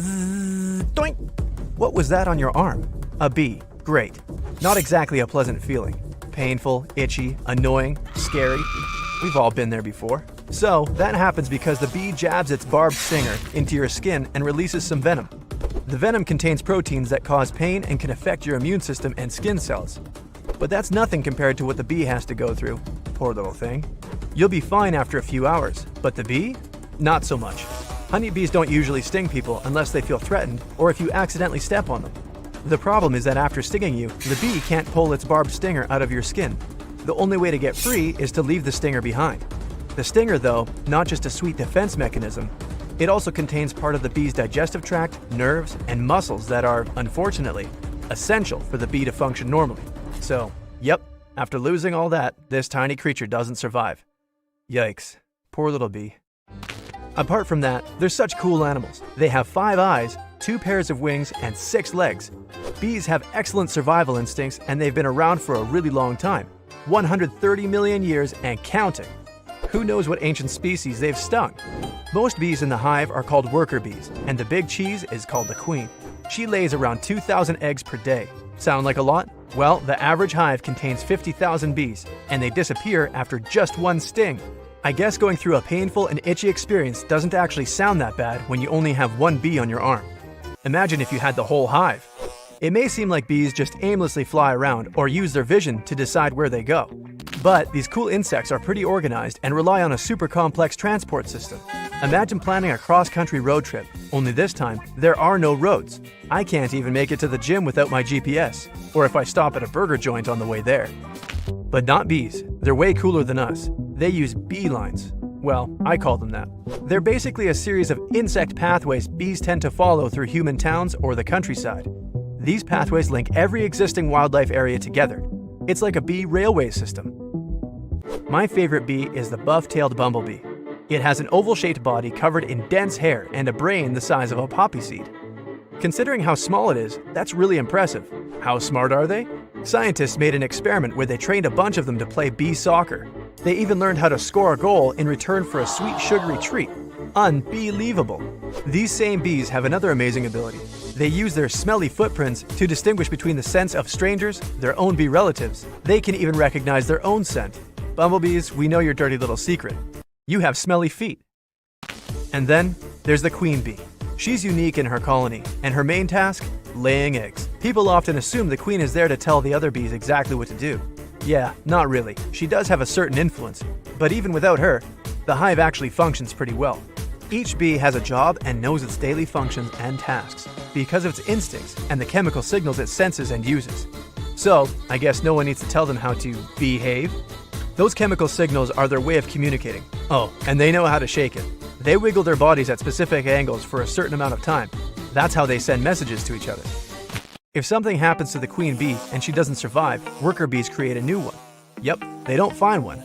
Doink! What was that on your arm? A bee. Great. Not exactly a pleasant feeling. Painful, itchy, annoying, scary. We've all been there before. So, that happens because the bee jabs its barbed stinger into your skin and releases some venom. The venom contains proteins that cause pain and can affect your immune system and skin cells. But that's nothing compared to what the bee has to go through. Poor little thing. You'll be fine after a few hours, but the bee? Not so much. Honeybees don't usually sting people unless they feel threatened or if you accidentally step on them. The problem is that after stinging you, the bee can't pull its barbed stinger out of your skin. The only way to get free is to leave the stinger behind. The stinger, though, not just a sweet defense mechanism, it also contains part of the bee's digestive tract, nerves, and muscles that are, unfortunately, essential for the bee to function normally. So, yep, after losing all that, this tiny creature doesn't survive. Yikes. Poor little bee. Apart from that, they're such cool animals. They have 5 eyes, 2 pairs of wings, and 6 legs. Bees have excellent survival instincts, and they've been around for a really long time. 130 million years and counting. Who knows what ancient species they've stung? Most bees in the hive are called worker bees, and the big cheese is called the queen. She lays around 2,000 eggs per day. Sound like a lot? Well, the average hive contains 50,000 bees, and they disappear after just one sting. I guess going through a painful and itchy experience doesn't actually sound that bad when you only have one bee on your arm. Imagine if you had the whole hive. It may seem like bees just aimlessly fly around or use their vision to decide where they go. But these cool insects are pretty organized and rely on a super complex transport system. Imagine planning a cross-country road trip, only this time, there are no roads. I can't even make it to the gym without my GPS, or if I stop at a burger joint on the way there. But not bees. They're way cooler than us. They use bee lines. Well, I call them that. They're basically a series of insect pathways bees tend to follow through human towns or the countryside. These pathways link every existing wildlife area together. It's like a bee railway system. My favorite bee is the buff-tailed bumblebee. It has an oval-shaped body covered in dense hair and a brain the size of a poppy seed. Considering how small it is, that's really impressive. How smart are they? Scientists made an experiment where they trained a bunch of them to play bee soccer. They even learned how to score a goal in return for a sweet sugary treat. Unbelievable! These same bees have another amazing ability. They use their smelly footprints to distinguish between the scents of strangers, their own bee relatives. They can even recognize their own scent. Bumblebees, we know your dirty little secret. You have smelly feet. And then, there's the queen bee. She's unique in her colony, and her main task? Laying eggs. People often assume the queen is there to tell the other bees exactly what to do. Yeah, not really. She does have a certain influence, but even without her, the hive actually functions pretty well. Each bee has a job and knows its daily functions and tasks because of its instincts and the chemical signals it senses and uses. So, I guess no one needs to tell them how to behave. Those chemical signals are their way of communicating. Oh, and they know how to shake it. They wiggle their bodies at specific angles for a certain amount of time. That's how they send messages to each other. If something happens to the queen bee and she doesn't survive, worker bees create a new one. Yep, they don't find one,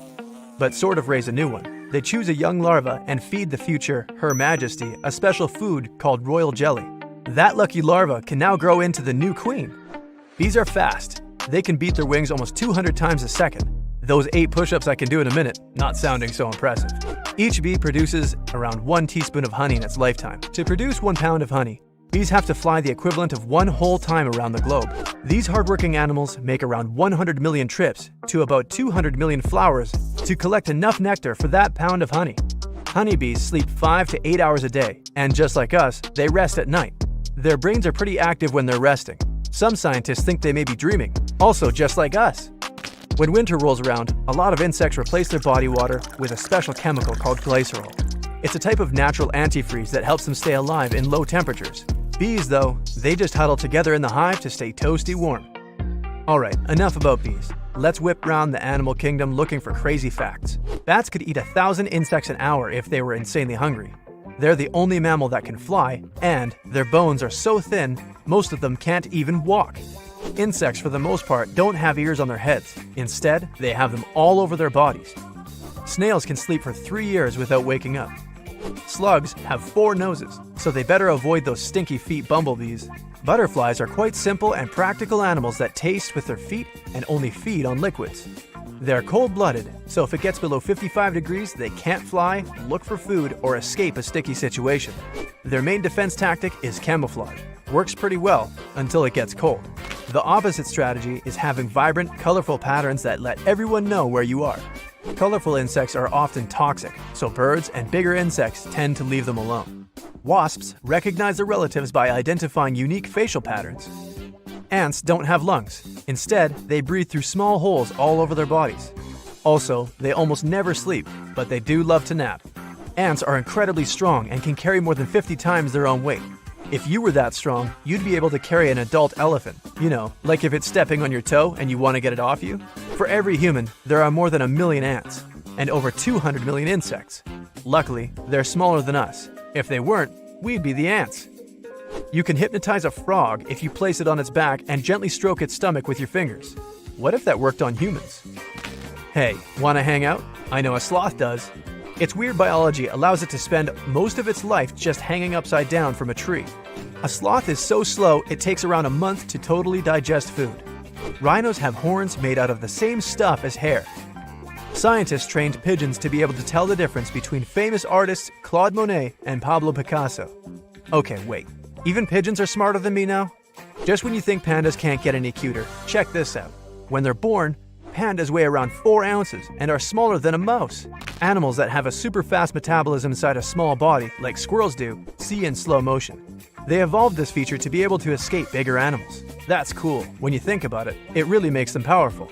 but sort of raise a new one. They choose a young larva and feed the future Her Majesty a special food called royal jelly. That lucky larva can now grow into the new queen. Bees are fast. They can beat their wings almost 200 times a second. Those 8 push-ups I can do in a minute, not sounding so impressive. Each bee produces around 1 teaspoon of honey in its lifetime. To produce 1 pound of honey, bees have to fly the equivalent of 1 whole time around the globe. These hardworking animals make around 100 million trips to about 200 million flowers to collect enough nectar for that pound of honey. Honeybees sleep 5 to 8 hours a day, and just like us, they rest at night. Their brains are pretty active when they're resting. Some scientists think they may be dreaming, also just like us. When winter rolls around, a lot of insects replace their body water with a special chemical called glycerol. It's a type of natural antifreeze that helps them stay alive in low temperatures. Bees, though, they just huddle together in the hive to stay toasty warm. Alright, enough about bees. Let's whip round the animal kingdom looking for crazy facts. Bats could eat 1,000 insects an hour if they were insanely hungry. They're the only mammal that can fly, and their bones are so thin, most of them can't even walk. Insects, for the most part, don't have ears on their heads. Instead, they have them all over their bodies. Snails can sleep for 3 years without waking up. Slugs have 4 noses, so they better avoid those stinky feet bumblebees. Butterflies are quite simple and practical animals that taste with their feet and only feed on liquids. They're cold-blooded, so if it gets below 55 degrees, they can't fly, look for food, or escape a sticky situation. Their main defense tactic is camouflage. Works pretty well until it gets cold. The opposite strategy is having vibrant, colorful patterns that let everyone know where you are. Colorful insects are often toxic, so birds and bigger insects tend to leave them alone. Wasps recognize their relatives by identifying unique facial patterns. Ants don't have lungs. Instead, they breathe through small holes all over their bodies. Also, they almost never sleep, but they do love to nap. Ants are incredibly strong and can carry more than 50 times their own weight. If you were that strong, you'd be able to carry an adult elephant. You know, like if it's stepping on your toe and you want to get it off you. For every human, there are more than 1 million ants, and over 200 million insects. Luckily, they're smaller than us. If they weren't, we'd be the ants. You can hypnotize a frog if you place it on its back and gently stroke its stomach with your fingers. What if that worked on humans? Hey, wanna hang out? I know a sloth does. Its weird biology allows it to spend most of its life just hanging upside down from a tree. A sloth is so slow it takes around a month to totally digest food. Rhinos have horns made out of the same stuff as hair. Scientists trained pigeons to be able to tell the difference between famous artists Claude Monet and Pablo Picasso. Okay, wait. Even pigeons are smarter than me now? Just when you think pandas can't get any cuter, check this out. When they're born, pandas weigh around 4 ounces and are smaller than a mouse. Animals that have a super fast metabolism inside a small body, like squirrels do, see in slow motion. They evolved this feature to be able to escape bigger animals. That's cool. When you think about it, it really makes them powerful.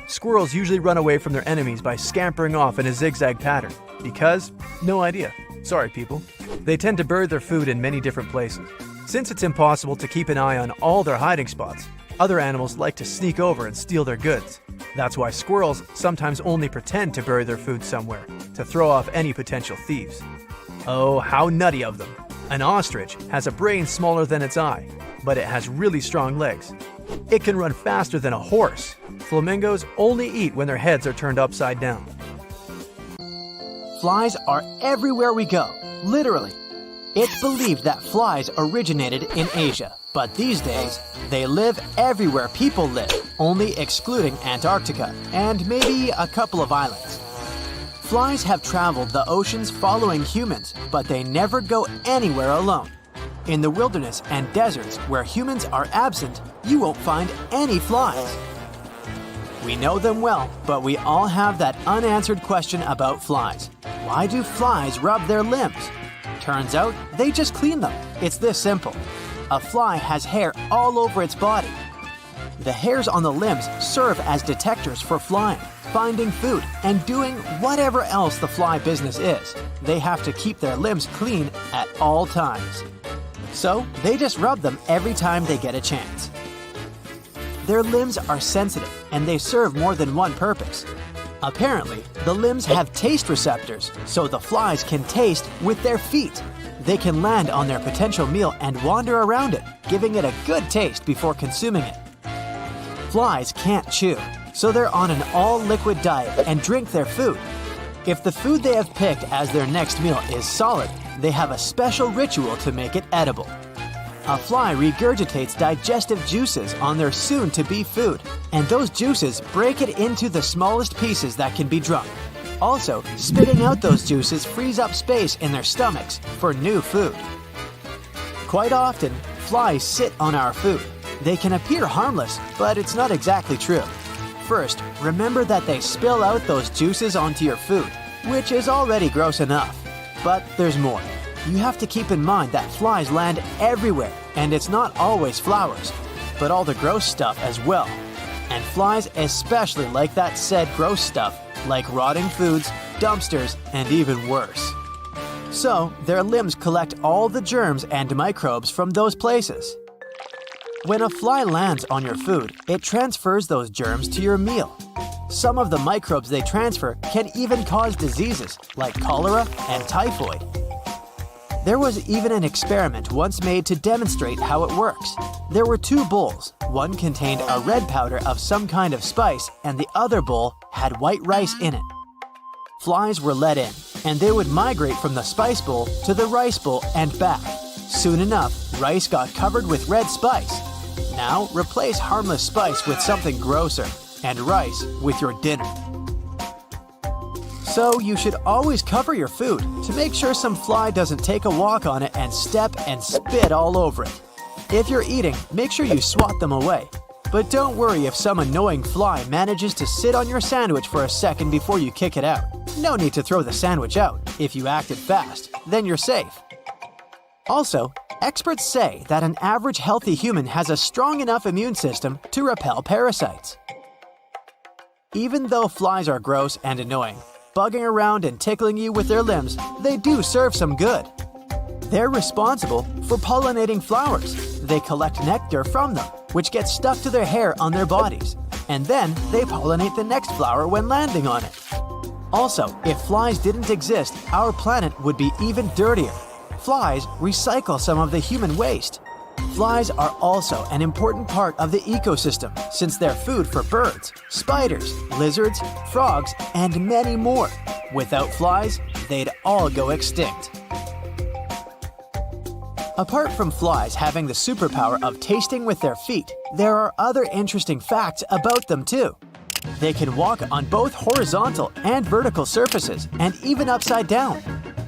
Squirrels usually run away from their enemies by scampering off in a zigzag pattern. Because? No idea. Sorry, people. They tend to bury their food in many different places. Since it's impossible to keep an eye on all their hiding spots, other animals like to sneak over and steal their goods. That's why squirrels sometimes only pretend to bury their food somewhere, to throw off any potential thieves. Oh, how nutty of them. An ostrich has a brain smaller than its eye, but it has really strong legs. It can run faster than a horse. Flamingos only eat when their heads are turned upside down. Flies are everywhere we go, literally. It's believed that flies originated in Asia, but these days, they live everywhere people live, only excluding Antarctica and maybe a couple of islands. Flies have traveled the oceans following humans, but they never go anywhere alone. In the wilderness and deserts where humans are absent, you won't find any flies. We know them well, but we all have that unanswered question about flies. Why do flies rub their limbs? Turns out, they just clean them. It's this simple. A fly has hair all over its body. The hairs on the limbs serve as detectors for flying, finding food, and doing whatever else the fly business is. They have to keep their limbs clean at all times. So, they just rub them every time they get a chance. Their limbs are sensitive, and they serve more than one purpose. Apparently, the limbs have taste receptors, so the flies can taste with their feet. They can land on their potential meal and wander around it, giving it a good taste before consuming it. Flies can't chew, so they're on an all-liquid diet and drink their food. If the food they have picked as their next meal is solid, they have a special ritual to make it edible. A fly regurgitates digestive juices on their soon-to-be food, and those juices break it into the smallest pieces that can be drunk. Also, spitting out those juices frees up space in their stomachs for new food. Quite often, flies sit on our food. They can appear harmless, but it's not exactly true. First, remember that they spill out those juices onto your food, which is already gross enough. But there's more. You have to keep in mind that flies land everywhere, and it's not always flowers, but all the gross stuff as well. And flies especially like that said gross stuff, like rotting foods, dumpsters, and even worse. So, their limbs collect all the germs and microbes from those places. When a fly lands on your food, it transfers those germs to your meal. Some of the microbes they transfer can even cause diseases like cholera and typhoid. There was even an experiment once made to demonstrate how it works. There were 2 bowls. One contained a red powder of some kind of spice, and the other bowl had white rice in it. Flies were let in, and they would migrate from the spice bowl to the rice bowl and back. Soon enough, rice got covered with red spice. Now, replace harmless spice with something grosser, and rice with your dinner. So you should always cover your food to make sure some fly doesn't take a walk on it and step and spit all over it. If you're eating, make sure you swat them away. But don't worry if some annoying fly manages to sit on your sandwich for a second before you kick it out. No need to throw the sandwich out. If you acted fast, then you're safe. Also, experts say that an average healthy human has a strong enough immune system to repel parasites. Even though flies are gross and annoying, bugging around and tickling you with their limbs, they do serve some good. They're responsible for pollinating flowers. They collect nectar from them, which gets stuck to their hair on their bodies, and then they pollinate the next flower when landing on it. Also, if flies didn't exist, our planet would be even dirtier. Flies recycle some of the human waste. Flies are also an important part of the ecosystem since they're food for birds, spiders, lizards, frogs, and many more. Without flies, they'd all go extinct. Apart from flies having the superpower of tasting with their feet, there are other interesting facts about them too. They can walk on both horizontal and vertical surfaces, and even upside down.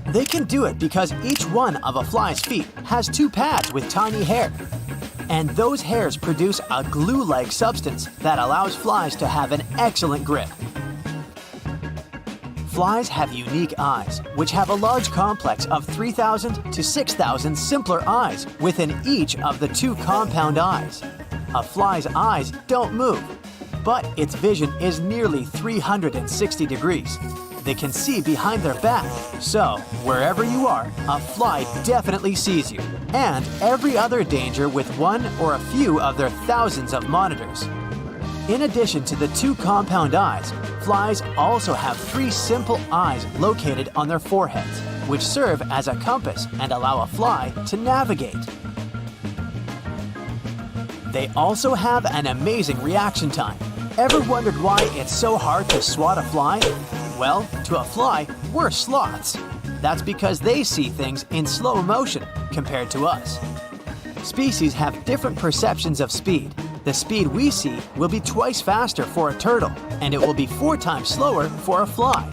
They can do it because each one of a fly's feet has 2 pads with tiny hair. And those hairs produce a glue-like substance that allows flies to have an excellent grip. Flies have unique eyes, which have a large complex of 3,000 to 6,000 simpler eyes within each of the 2 compound eyes. A fly's eyes don't move, but its vision is nearly 360 degrees. They can see behind their back, so wherever you are, a fly definitely sees you, and every other danger with one or a few of their thousands of monitors. In addition to the 2 compound eyes, flies also have 3 simple eyes located on their foreheads, which serve as a compass and allow a fly to navigate. They also have an amazing reaction time. Ever wondered why it's so hard to swat a fly? Well, to a fly, we're sloths. That's because they see things in slow motion compared to us. Species have different perceptions of speed. The speed we see will be twice faster for a turtle, and it will be 4 times slower for a fly.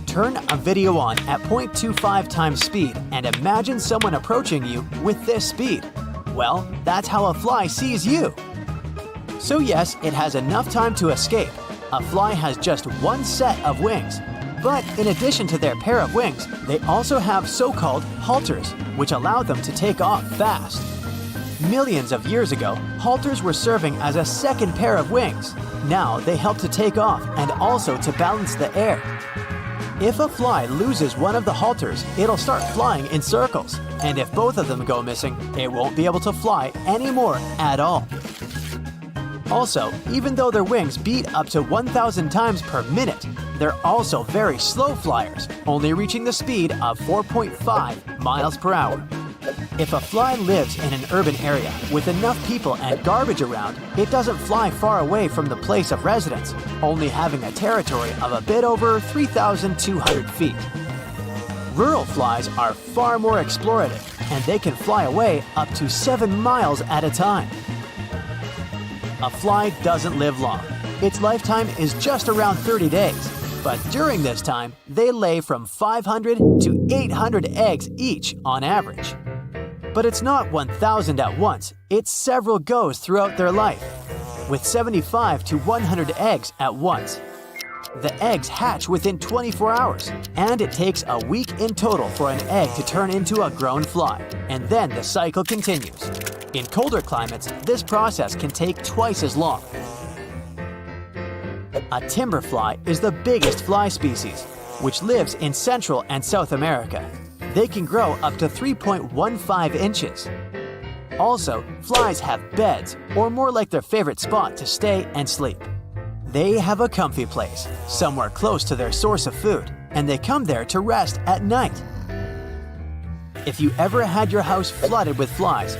Turn a video on at 0.25 times speed and imagine someone approaching you with this speed. Well, that's how a fly sees you. So yes, it has enough time to escape. A fly has just 1 set of wings. But in addition to their pair of wings, they also have so-called halters, which allow them to take off fast. Millions of years ago, halters were serving as a second pair of wings. Now they help to take off and also to balance the air. If a fly loses one of the halters, it'll start flying in circles. And if both of them go missing, it won't be able to fly anymore at all. Also, even though their wings beat up to 1,000 times per minute, they're also very slow flyers, only reaching the speed of 4.5 miles per hour. If a fly lives in an urban area with enough people and garbage around, it doesn't fly far away from the place of residence, only having a territory of a bit over 3,200 feet. Rural flies are far more explorative, and they can fly away up to 7 miles at a time. A fly doesn't live long. Its lifetime is just around 30 days. But during this time, they lay from 500 to 800 eggs each on average. But it's not 1,000 at once, it's several goes throughout their life, with 75 to 100 eggs at once. The eggs hatch within 24 hours, and it takes a week in total for an egg to turn into a grown fly, and then the cycle continues. In colder climates, this process can take twice as long. A timberfly is the biggest fly species, which lives in Central and South America. They can grow up to 3.15 inches. Also, flies have beds, or more like their favorite spot to stay and sleep. They have a comfy place, somewhere close to their source of food, and they come there to rest at night. If you ever had your house flooded with flies,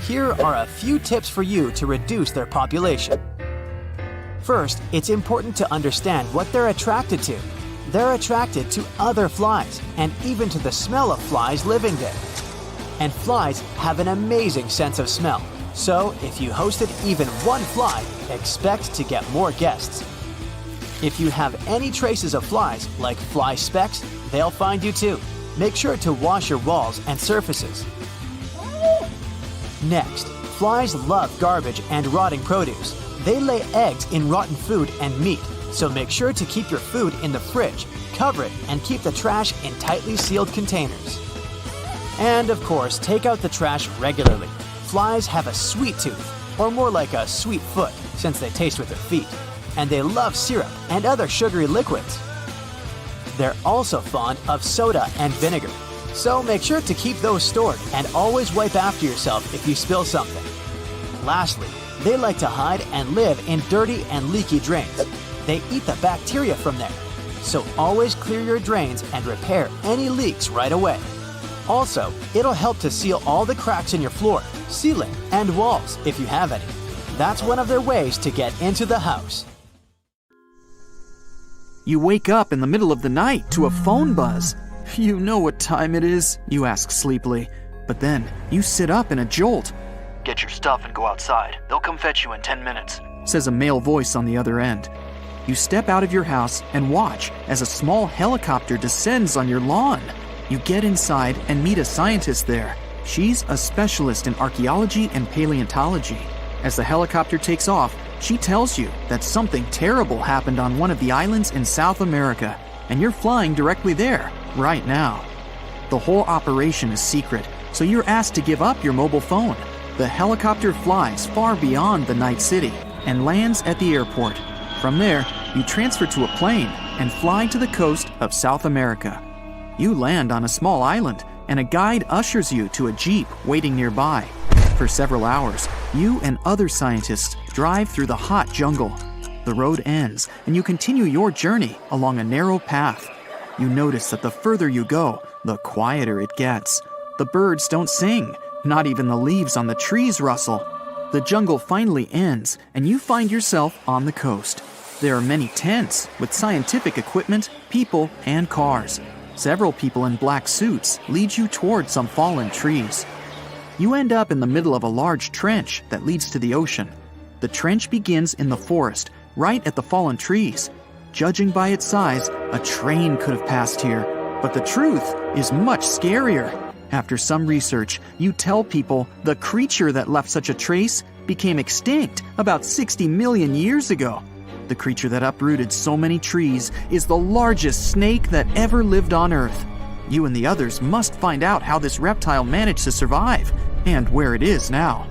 here are a few tips for you to reduce their population. First, it's important to understand what they're attracted to. They're attracted to other flies, and even to the smell of flies living there. And flies have an amazing sense of smell, So if you hosted even one fly, expect to get more guests. If you have any traces of flies, like fly specks, they'll find you too. Make sure to wash your walls and surfaces. Next, flies love garbage and rotting produce. They lay eggs in rotten food and meat, so make sure to keep your food in the fridge, cover it, and keep the trash in tightly sealed containers. And of course, take out the trash regularly. Flies have a sweet tooth, or more like a sweet foot, since they taste with their feet. And they love syrup and other sugary liquids. They're also fond of soda and vinegar, so make sure to keep those stored and always wipe after yourself if you spill something. Lastly, they like to hide and live in dirty and leaky drains. They eat the bacteria from there, so always clear your drains and repair any leaks right away. Also, it'll help to seal all the cracks in your floor, ceiling, and walls if you have any. That's one of their ways to get into the house. You wake up in the middle of the night to a phone buzz. You know what time it is, you ask sleepily, but then you sit up in a jolt. Get your stuff and go outside. They'll come fetch you in 10 minutes, says a male voice on the other end. You step out of your house and watch as a small helicopter descends on your lawn. You get inside and meet a scientist there. She's a specialist in archaeology and paleontology. As the helicopter takes off, she tells you that something terrible happened on one of the islands in South America, and you're flying directly there, right now. The whole operation is secret, so you're asked to give up your mobile phone. The helicopter flies far beyond the night city and lands at the airport. From there, you transfer to a plane and fly to the coast of South America. You land on a small island, and a guide ushers you to a jeep waiting nearby. For several hours, you and other scientists drive through the hot jungle. The road ends, and you continue your journey along a narrow path. You notice that the further you go, the quieter it gets. The birds don't sing, not even the leaves on the trees rustle. The jungle finally ends, and you find yourself on the coast. There are many tents with scientific equipment, people, and cars. Several people in black suits lead you toward some fallen trees. You end up in the middle of a large trench that leads to the ocean. The trench begins in the forest, right at the fallen trees. Judging by its size, a train could have passed here, but the truth is much scarier. After some research, you tell people the creature that left such a trace became extinct about 60 million years ago. The creature that uprooted so many trees is the largest snake that ever lived on Earth. You and the others must find out how this reptile managed to survive and where it is now.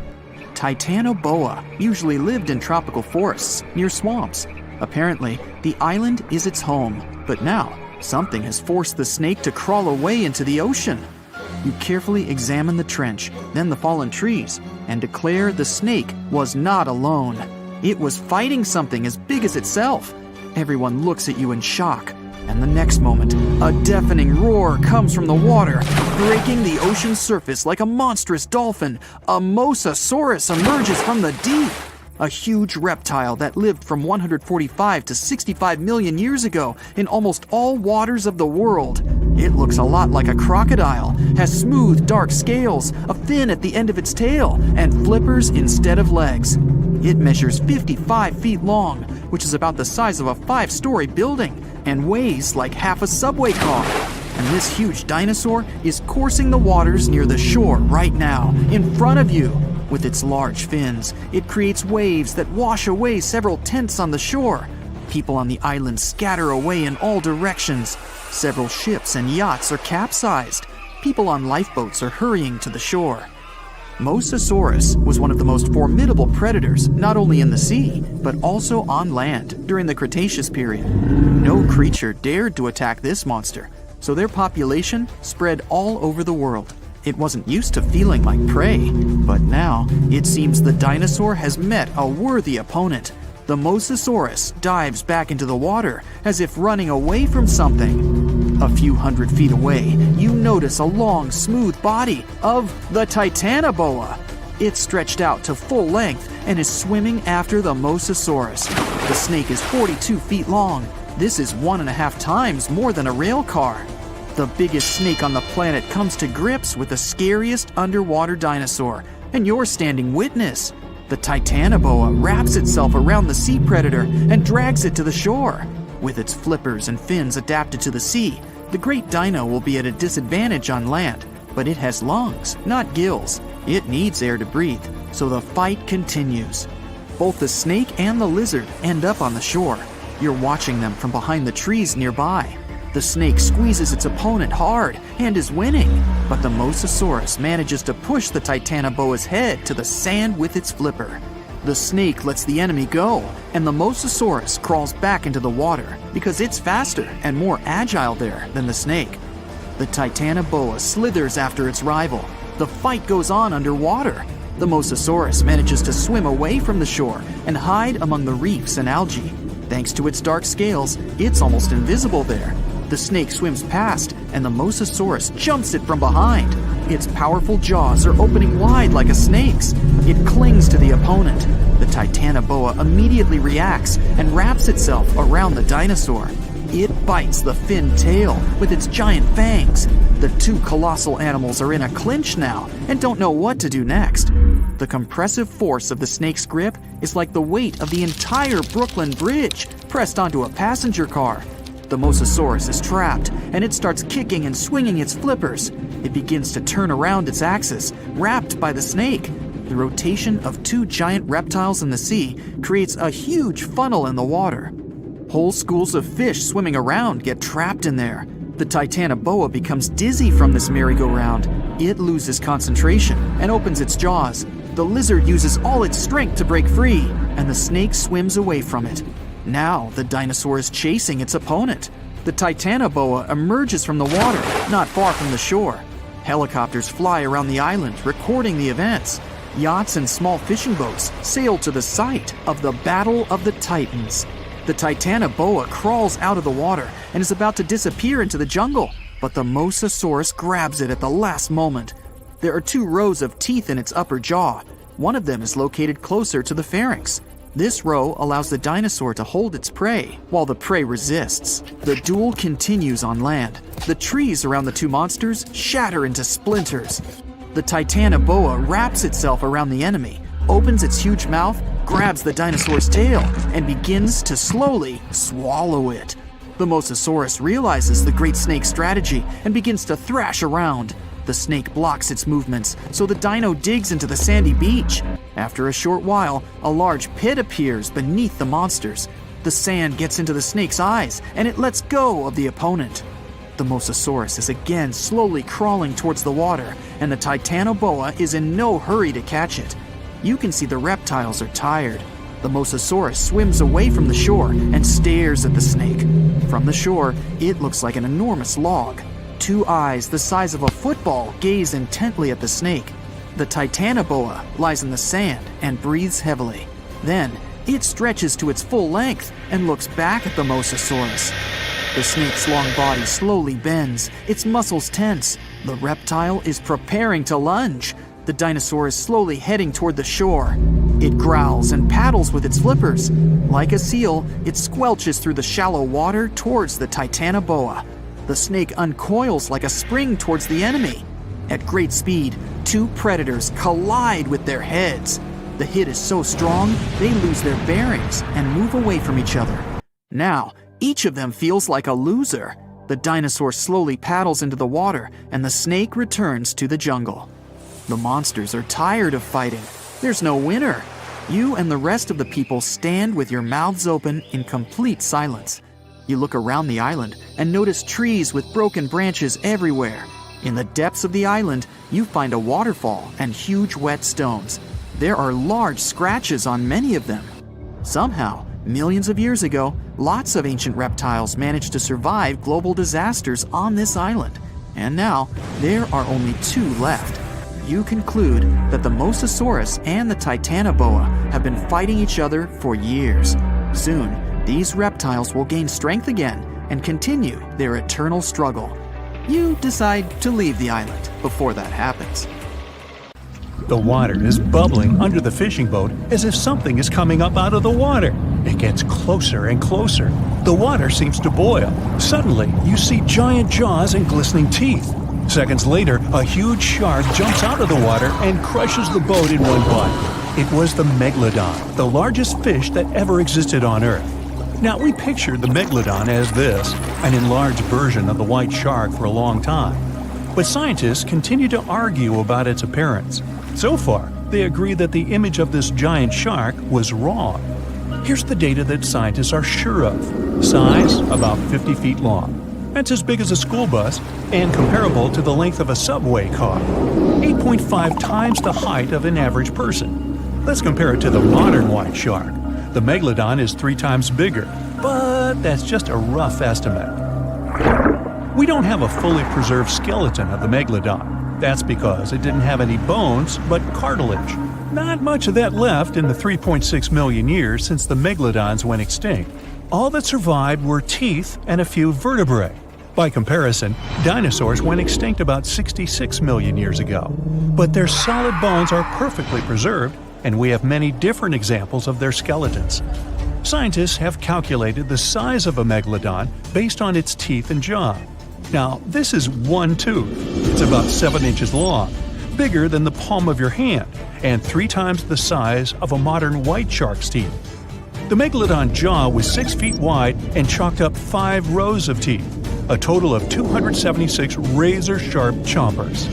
Titanoboa usually lived in tropical forests near swamps. Apparently, the island is its home, but now something has forced the snake to crawl away into the ocean. You carefully examine the trench, then the fallen trees, and declare the snake was not alone. It was fighting something as big as itself. Everyone looks at you in shock, and the next moment, a deafening roar comes from the water, breaking the ocean's surface like a monstrous dolphin. A mosasaurus emerges from the deep, a huge reptile that lived from 145 to 65 million years ago in almost all waters of the world. It looks a lot like a crocodile, has smooth, dark scales, a fin at the end of its tail, and flippers instead of legs. It measures 55 feet long, which is about the size of a 5-story building, and weighs like half a subway car. And this huge dinosaur is coursing the waters near the shore right now, in front of you. With its large fins, it creates waves that wash away several tents on the shore. People on the island scatter away in all directions. Several ships and yachts are capsized. People on lifeboats are hurrying to the shore. Mosasaurus was one of the most formidable predators, not only in the sea, but also on land during the Cretaceous period. No creature dared to attack this monster, so their population spread all over the world. It wasn't used to feeling like prey, but now it seems the dinosaur has met a worthy opponent. The Mosasaurus dives back into the water as if running away from something. A few hundred feet away, you notice a long, smooth body of the Titanoboa. It's stretched out to full length and is swimming after the Mosasaurus. The snake is 42 feet long. This is 1.5 times more than a rail car. The biggest snake on the planet comes to grips with the scariest underwater dinosaur, and you're standing witness. The Titanoboa wraps itself around the sea predator and drags it to the shore. With its flippers and fins adapted to the sea, the great dino will be at a disadvantage on land, but it has lungs, not gills. It needs air to breathe, so the fight continues. Both the snake and the lizard end up on the shore. You're watching them from behind the trees nearby. The snake squeezes its opponent hard and is winning, but the Mosasaurus manages to push the Titanoboa's head to the sand with its flipper. The snake lets the enemy go, and the Mosasaurus crawls back into the water because it's faster and more agile there than the snake. The Titanoboa slithers after its rival. The fight goes on underwater. The Mosasaurus manages to swim away from the shore and hide among the reefs and algae. Thanks to its dark scales, it's almost invisible there. The snake swims past, and the Mosasaurus jumps it from behind. Its powerful jaws are opening wide like a snake's. It clings to the opponent. The Titanoboa immediately reacts and wraps itself around the dinosaur. It bites the finned tail with its giant fangs. The two colossal animals are in a clinch now and don't know what to do next. The compressive force of the snake's grip is like the weight of the entire Brooklyn Bridge pressed onto a passenger car. The Mosasaurus is trapped, and it starts kicking and swinging its flippers. It begins to turn around its axis, wrapped by the snake. The rotation of two giant reptiles in the sea creates a huge funnel in the water. Whole schools of fish swimming around get trapped in there. The Titanoboa becomes dizzy from this merry-go-round. It loses concentration and opens its jaws. The lizard uses all its strength to break free, and the snake swims away from it. Now the dinosaur is chasing its opponent. The Titanoboa emerges from the water, not far from the shore. Helicopters fly around the island, recording the events. Yachts and small fishing boats sail to the site of the Battle of the Titans. The Titanoboa crawls out of the water and is about to disappear into the jungle, but the Mosasaurus grabs it at the last moment. There are two rows of teeth in its upper jaw. One of them is located closer to the pharynx. This row allows the dinosaur to hold its prey, while the prey resists. The duel continues on land. The trees around the two monsters shatter into splinters. The Titanoboa wraps itself around the enemy, opens its huge mouth, grabs the dinosaur's tail, and begins to slowly swallow it. The Mosasaurus realizes the great snake's strategy and begins to thrash around. The snake blocks its movements, so the dino digs into the sandy beach. After a short while, a large pit appears beneath the monsters. The sand gets into the snake's eyes, and it lets go of the opponent. The Mosasaurus is again slowly crawling towards the water, and the Titanoboa is in no hurry to catch it. You can see the reptiles are tired. The Mosasaurus swims away from the shore and stares at the snake. From the shore, it looks like an enormous log. Two eyes the size of a football gaze intently at the snake. The Titanoboa lies in the sand and breathes heavily. Then, it stretches to its full length and looks back at the Mosasaurus. The snake's long body slowly bends, its muscles tense. The reptile is preparing to lunge. The dinosaur is slowly heading toward the shore. It growls and paddles with its flippers. Like a seal, it squelches through the shallow water towards the Titanoboa. The snake uncoils like a spring towards the enemy. At great speed, two predators collide with their heads. The hit is so strong, they lose their bearings and move away from each other. Now, each of them feels like a loser. The dinosaur slowly paddles into the water, and the snake returns to the jungle. The monsters are tired of fighting. There's no winner. You and the rest of the people stand with your mouths open in complete silence. You look around the island and notice trees with broken branches everywhere. In the depths of the island, you find a waterfall and huge wet stones. There are large scratches on many of them. Somehow, millions of years ago, lots of ancient reptiles managed to survive global disasters on this island. And now, there are only two left. You conclude that the Mosasaurus and the Titanoboa have been fighting each other for years. Soon, these reptiles will gain strength again and continue their eternal struggle. You decide to leave the island before that happens. The water is bubbling under the fishing boat as if something is coming up out of the water. It gets closer and closer. The water seems to boil. Suddenly, you see giant jaws and glistening teeth. Seconds later, a huge shark jumps out of the water and crushes the boat in one bite. It was the megalodon, the largest fish that ever existed on Earth. Now, we pictured the megalodon as this, an enlarged version of the white shark for a long time. But scientists continue to argue about its appearance. So far, they agree that the image of this giant shark was wrong. Here's the data that scientists are sure of. Size, about 50 feet long. That's as big as a school bus and comparable to the length of a subway car. 8.5 times the height of an average person. Let's compare it to the modern white shark. The megalodon is 3 times bigger, but that's just a rough estimate. We don't have a fully preserved skeleton of the megalodon. That's because it didn't have any bones, but cartilage. Not much of that left in the 3.6 million years since the megalodons went extinct. All that survived were teeth and a few vertebrae. By comparison, dinosaurs went extinct about 66 million years ago. But their solid bones are perfectly preserved, and we have many different examples of their skeletons. Scientists have calculated the size of a megalodon based on its teeth and jaw. Now, this is one tooth. It's about 7 inches long, bigger than the palm of your hand, and 3 times the size of a modern white shark's teeth. The megalodon jaw was 6 feet wide and chalked up 5 rows of teeth, a total of 276 razor-sharp chompers.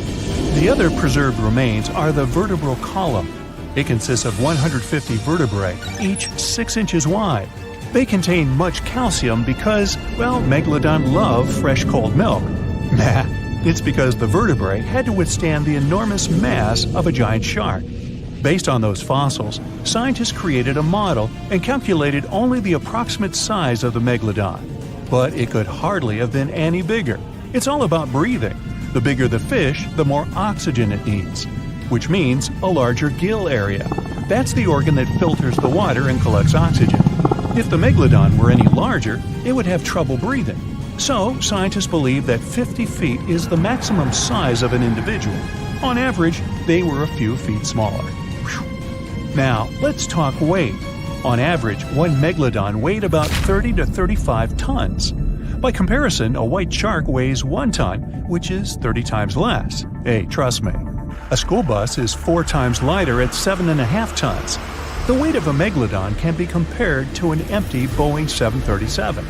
The other preserved remains are the vertebral column. It consists of 150 vertebrae, each 6 inches wide. They contain much calcium because, well, megalodon love fresh cold milk. Nah, it's because the vertebrae had to withstand the enormous mass of a giant shark. Based on those fossils, scientists created a model and calculated only the approximate size of the megalodon. But it could hardly have been any bigger. It's all about breathing. The bigger the fish, the more oxygen it needs, which means a larger gill area. That's the organ that filters the water and collects oxygen. If the megalodon were any larger, it would have trouble breathing. So, scientists believe that 50 feet is the maximum size of an individual. On average, they were a few feet smaller. Whew. Now, let's talk weight. On average, one megalodon weighed about 30 to 35 tons. By comparison, a white shark weighs 1 ton, which is 30 times less. Hey, trust me. A school bus is 4 times lighter at 7.5 tons. The weight of a megalodon can be compared to an empty Boeing 737.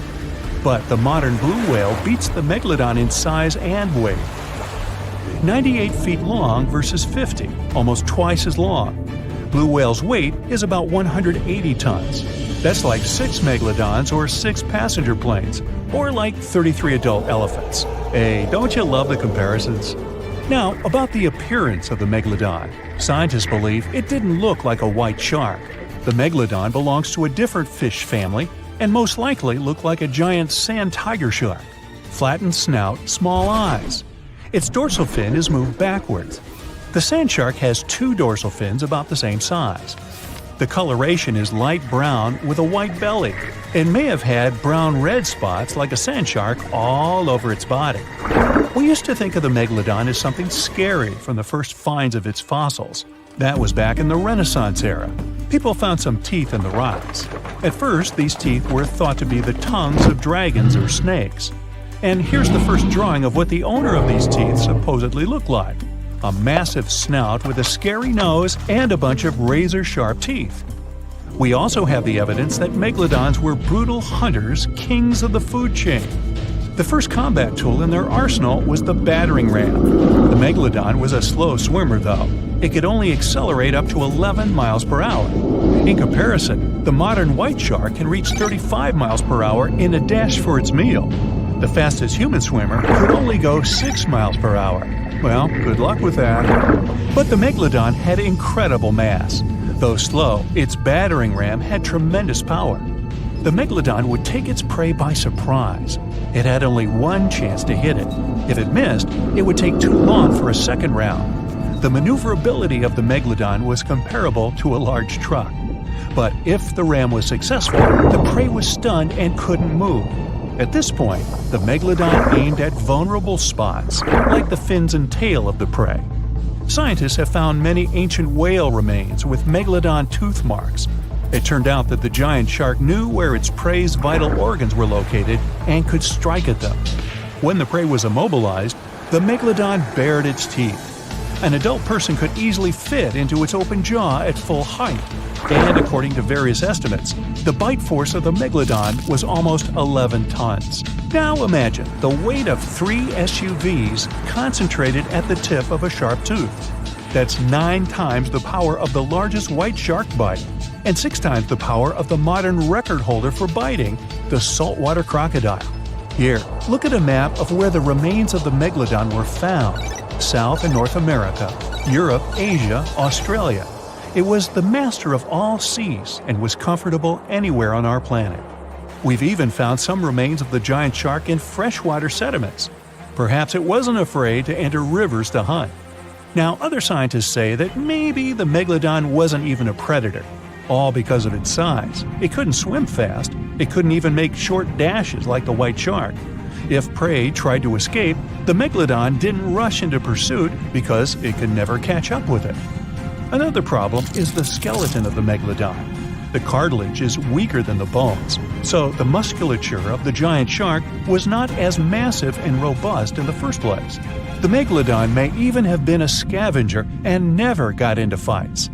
But the modern blue whale beats the megalodon in size and weight. 98 feet long versus 50, almost twice as long. Blue whale's weight is about 180 tons. That's like 6 megalodons or 6 passenger planes, or like 33 adult elephants. Hey, don't you love the comparisons? Now, about the appearance of the megalodon. Scientists believe it didn't look like a white shark. The megalodon belongs to a different fish family and most likely looked like a giant sand tiger shark. Flattened snout, small eyes. Its dorsal fin is moved backwards. The sand shark has 2 dorsal fins about the same size. The coloration is light brown with a white belly. It may have had brown-red spots like a sand shark all over its body. We used to think of the megalodon as something scary from the first finds of its fossils. That was back in the Renaissance era. People found some teeth in the rocks. At first, these teeth were thought to be the tongues of dragons or snakes. And here's the first drawing of what the owner of these teeth supposedly looked like. A massive snout with a scary nose and a bunch of razor-sharp teeth. We also have the evidence that megalodons were brutal hunters, kings of the food chain. The first combat tool in their arsenal was the battering ram. The megalodon was a slow swimmer, though. It could only accelerate up to 11 miles per hour. In comparison, the modern white shark can reach 35 miles per hour in a dash for its meal. The fastest human swimmer could only go 6 miles per hour. Well, good luck with that. But the megalodon had incredible mass. Though slow, its battering ram had tremendous power. The megalodon would take its prey by surprise. It had only one chance to hit it. If it missed, it would take too long for a second round. The maneuverability of the megalodon was comparable to a large truck. But if the ram was successful, the prey was stunned and couldn't move. At this point, the megalodon aimed at vulnerable spots, like the fins and tail of the prey. Scientists have found many ancient whale remains with megalodon tooth marks. It turned out that the giant shark knew where its prey's vital organs were located and could strike at them. When the prey was immobilized, the megalodon bared its teeth. An adult person could easily fit into its open jaw at full height, and according to various estimates, the bite force of the megalodon was almost 11 tons. Now imagine the weight of 3 SUVs concentrated at the tip of a sharp tooth. That's 9 times the power of the largest white shark bite, and 6 times the power of the modern record holder for biting, the saltwater crocodile. Here, look at a map of where the remains of the megalodon were found. South and North America, Europe, Asia, Australia. It was the master of all seas and was comfortable anywhere on our planet. We've even found some remains of the giant shark in freshwater sediments. Perhaps it wasn't afraid to enter rivers to hunt. Now, other scientists say that maybe the megalodon wasn't even a predator, all because of its size. It couldn't swim fast. It couldn't even make short dashes like the white shark. If prey tried to escape, the megalodon didn't rush into pursuit because it could never catch up with it. Another problem is the skeleton of the megalodon. The cartilage is weaker than the bones, so the musculature of the giant shark was not as massive and robust in the first place. The megalodon may even have been a scavenger and never got into fights.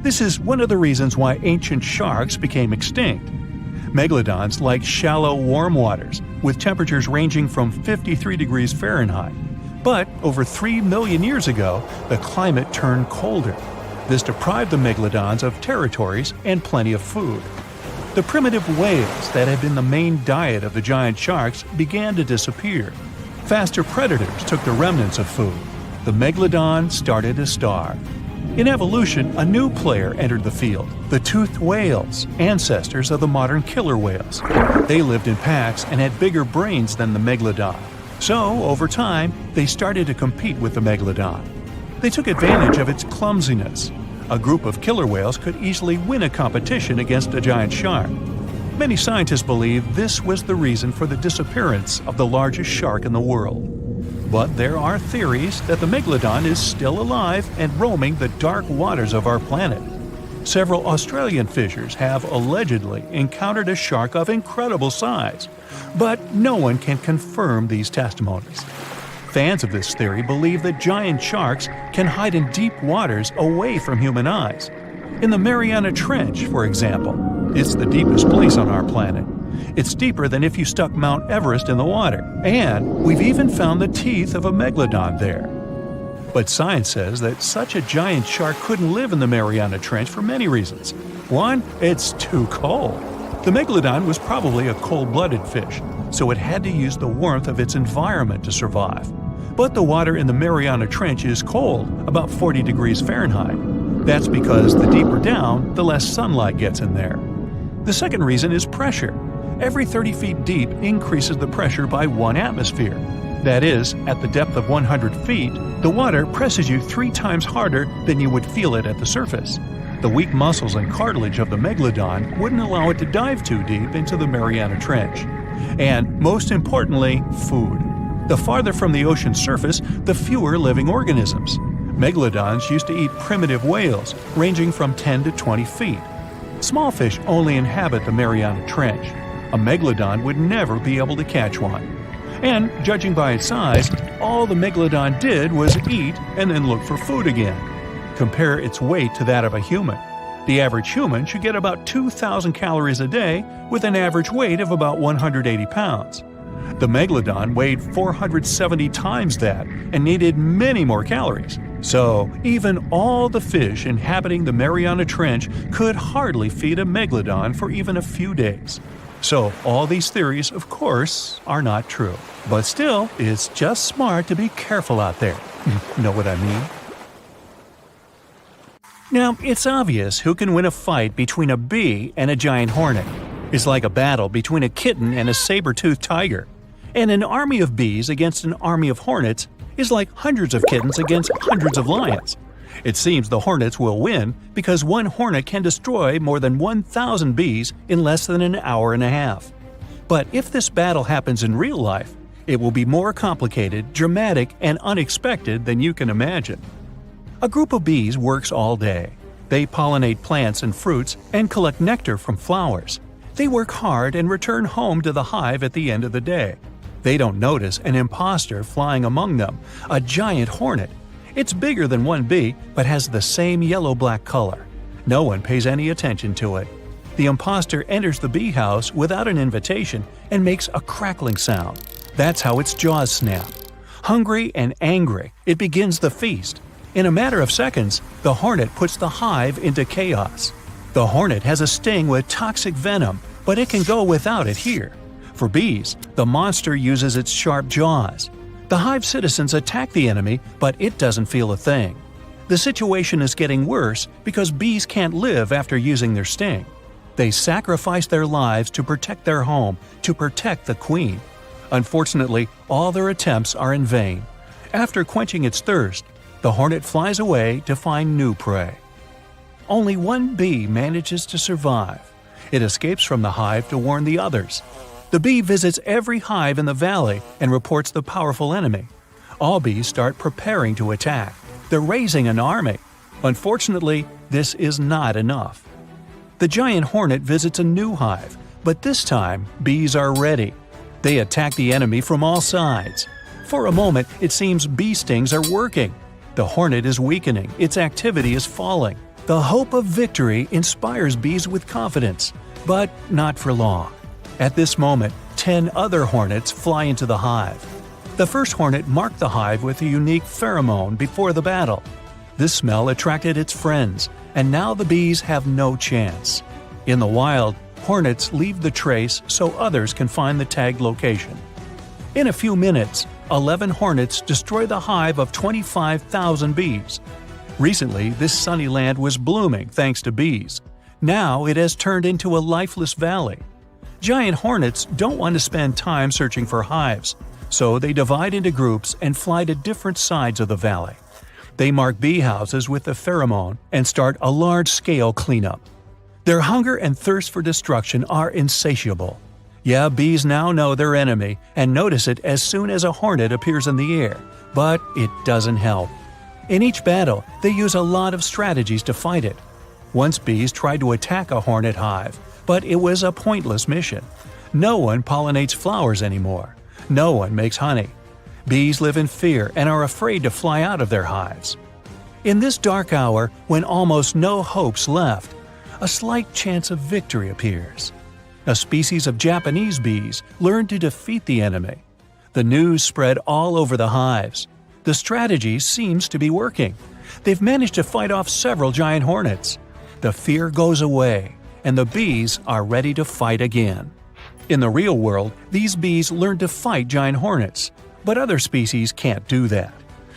This is one of the reasons why ancient sharks became extinct. Megalodons like shallow, warm waters, with temperatures ranging from 53 degrees Fahrenheit. But over 3 million years ago, the climate turned colder. This deprived the megalodons of territories and plenty of food. The primitive whales that had been the main diet of the giant sharks began to disappear. Faster predators took the remnants of food. The megalodon started to starve. In evolution, a new player entered the field, the toothed whales, ancestors of the modern killer whales. They lived in packs and had bigger brains than the megalodon. So, over time, they started to compete with the megalodon. They took advantage of its clumsiness. A group of killer whales could easily win a competition against a giant shark. Many scientists believe this was the reason for the disappearance of the largest shark in the world. But there are theories that the megalodon is still alive and roaming the dark waters of our planet. Several Australian fishers have allegedly encountered a shark of incredible size, but no one can confirm these testimonies. Fans of this theory believe that giant sharks can hide in deep waters away from human eyes. In the Mariana Trench, for example, it's the deepest place on our planet. It's deeper than if you stuck Mount Everest in the water, and we've even found the teeth of a megalodon there. But science says that such a giant shark couldn't live in the Mariana Trench for many reasons. One, it's too cold. The megalodon was probably a cold-blooded fish, so it had to use the warmth of its environment to survive. But the water in the Mariana Trench is cold, about 40 degrees Fahrenheit. That's because the deeper down, the less sunlight gets in there. The second reason is pressure. Every 30 feet deep increases the pressure by 1 atmosphere. That is, at the depth of 100 feet, the water presses you 3 times harder than you would feel it at the surface. The weak muscles and cartilage of the megalodon wouldn't allow it to dive too deep into the Mariana Trench. And, most importantly, food. The farther from the ocean's surface, the fewer living organisms. Megalodons used to eat primitive whales, ranging from 10 to 20 feet. Small fish only inhabit the Mariana Trench. A megalodon would never be able to catch one. And, judging by its size, all the megalodon did was eat and then look for food again. Compare its weight to that of a human. The average human should get about 2,000 calories a day with an average weight of about 180 pounds. The megalodon weighed 470 times that and needed many more calories. So, even all the fish inhabiting the Mariana Trench could hardly feed a megalodon for even a few days. So, all these theories, of course, are not true. But still, it's just smart to be careful out there. Know what I mean? Now, it's obvious who can win a fight between a bee and a giant hornet. It's like a battle between a kitten and a saber-toothed tiger. And an army of bees against an army of hornets is like hundreds of kittens against hundreds of lions. It seems the hornets will win because one hornet can destroy more than 1,000 bees in less than an hour and a half. But if this battle happens in real life, it will be more complicated, dramatic, and unexpected than you can imagine. A group of bees works all day. They pollinate plants and fruits and collect nectar from flowers. They work hard and return home to the hive at the end of the day. They don't notice an imposter flying among them, a giant hornet. It's bigger than one bee, but has the same yellow-black color. No one pays any attention to it. The imposter enters the bee house without an invitation and makes a crackling sound. That's how its jaws snap. Hungry and angry, it begins the feast. In a matter of seconds, the hornet puts the hive into chaos. The hornet has a sting with toxic venom, but it can go without it here. For bees, the monster uses its sharp jaws. The hive citizens attack the enemy, but it doesn't feel a thing. The situation is getting worse because bees can't live after using their sting. They sacrifice their lives to protect their home, to protect the queen. Unfortunately, all their attempts are in vain. After quenching its thirst, the hornet flies away to find new prey. Only one bee manages to survive. It escapes from the hive to warn the others. The bee visits every hive in the valley and reports the powerful enemy. All bees start preparing to attack. They're raising an army. Unfortunately, this is not enough. The giant hornet visits a new hive, but this time bees are ready. They attack the enemy from all sides. For a moment, it seems bee stings are working. The hornet is weakening, its activity is falling. The hope of victory inspires bees with confidence, but not for long. At this moment, 10 other hornets fly into the hive. The first hornet marked the hive with a unique pheromone before the battle. This smell attracted its friends, and now the bees have no chance. In the wild, hornets leave the trace so others can find the tagged location. In a few minutes, 11 hornets destroy the hive of 25,000 bees. Recently, this sunny land was blooming thanks to bees. Now it has turned into a lifeless valley. Giant hornets don't want to spend time searching for hives, so they divide into groups and fly to different sides of the valley. They mark bee houses with the pheromone and start a large-scale cleanup. Their hunger and thirst for destruction are insatiable. Yeah, bees now know their enemy and notice it as soon as a hornet appears in the air, but it doesn't help. In each battle, they use a lot of strategies to fight it. Once bees tried to attack a hornet hive, but it was a pointless mission. No one pollinates flowers anymore. No one makes honey. Bees live in fear and are afraid to fly out of their hives. In this dark hour, when almost no hope's left, a slight chance of victory appears. A species of Japanese bees learned to defeat the enemy. The news spread all over the hives. The strategy seems to be working. They've managed to fight off several giant hornets. The fear goes away, and the bees are ready to fight again. In the real world, these bees learn to fight giant hornets, but other species can't do that.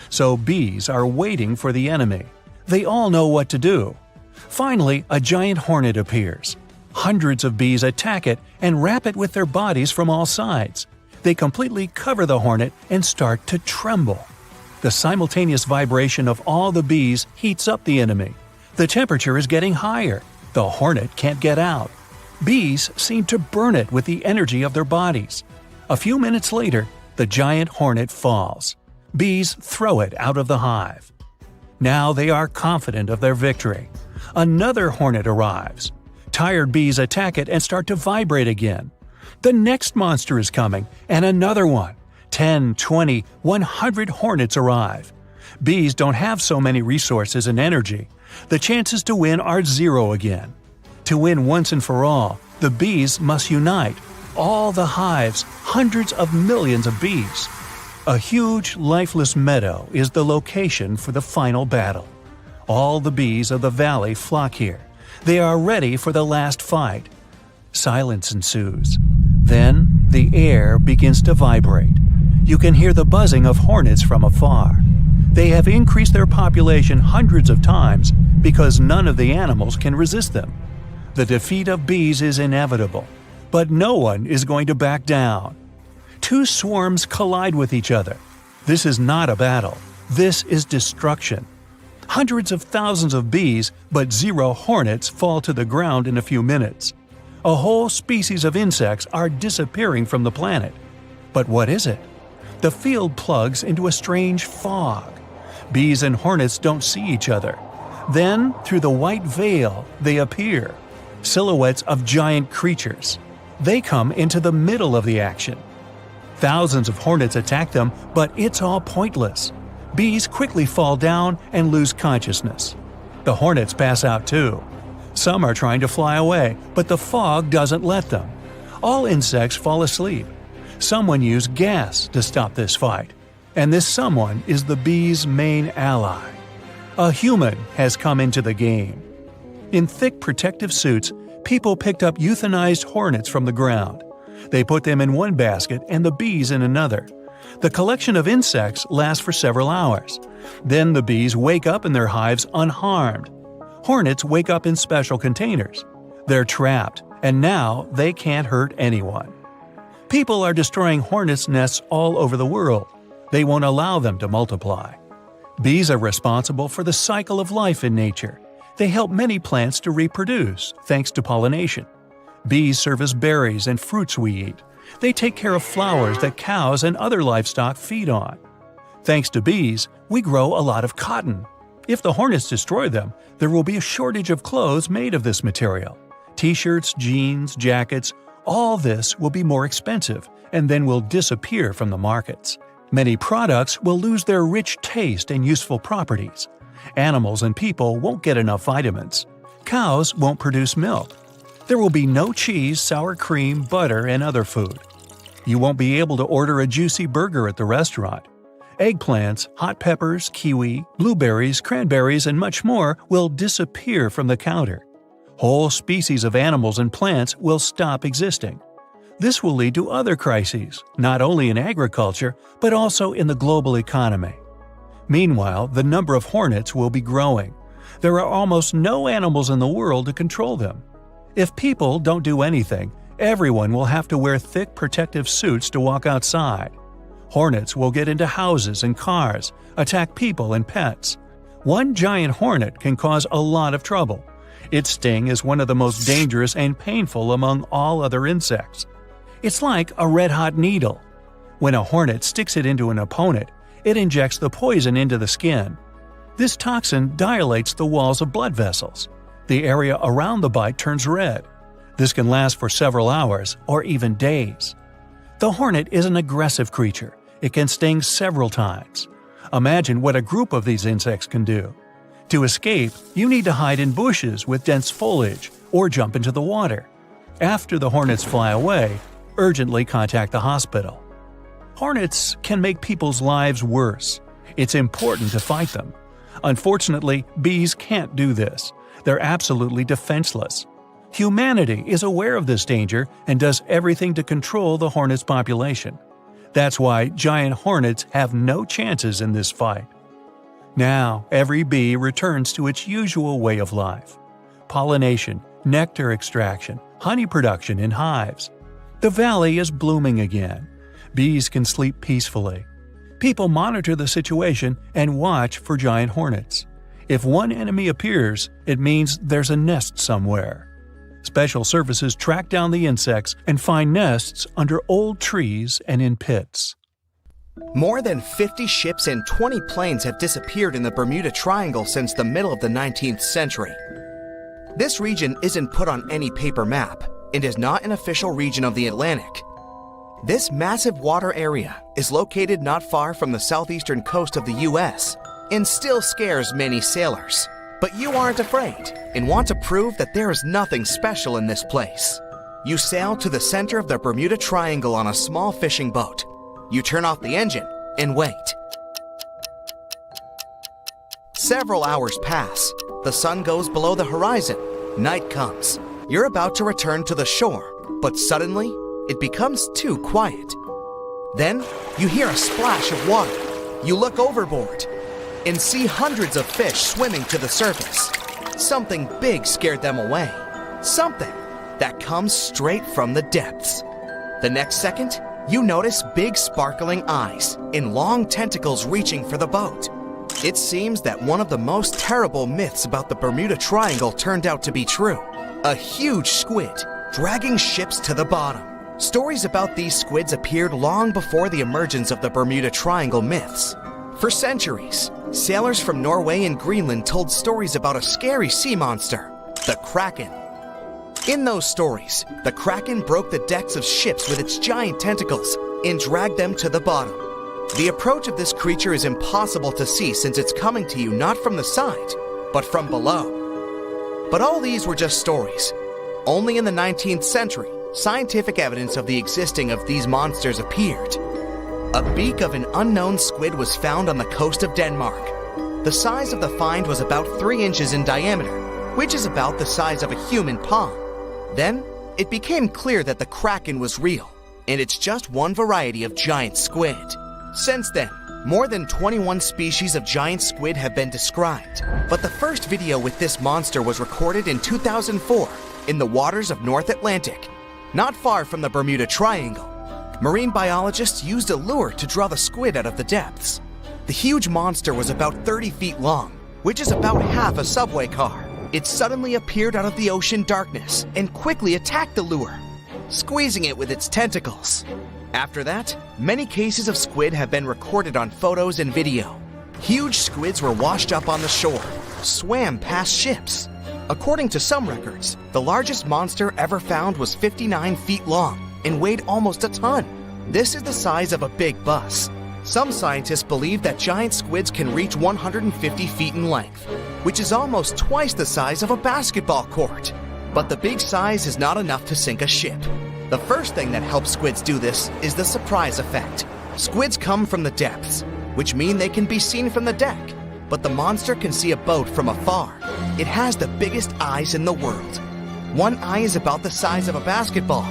So bees are waiting for the enemy. They all know what to do. Finally, a giant hornet appears. Hundreds of bees attack it and wrap it with their bodies from all sides. They completely cover the hornet and start to tremble. The simultaneous vibration of all the bees heats up the enemy. The temperature is getting higher. The hornet can't get out. Bees seem to burn it with the energy of their bodies. A few minutes later, the giant hornet falls. Bees throw it out of the hive. Now they are confident of their victory. Another hornet arrives. Tired bees attack it and start to vibrate again. The next monster is coming, and another one. 10, 20, 100 hornets arrive. Bees don't have so many resources and energy. The chances to win are zero again. To win once and for all, the bees must unite. All the hives, hundreds of millions of bees. A huge, lifeless meadow is the location for the final battle. All the bees of the valley flock here. They are ready for the last fight. Silence ensues. Then the air begins to vibrate. You can hear the buzzing of hornets from afar. They have increased their population hundreds of times because none of the animals can resist them. The defeat of bees is inevitable, but no one is going to back down. Two swarms collide with each other. This is not a battle. This is destruction. Hundreds of thousands of bees, but 0 hornets fall to the ground in a few minutes. A whole species of insects are disappearing from the planet. But what is it? The field plugs into a strange fog. Bees and hornets don't see each other. Then, through the white veil, they appear. Silhouettes of giant creatures. They come into the middle of the action. Thousands of hornets attack them, but it's all pointless. Bees quickly fall down and lose consciousness. The hornets pass out too. Some are trying to fly away, but the fog doesn't let them. All insects fall asleep. Someone used gas to stop this fight, and this someone is the bee's main ally. A human has come into the game. In thick protective suits, people picked up euthanized hornets from the ground. They put them in one basket and the bees in another. The collection of insects lasts for several hours. Then the bees wake up in their hives unharmed. Hornets wake up in special containers. They're trapped, and now they can't hurt anyone. People are destroying hornets' nests all over the world. They won't allow them to multiply. Bees are responsible for the cycle of life in nature. They help many plants to reproduce, thanks to pollination. Bees serve as berries and fruits we eat. They take care of flowers that cows and other livestock feed on. Thanks to bees, we grow a lot of cotton. If the hornets destroy them, there will be a shortage of clothes made of this material. T-shirts, jeans, jackets, all this will be more expensive and then will disappear from the markets. Many products will lose their rich taste and useful properties. Animals and people won't get enough vitamins. Cows won't produce milk. There will be no cheese, sour cream, butter, and other food. You won't be able to order a juicy burger at the restaurant. Eggplants, hot peppers, kiwi, blueberries, cranberries, and much more will disappear from the counter. Whole species of animals and plants will stop existing. This will lead to other crises, not only in agriculture, but also in the global economy. Meanwhile, the number of hornets will be growing. There are almost no animals in the world to control them. If people don't do anything, everyone will have to wear thick protective suits to walk outside. Hornets will get into houses and cars, attack people and pets. One giant hornet can cause a lot of trouble. Its sting is one of the most dangerous and painful among all other insects. It's like a red-hot needle. When a hornet sticks it into an opponent, it injects the poison into the skin. This toxin dilates the walls of blood vessels. The area around the bite turns red. This can last for several hours or even days. The hornet is an aggressive creature. It can sting several times. Imagine what a group of these insects can do. To escape, you need to hide in bushes with dense foliage or jump into the water. After the hornets fly away, urgently contact the hospital. Hornets can make people's lives worse. It's important to fight them. Unfortunately, bees can't do this. They're absolutely defenseless. Humanity is aware of this danger and does everything to control the hornet's population. That's why giant hornets have no chances in this fight. Now, every bee returns to its usual way of life: pollination, nectar extraction, honey production in hives. The valley is blooming again. Bees can sleep peacefully. People monitor the situation and watch for giant hornets. If one enemy appears, it means there's a nest somewhere. Special services track down the insects and find nests under old trees and in pits. More than 50 ships and 20 planes have disappeared in the Bermuda Triangle since the middle of the 19th century. This region isn't put on any paper map and is not an official region of the Atlantic. This massive water area is located not far from the southeastern coast of the U.S. and still scares many sailors. But you aren't afraid and want to prove that there is nothing special in this place. You sail to the center of the Bermuda Triangle on a small fishing boat. You turn off the engine and wait. Several hours pass. The sun goes below the horizon. Night comes. You're about to return to the shore, but suddenly, it becomes too quiet. Then, you hear a splash of water. You look overboard and see hundreds of fish swimming to the surface. Something big scared them away. Something that comes straight from the depths. The next second, you notice big sparkling eyes and long tentacles reaching for the boat. It seems that one of the most terrible myths about the Bermuda Triangle turned out to be true. A huge squid dragging ships to the bottom. Stories about these squids appeared long before the emergence of the Bermuda Triangle myths. For centuries, sailors from Norway and Greenland told stories about a scary sea monster, the Kraken. In those stories, the Kraken broke the decks of ships with its giant tentacles and drag them to the bottom. The approach of this creature is impossible to see since it's coming to you not from the side, but from below. But all these were just stories. Only in the 19th century, scientific evidence of the existing of these monsters appeared. A beak of an unknown squid was found on the coast of Denmark. The size of the find was about 3 inches in diameter, which is about the size of a human palm. Then, it became clear that the kraken was real, and it's just one variety of giant squid. Since then, more than 21 species of giant squid have been described, but the first video with this monster was recorded in 2004 in the waters of North Atlantic, not far from the Bermuda Triangle. Marine biologists used a lure to draw the squid out of the depths. The huge monster was about 30 feet long, which is about half a subway car. It suddenly appeared out of the ocean darkness and quickly attacked the lure, squeezing it with its tentacles. After that, many cases of squid have been recorded on photos and video. Huge squids were washed up on the shore, swam past ships. According to some records, the largest monster ever found was 59 feet long and weighed almost a ton. This is the size of a big bus. Some scientists believe that giant squids can reach 150 feet in length, which is almost twice the size of a basketball court. But the big size is not enough to sink a ship. The first thing that helps squids do this is the surprise effect. Squids come from the depths, which mean they can be seen from the deck, but the monster can see a boat from afar. It has the biggest eyes in the world. One eye is about the size of a basketball.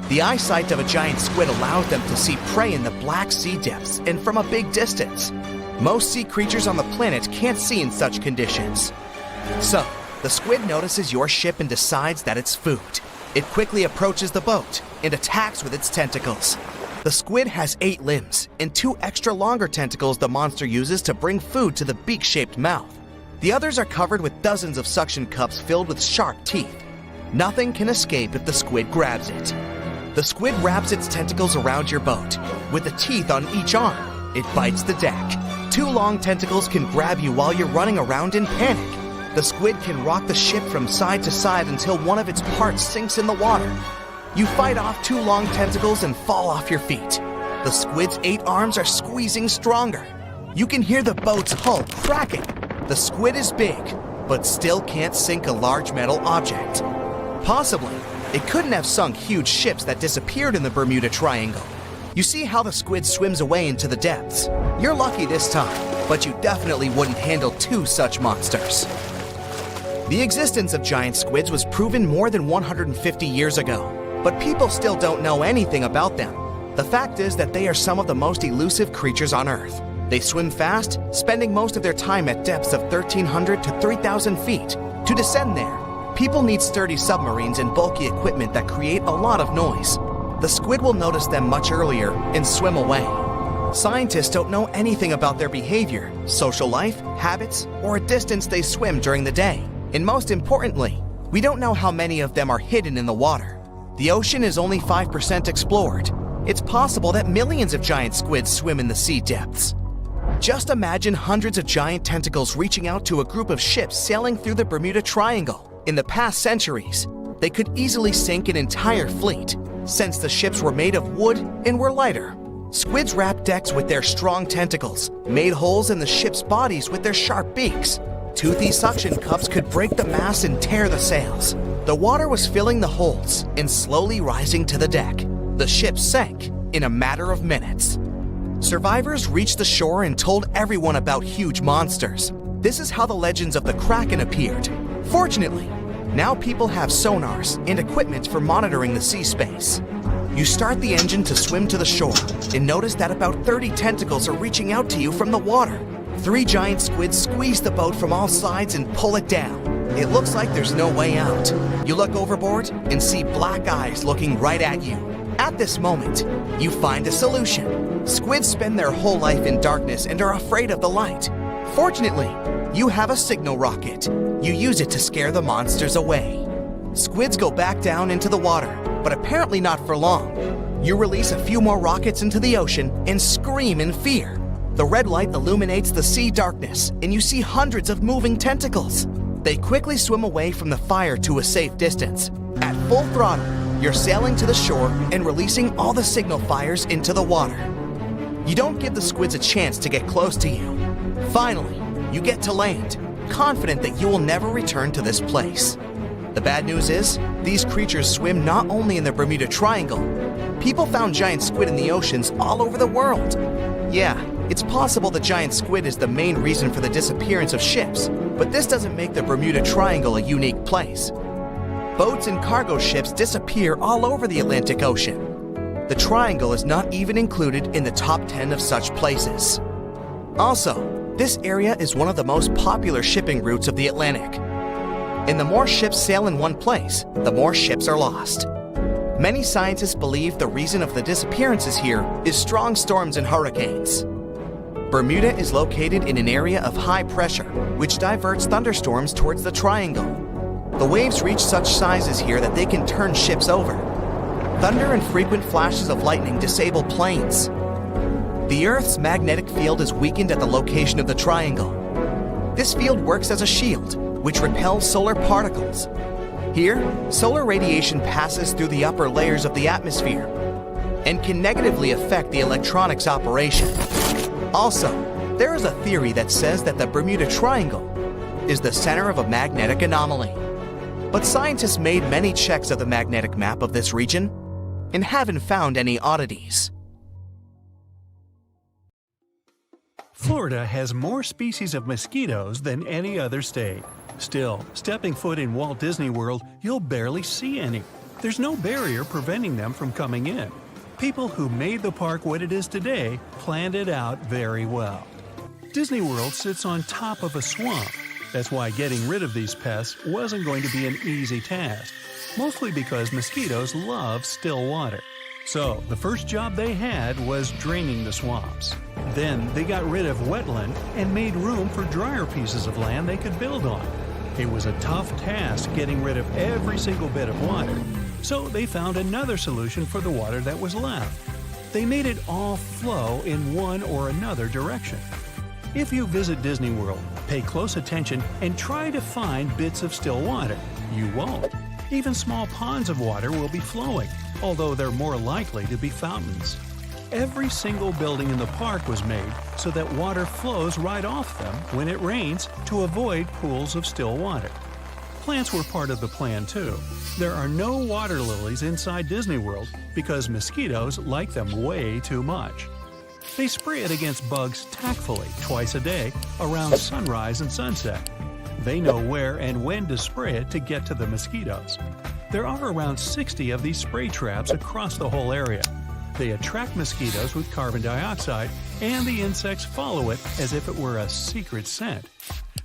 The eyesight of a giant squid allows them to see prey in the Black Sea depths and from a big distance. Most sea creatures on the planet can't see in such conditions. So, the squid notices your ship and decides that it's food. It quickly approaches the boat and attacks with its tentacles. The squid has 8 limbs and 2 extra longer tentacles the monster uses to bring food to the beak-shaped mouth. The others are covered with dozens of suction cups filled with sharp teeth. Nothing can escape if the squid grabs it. The squid wraps its tentacles around your boat. With the teeth on each arm, it bites the deck. 2 long tentacles can grab you while you're running around in panic. The squid can rock the ship from side to side until one of its parts sinks in the water. You fight off 2 long tentacles and fall off your feet. The squid's 8 arms are squeezing stronger. You can hear the boat's hull cracking. The squid is big, but still can't sink a large metal object. Possibly, it couldn't have sunk huge ships that disappeared in the Bermuda Triangle. You see how the squid swims away into the depths. You're lucky this time, but you definitely wouldn't handle 2 such monsters. The existence of giant squids was proven more than 150 years ago, but people still don't know anything about them. The fact is that they are some of the most elusive creatures on Earth. They swim fast, spending most of their time at depths of 1,300 to 3,000 feet. To descend there, people need sturdy submarines and bulky equipment that create a lot of noise. The squid will notice them much earlier and swim away. Scientists don't know anything about their behavior, social life, habits, or a distance they swim during the day. And most importantly, we don't know how many of them are hidden in the water. The ocean is only 5% explored. It's possible that millions of giant squids swim in the sea depths. Just imagine hundreds of giant tentacles reaching out to a group of ships sailing through the Bermuda Triangle. In the past centuries, they could easily sink an entire fleet, since the ships were made of wood and were lighter. Squids wrapped decks with their strong tentacles, made holes in the ship's bodies with their sharp beaks. Toothy suction cups could break the masts and tear the sails. The water was filling the holes and slowly rising to the deck. The ship sank in a matter of minutes. Survivors reached the shore and told everyone about huge monsters. This is how the legends of the Kraken appeared. Fortunately, now people have sonars and equipment for monitoring the sea space. You start the engine to swim to the shore and notice that about 30 tentacles are reaching out to you from the water. 3 giant squids squeeze the boat from all sides and pull it down. It looks like there's no way out. You look overboard and see black eyes looking right at you. At this moment, you find a solution. Squids spend their whole life in darkness and are afraid of the light. Fortunately, you have a signal rocket. You use it to scare the monsters away. Squids go back down into the water, but apparently not for long. You release a few more rockets into the ocean and scream in fear. The red light illuminates the sea darkness, and you see hundreds of moving tentacles. They quickly swim away from the fire to a safe distance. At full throttle, You're sailing to the shore and releasing all the signal fires into the water. You don't give the squids a chance to get close to you. Finally, you get to land, confident that you will never return to this place. The bad news is, these creatures swim not only in the Bermuda Triangle. People found giant squid in the oceans all over the world. Yeah, it's possible the giant squid is the main reason for the disappearance of ships, but this doesn't make the Bermuda Triangle a unique place. Boats and cargo ships disappear all over the Atlantic Ocean. The Triangle is not even included in the top 10 of such places. Also, this area is one of the most popular shipping routes of the Atlantic. And the more ships sail in one place, the more ships are lost. Many scientists believe the reason of the disappearances here is strong storms and hurricanes. Bermuda is located in an area of high pressure, which diverts thunderstorms towards the triangle. The waves reach such sizes here that they can turn ships over. Thunder and frequent flashes of lightning disable planes. The Earth's magnetic field is weakened at the location of the triangle. This field works as a shield, which repels solar particles. Here, solar radiation passes through the upper layers of the atmosphere and can negatively affect the electronics operation. Also, there is a theory that says that the Bermuda Triangle is the center of a magnetic anomaly. But scientists made many checks of the magnetic map of this region and haven't found any oddities. Florida has more species of mosquitoes than any other state. Still, stepping foot in Walt Disney World, you'll barely see any. There's no barrier preventing them from coming in. People who made the park what it is today planned it out very well. Disney World sits on top of a swamp. That's why getting rid of these pests wasn't going to be an easy task, mostly because mosquitoes love still water. So, the first job they had was draining the swamps. Then, they got rid of wetland and made room for drier pieces of land they could build on. It was a tough task getting rid of every single bit of water, so they found another solution for the water that was left. They made it all flow in one or another direction. If you visit Disney World, pay close attention and try to find bits of still water. You won't. Even small ponds of water will be flowing, although they're more likely to be fountains. Every single building in the park was made so that water flows right off them when it rains to avoid pools of still water. Plants were part of the plan too. There are no water lilies inside Disney World because mosquitoes like them way too much. They spray it against bugs tactfully twice a day around sunrise and sunset. They know where and when to spray it to get to the mosquitoes. There are around 60 of these spray traps across the whole area. They attract mosquitoes with carbon dioxide, and the insects follow it as if it were a secret scent.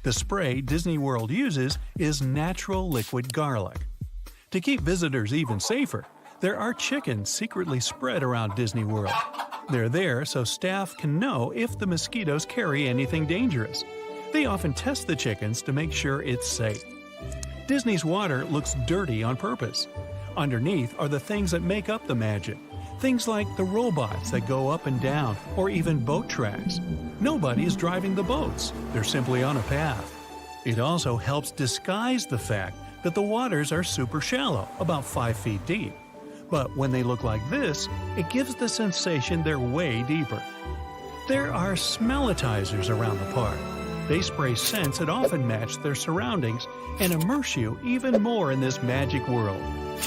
The spray Disney World uses is natural liquid garlic. To keep visitors even safer, there are chickens secretly spread around Disney World. They're there so staff can know if the mosquitoes carry anything dangerous. They often test the chickens to make sure it's safe. Disney's water looks dirty on purpose. Underneath are the things that make up the magic. Things like the robots that go up and down, or even boat tracks. Nobody is driving the boats. They're simply on a path. It also helps disguise the fact that the waters are super shallow, about 5 feet deep. But when they look like this, it gives the sensation they're way deeper. There are smellitizers around the park. They spray scents that often match their surroundings and immerse you even more in this magic world.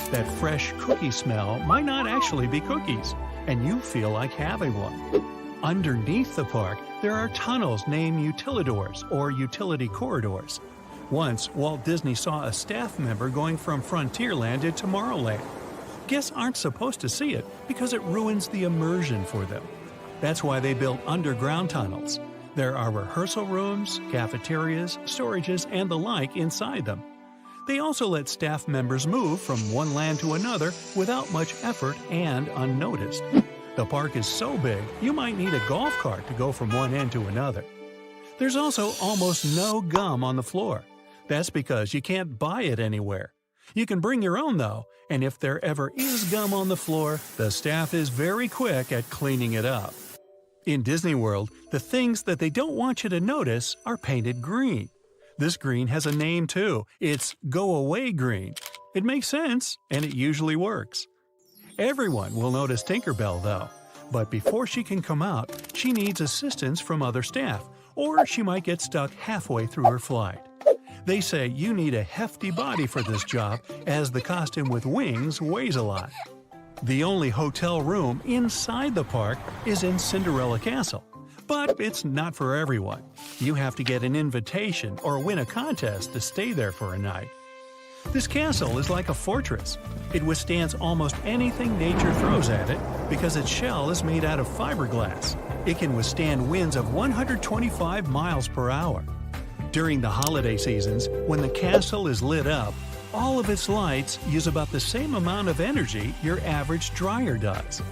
That fresh cookie smell might not actually be cookies, and you feel like having one. Underneath the park, there are tunnels named utilidors or utility corridors. Once, Walt Disney saw a staff member going from Frontierland to Tomorrowland. Guests aren't supposed to see it because it ruins the immersion for them. That's why they built underground tunnels. There are rehearsal rooms, cafeterias, storages, and the like inside them. They also let staff members move from one land to another without much effort and unnoticed. The park is so big, you might need a golf cart to go from one end to another. There's also almost no gum on the floor. That's because you can't buy it anywhere. You can bring your own though, and if there ever is gum on the floor, the staff is very quick at cleaning it up. In Disney World, the things that they don't want you to notice are painted green. This green has a name too. It's Go Away Green. It makes sense, and it usually works. Everyone will notice Tinkerbell, though. But before she can come out, she needs assistance from other staff, or she might get stuck halfway through her flight. They say you need a hefty body for this job, as the costume with wings weighs a lot. The only hotel room inside the park is in Cinderella Castle. But it's not for everyone. You have to get an invitation or win a contest to stay there for a night. This castle is like a fortress. It withstands almost anything nature throws at it because its shell is made out of fiberglass. It can withstand winds of 125 miles per hour. During the holiday seasons, when the castle is lit up, all of its lights use about the same amount of energy your average dryer does.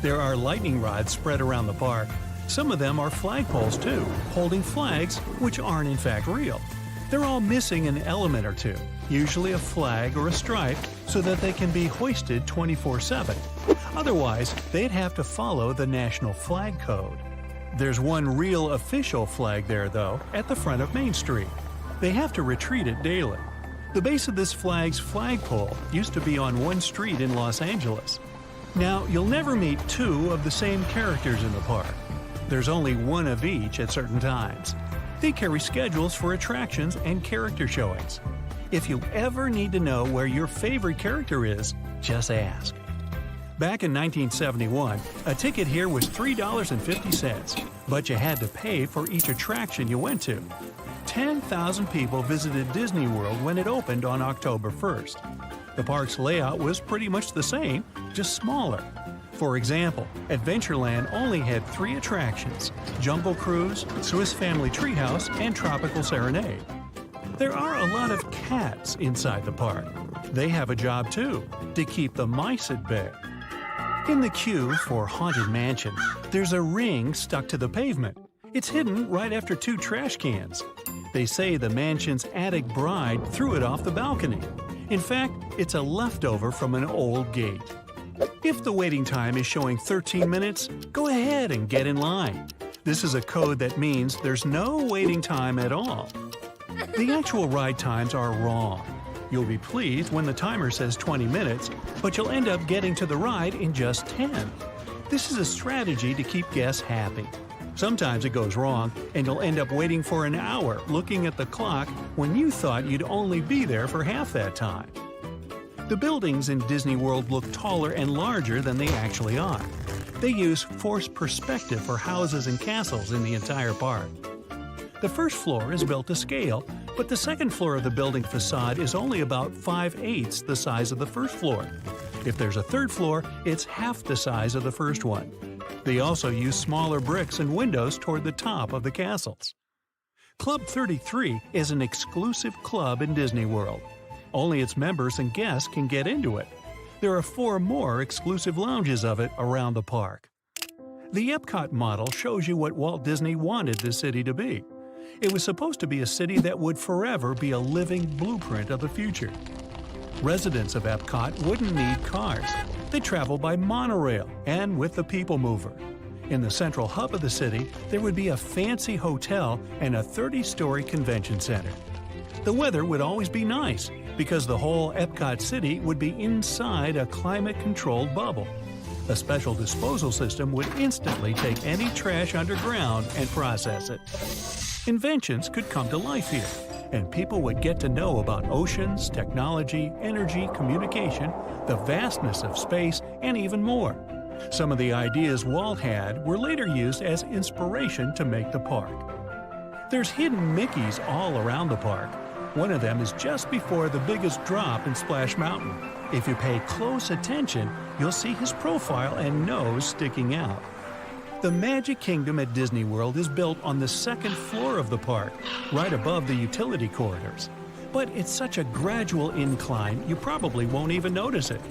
There are lightning rods spread around the park. Some of them are flagpoles too, holding flags which aren't in fact real. They're all missing an element or two, usually a flag or a stripe, so that they can be hoisted 24/7. Otherwise, they'd have to follow the National Flag Code. There's one real official flag there, though, at the front of Main Street. They have to retreat it daily. The base of this flag's flagpole used to be on one street in Los Angeles. Now, you'll never meet two of the same characters in the park. There's only one of each at certain times. They carry schedules for attractions and character showings. If you ever need to know where your favorite character is, just ask. Back in 1971, a ticket here was $3.50, but you had to pay for each attraction you went to. 10,000 people visited Disney World when it opened on October 1st. The park's layout was pretty much the same, just smaller. For example, Adventureland only had 3 attractions: Jungle Cruise, Swiss Family Treehouse, and Tropical Serenade. There are a lot of cats inside the park. They have a job too, to keep the mice at bay. In the queue for Haunted Mansion, there's a ring stuck to the pavement. It's hidden right after 2 trash cans. They say the mansion's attic bride threw it off the balcony. In fact, it's a leftover from an old gate. If the waiting time is showing 13 minutes, go ahead and get in line. This is a code that means there's no waiting time at all. The actual ride times are wrong. You'll be pleased when the timer says 20 minutes, but you'll end up getting to the ride in just 10. This is a strategy to keep guests happy. Sometimes it goes wrong, and you'll end up waiting for an hour looking at the clock when you thought you'd only be there for half that time. The buildings in Disney World look taller and larger than they actually are. They use forced perspective for houses and castles in the entire park. The first floor is built to scale, but the second floor of the building facade is only about 5/8 the size of the first floor. If there's a third floor, it's half the size of the first one. They also use smaller bricks and windows toward the top of the castles. Club 33 is an exclusive club in Disney World. Only its members and guests can get into it. There are 4 more exclusive lounges of it around the park. The Epcot model shows you what Walt Disney wanted the city to be. It was supposed to be a city that would forever be a living blueprint of the future. Residents of Epcot wouldn't need cars. They travel by monorail and with the People Mover. In the central hub of the city, there would be a fancy hotel and a 30-story convention center. The weather would always be nice because the whole Epcot city would be inside a climate-controlled bubble. A special disposal system would instantly take any trash underground and process it. Inventions could come to life here, and people would get to know about oceans, technology, energy, communication, the vastness of space, and even more. Some of the ideas Walt had were later used as inspiration to make the park. There's hidden Mickeys all around the park. One of them is just before the biggest drop in Splash Mountain. If you pay close attention, you'll see his profile and nose sticking out. The Magic Kingdom at Disney World is built on the second floor of the park, right above the utility corridors. But it's such a gradual incline, you probably won't even notice it.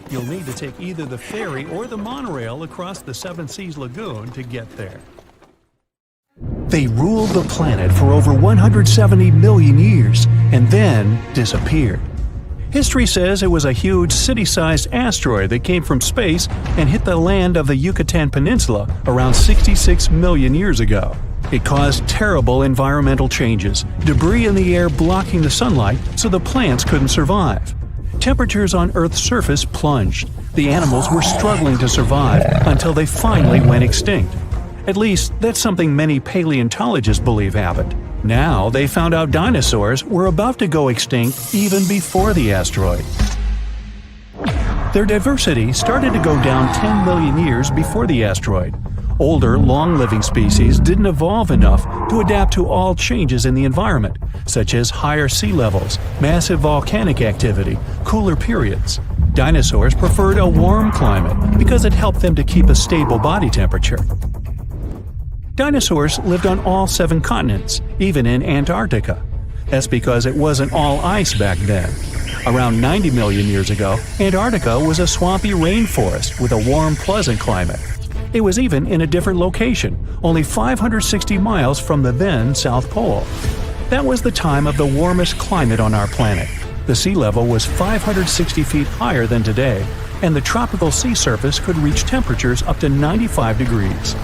You'll need to take either the ferry or the monorail across the Seven Seas Lagoon to get there. They ruled the planet for over 170 million years and then disappeared. History says it was a huge city-sized asteroid that came from space and hit the land of the Yucatan Peninsula around 66 million years ago. It caused terrible environmental changes, debris in the air blocking the sunlight so the plants couldn't survive. temperatures on Earth's surface plunged. The animals were struggling to survive until they finally went extinct. At least, that's something many paleontologists believe happened. Now, they found out dinosaurs were about to go extinct even before the asteroid. Their diversity started to go down 10 million years before the asteroid. Older, long-living species didn't evolve enough to adapt to all changes in the environment, such as higher sea levels, massive volcanic activity, cooler periods. Dinosaurs preferred a warm climate because it helped them to keep a stable body temperature. Dinosaurs lived on all 7 continents, even in Antarctica. That's because it wasn't all ice back then. Around 90 million years ago, Antarctica was a swampy rainforest with a warm, pleasant climate. It was even in a different location, only 560 miles from the then South Pole. That was the time of the warmest climate on our planet. The sea level was 560 feet higher than today, and the tropical sea surface could reach temperatures up to 95 degrees.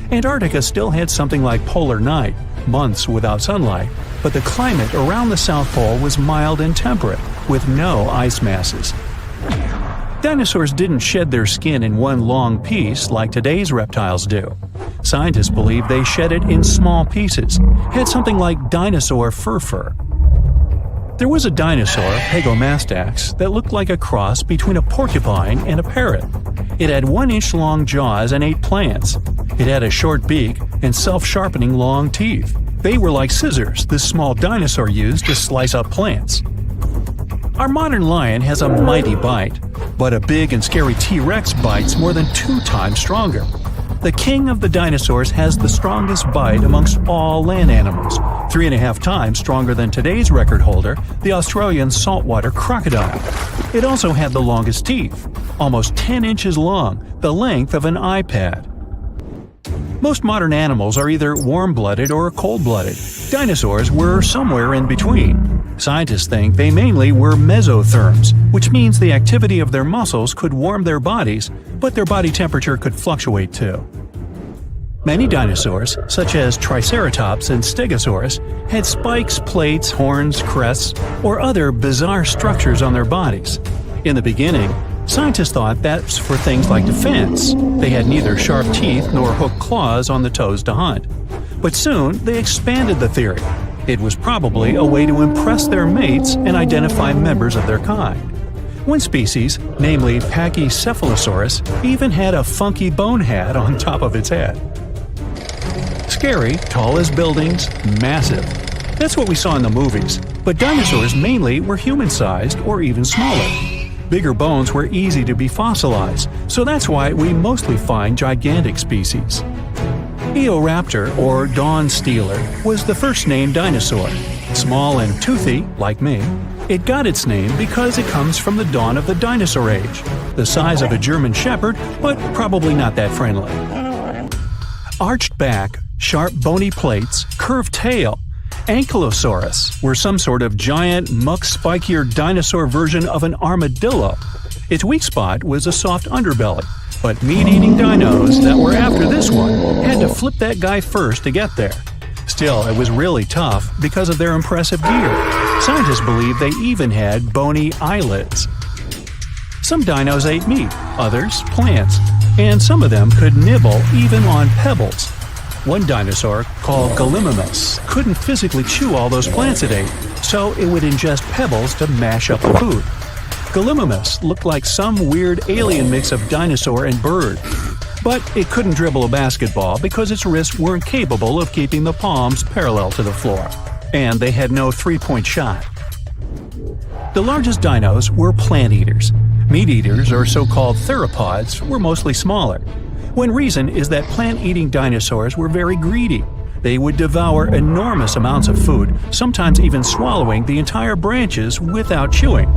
Antarctica still had something like polar night, months without sunlight, but the climate around the South Pole was mild and temperate, with no ice masses. Dinosaurs didn't shed their skin in one long piece like today's reptiles do. Scientists believe they shed it in small pieces, had something like dinosaur fur. There was a dinosaur, Pagomastax, that looked like a cross between a porcupine and a parrot. It had 1-inch long jaws and ate plants. It had a short beak and self-sharpening long teeth. They were like scissors this small dinosaur used to slice up plants. Our modern lion has a mighty bite, but a big and scary T-Rex bites more than 2 times stronger. The king of the dinosaurs has the strongest bite amongst all land animals, 3.5 times stronger than today's record holder, the Australian saltwater crocodile. It also had the longest teeth, almost 10 inches long, the length of an iPad. Most modern animals are either warm-blooded or cold-blooded. Dinosaurs were somewhere in between. Scientists think they mainly were mesotherms, which means the activity of their muscles could warm their bodies, but their body temperature could fluctuate too. Many dinosaurs, such as Triceratops and Stegosaurus, had spikes, plates, horns, crests, or other bizarre structures on their bodies. In the beginning, scientists thought that's for things like defense. They had neither sharp teeth nor hooked claws on the toes to hunt. But soon, they expanded the theory. It was probably a way to impress their mates and identify members of their kind. One species, namely Pachycephalosaurus, even had a funky bone hat on top of its head. Scary, tall as buildings, massive. That's what we saw in the movies, but dinosaurs mainly were human-sized or even smaller. Bigger bones were easy to be fossilized, so that's why we mostly find gigantic species. Eoraptor, or dawn stealer, was the first named dinosaur. Small and toothy, like me, it got its name because it comes from the dawn of the dinosaur age. The size of a German shepherd, but probably not that friendly. Arched back, sharp bony plates, curved tail. Ankylosaurus were some sort of giant, muck-spikier dinosaur version of an armadillo. Its weak spot was a soft underbelly, but meat-eating dinos that were after this one had to flip that guy first to get there. Still, it was really tough because of their impressive gear. Scientists believe they even had bony eyelids. Some dinos ate meat, others plants, and some of them could nibble even on pebbles. One dinosaur, called Gallimimus, couldn't physically chew all those plants it ate, so it would ingest pebbles to mash up the food. Gallimimus looked like some weird alien mix of dinosaur and bird. But it couldn't dribble a basketball because its wrists weren't capable of keeping the palms parallel to the floor. And they had no three-point shot. The largest dinos were plant eaters. Meat eaters, or so-called theropods, were mostly smaller. One reason is that plant-eating dinosaurs were very greedy. They would devour enormous amounts of food, sometimes even swallowing the entire branches without chewing.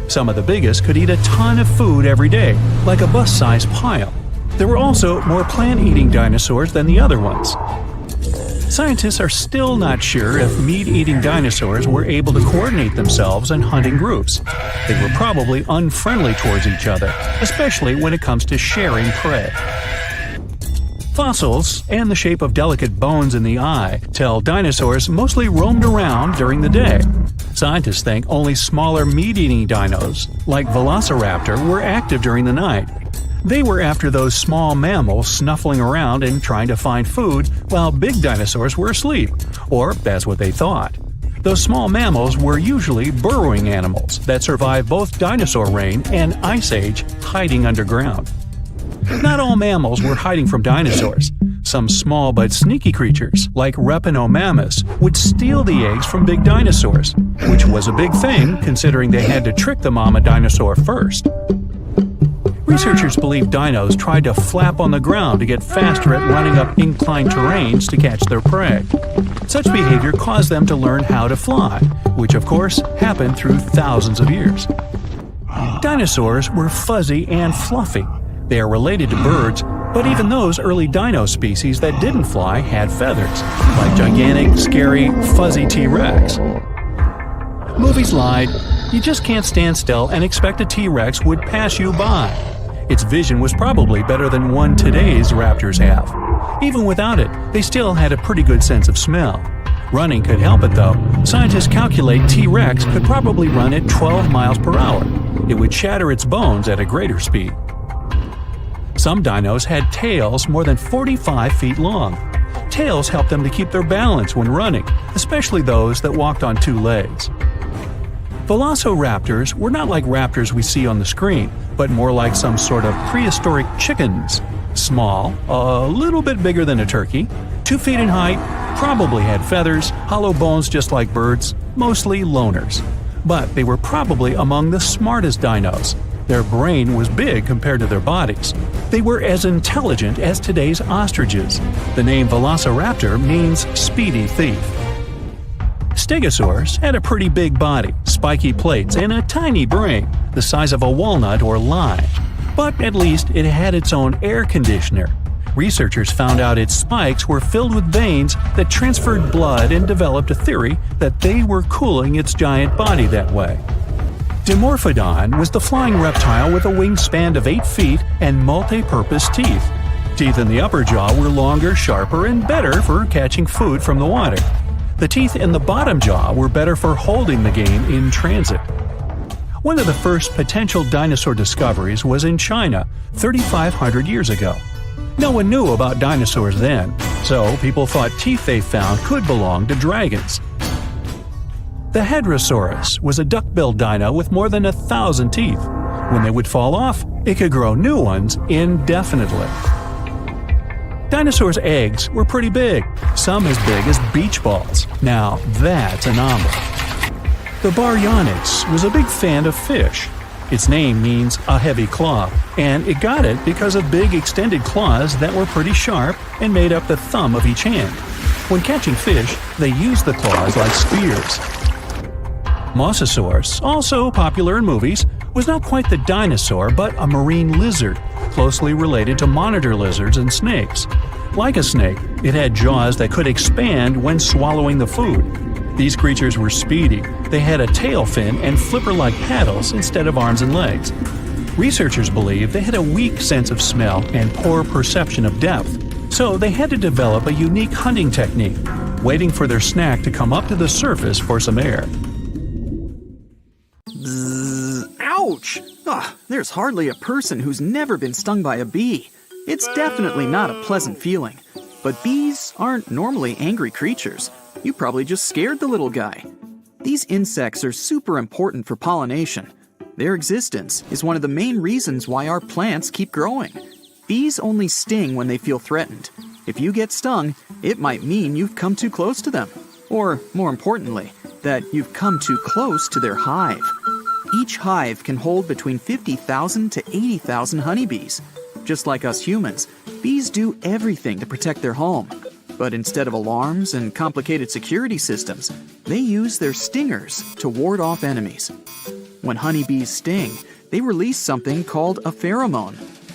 Some of the biggest could eat a ton of food every day, like a bus-sized pile. There were also more plant-eating dinosaurs than the other ones. Scientists are still not sure if meat-eating dinosaurs were able to coordinate themselves and hunt in groups. They were probably unfriendly towards each other, especially when it comes to sharing prey. Fossils, and the shape of delicate bones in the eye, tell dinosaurs mostly roamed around during the day. Scientists think only smaller meat-eating dinos, like Velociraptor, were active during the night. They were after those small mammals snuffling around and trying to find food while big dinosaurs were asleep, or that's what they thought. Those small mammals were usually burrowing animals that survived both dinosaur reign and ice age hiding underground. Not all mammals were hiding from dinosaurs. Some small but sneaky creatures, like Repenomamus, would steal the eggs from big dinosaurs, which was a big thing considering they had to trick the mama dinosaur first. Researchers believe dinos tried to flap on the ground to get faster at running up inclined terrains to catch their prey. Such behavior caused them to learn how to fly, which of course happened through thousands of years. Dinosaurs were fuzzy and fluffy. They are related to birds, but even those early dino species that didn't fly had feathers, like gigantic, scary, fuzzy T-Rex. Movies lied. You just can't stand still and expect a T-Rex would pass you by. Its vision was probably better than one today's raptors have. Even without it, they still had a pretty good sense of smell. Running could help it though. Scientists calculate T-Rex could probably run at 12 miles per hour. It would shatter its bones at a greater speed. Some dinos had tails more than 45 feet long. Tails helped them to keep their balance when running, especially those that walked on two legs. Velociraptors were not like raptors we see on the screen, but more like some sort of prehistoric chickens. Small, a little bit bigger than a turkey, 2 feet in height, probably had feathers, hollow bones just like birds, mostly loners. But they were probably among the smartest dinos. Their brain was big compared to their bodies. They were as intelligent as today's ostriches. The name Velociraptor means speedy thief. Stegosaurus had a pretty big body, spiky plates, and a tiny brain, the size of a walnut or lime. But at least it had its own air conditioner. Researchers found out its spikes were filled with veins that transferred blood and developed a theory that they were cooling its giant body that way. Dimorphodon was the flying reptile with a wingspan of 8 feet and multi-purpose teeth. Teeth in the upper jaw were longer, sharper, and better for catching food from the water. The teeth in the bottom jaw were better for holding the game in transit. One of the first potential dinosaur discoveries was in China 3,500 years ago. No one knew about dinosaurs then, so people thought teeth they found could belong to dragons. The Hadrosaurus was a duck-billed dino with more than 1,000 teeth. When they would fall off, it could grow new ones indefinitely. Dinosaurs' eggs were pretty big, some as big as beach balls. Now that's a number. The Baryonyx was a big fan of fish. Its name means a heavy claw, and it got it because of big extended claws that were pretty sharp and made up the thumb of each hand. When catching fish, they used the claws like spears. Mosasaurus, also popular in movies, was not quite the dinosaur but a marine lizard, closely related to monitor lizards and snakes. Like a snake, it had jaws that could expand when swallowing the food. These creatures were speedy. They had a tail fin and flipper-like paddles instead of arms and legs. Researchers believe they had a weak sense of smell and poor perception of depth, so they had to develop a unique hunting technique, waiting for their snack to come up to the surface for some air. Ouch! There's hardly a person who's never been stung by a bee. It's definitely not a pleasant feeling. But bees aren't normally angry creatures. You probably just scared the little guy. These insects are super important for pollination. Their existence is one of the main reasons why our plants keep growing. Bees only sting when they feel threatened. If you get stung, it might mean you've come too close to them. Or, more importantly, that you've come too close to their hive. Each hive can hold between 50,000 to 80,000 honeybees. Just like us humans, bees do everything to protect their home. But instead of alarms and complicated security systems, they use their stingers to ward off enemies. When honeybees sting, they release something called a pheromone.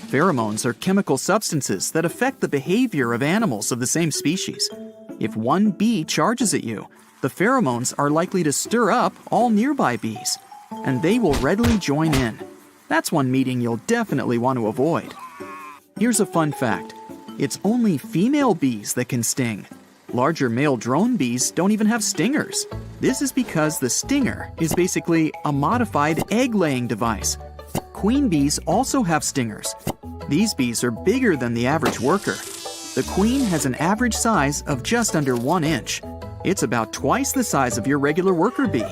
Pheromones are chemical substances that affect the behavior of animals of the same species. If one bee charges at you, the pheromones are likely to stir up all nearby bees, and they will readily join in. That's one meeting you'll definitely want to avoid. Here's a fun fact. It's only female bees that can sting. Larger male drone bees don't even have stingers. This is because the stinger is basically a modified egg-laying device. Queen bees also have stingers. These bees are bigger than the average worker. The queen has an average size of just under 1 inch. It's about twice the size of your regular worker bee.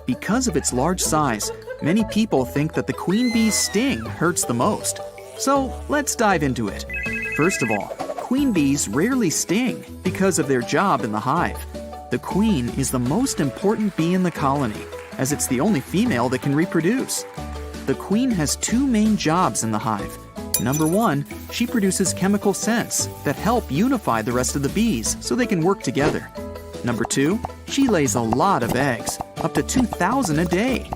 Because of its large size, many people think that the queen bee's sting hurts the most. So let's dive into it. First of all, queen bees rarely sting because of their job in the hive. The queen is the most important bee in the colony, as it's the only female that can reproduce. The queen has 2 main jobs in the hive. Number 1, she produces chemical scents that help unify the rest of the bees so they can work together. Number 2, she lays a lot of eggs, up to 2,000 a day.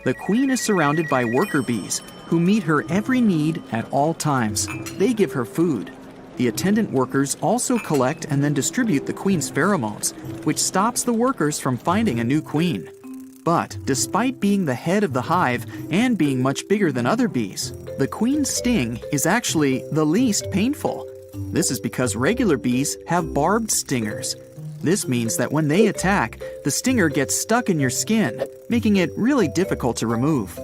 The queen is surrounded by worker bees who meet her every need at all times. They give her food. The attendant workers also collect and then distribute the queen's pheromones, which stops the workers from finding a new queen. But despite being the head of the hive and being much bigger than other bees, the queen's sting is actually the least painful. This is because regular bees have barbed stingers. This means that when they attack, the stinger gets stuck in your skin, making it really difficult to remove.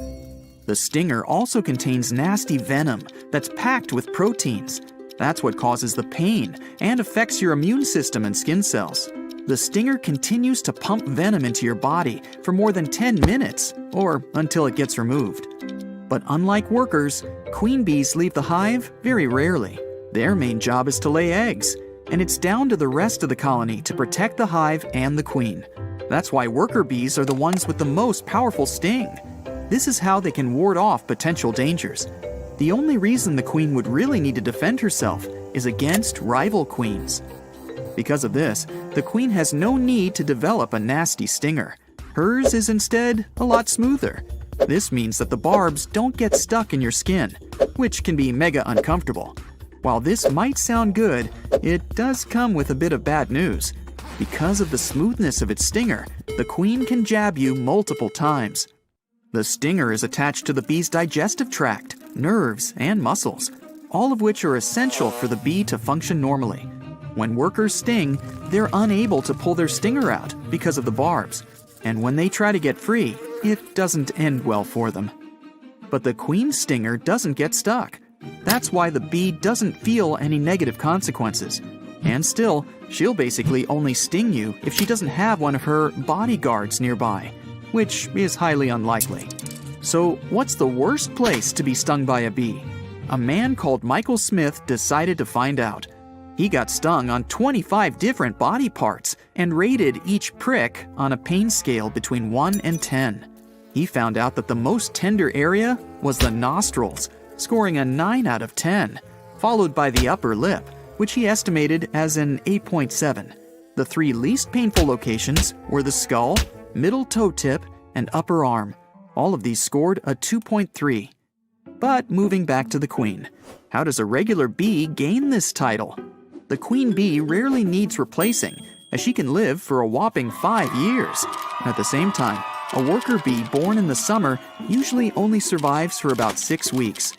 The stinger also contains nasty venom that's packed with proteins. That's what causes the pain and affects your immune system and skin cells. The stinger continues to pump venom into your body for more than 10 minutes, or until it gets removed. But unlike workers, queen bees leave the hive very rarely. Their main job is to lay eggs, and it's down to the rest of the colony to protect the hive and the queen. That's why worker bees are the ones with the most powerful sting. This is how they can ward off potential dangers. The only reason the queen would really need to defend herself is against rival queens. Because of this, the queen has no need to develop a nasty stinger. Hers is instead a lot smoother. This means that the barbs don't get stuck in your skin, which can be mega uncomfortable. While this might sound good, it does come with a bit of bad news. Because of the smoothness of its stinger, the queen can jab you multiple times. The stinger is attached to the bee's digestive tract, nerves, and muscles, all of which are essential for the bee to function normally. When workers sting, they're unable to pull their stinger out because of the barbs, and when they try to get free, it doesn't end well for them. But the queen's stinger doesn't get stuck. That's why the bee doesn't feel any negative consequences. And still, she'll basically only sting you if she doesn't have one of her bodyguards nearby, which is highly unlikely. So, what's the worst place to be stung by a bee? A man called Michael Smith decided to find out. He got stung on 25 different body parts and rated each prick on a pain scale between 1 and 10. He found out that the most tender area was the nostrils, scoring a 9 out of 10, followed by the upper lip, which he estimated as an 8.7. The 3 least painful locations were the skull, middle toe tip, and upper arm. All of these scored a 2.3. But moving back to the queen, how does a regular bee gain this title? The queen bee rarely needs replacing, as she can live for a whopping 5 years. At the same time, a worker bee born in the summer usually only survives for about 6 weeks.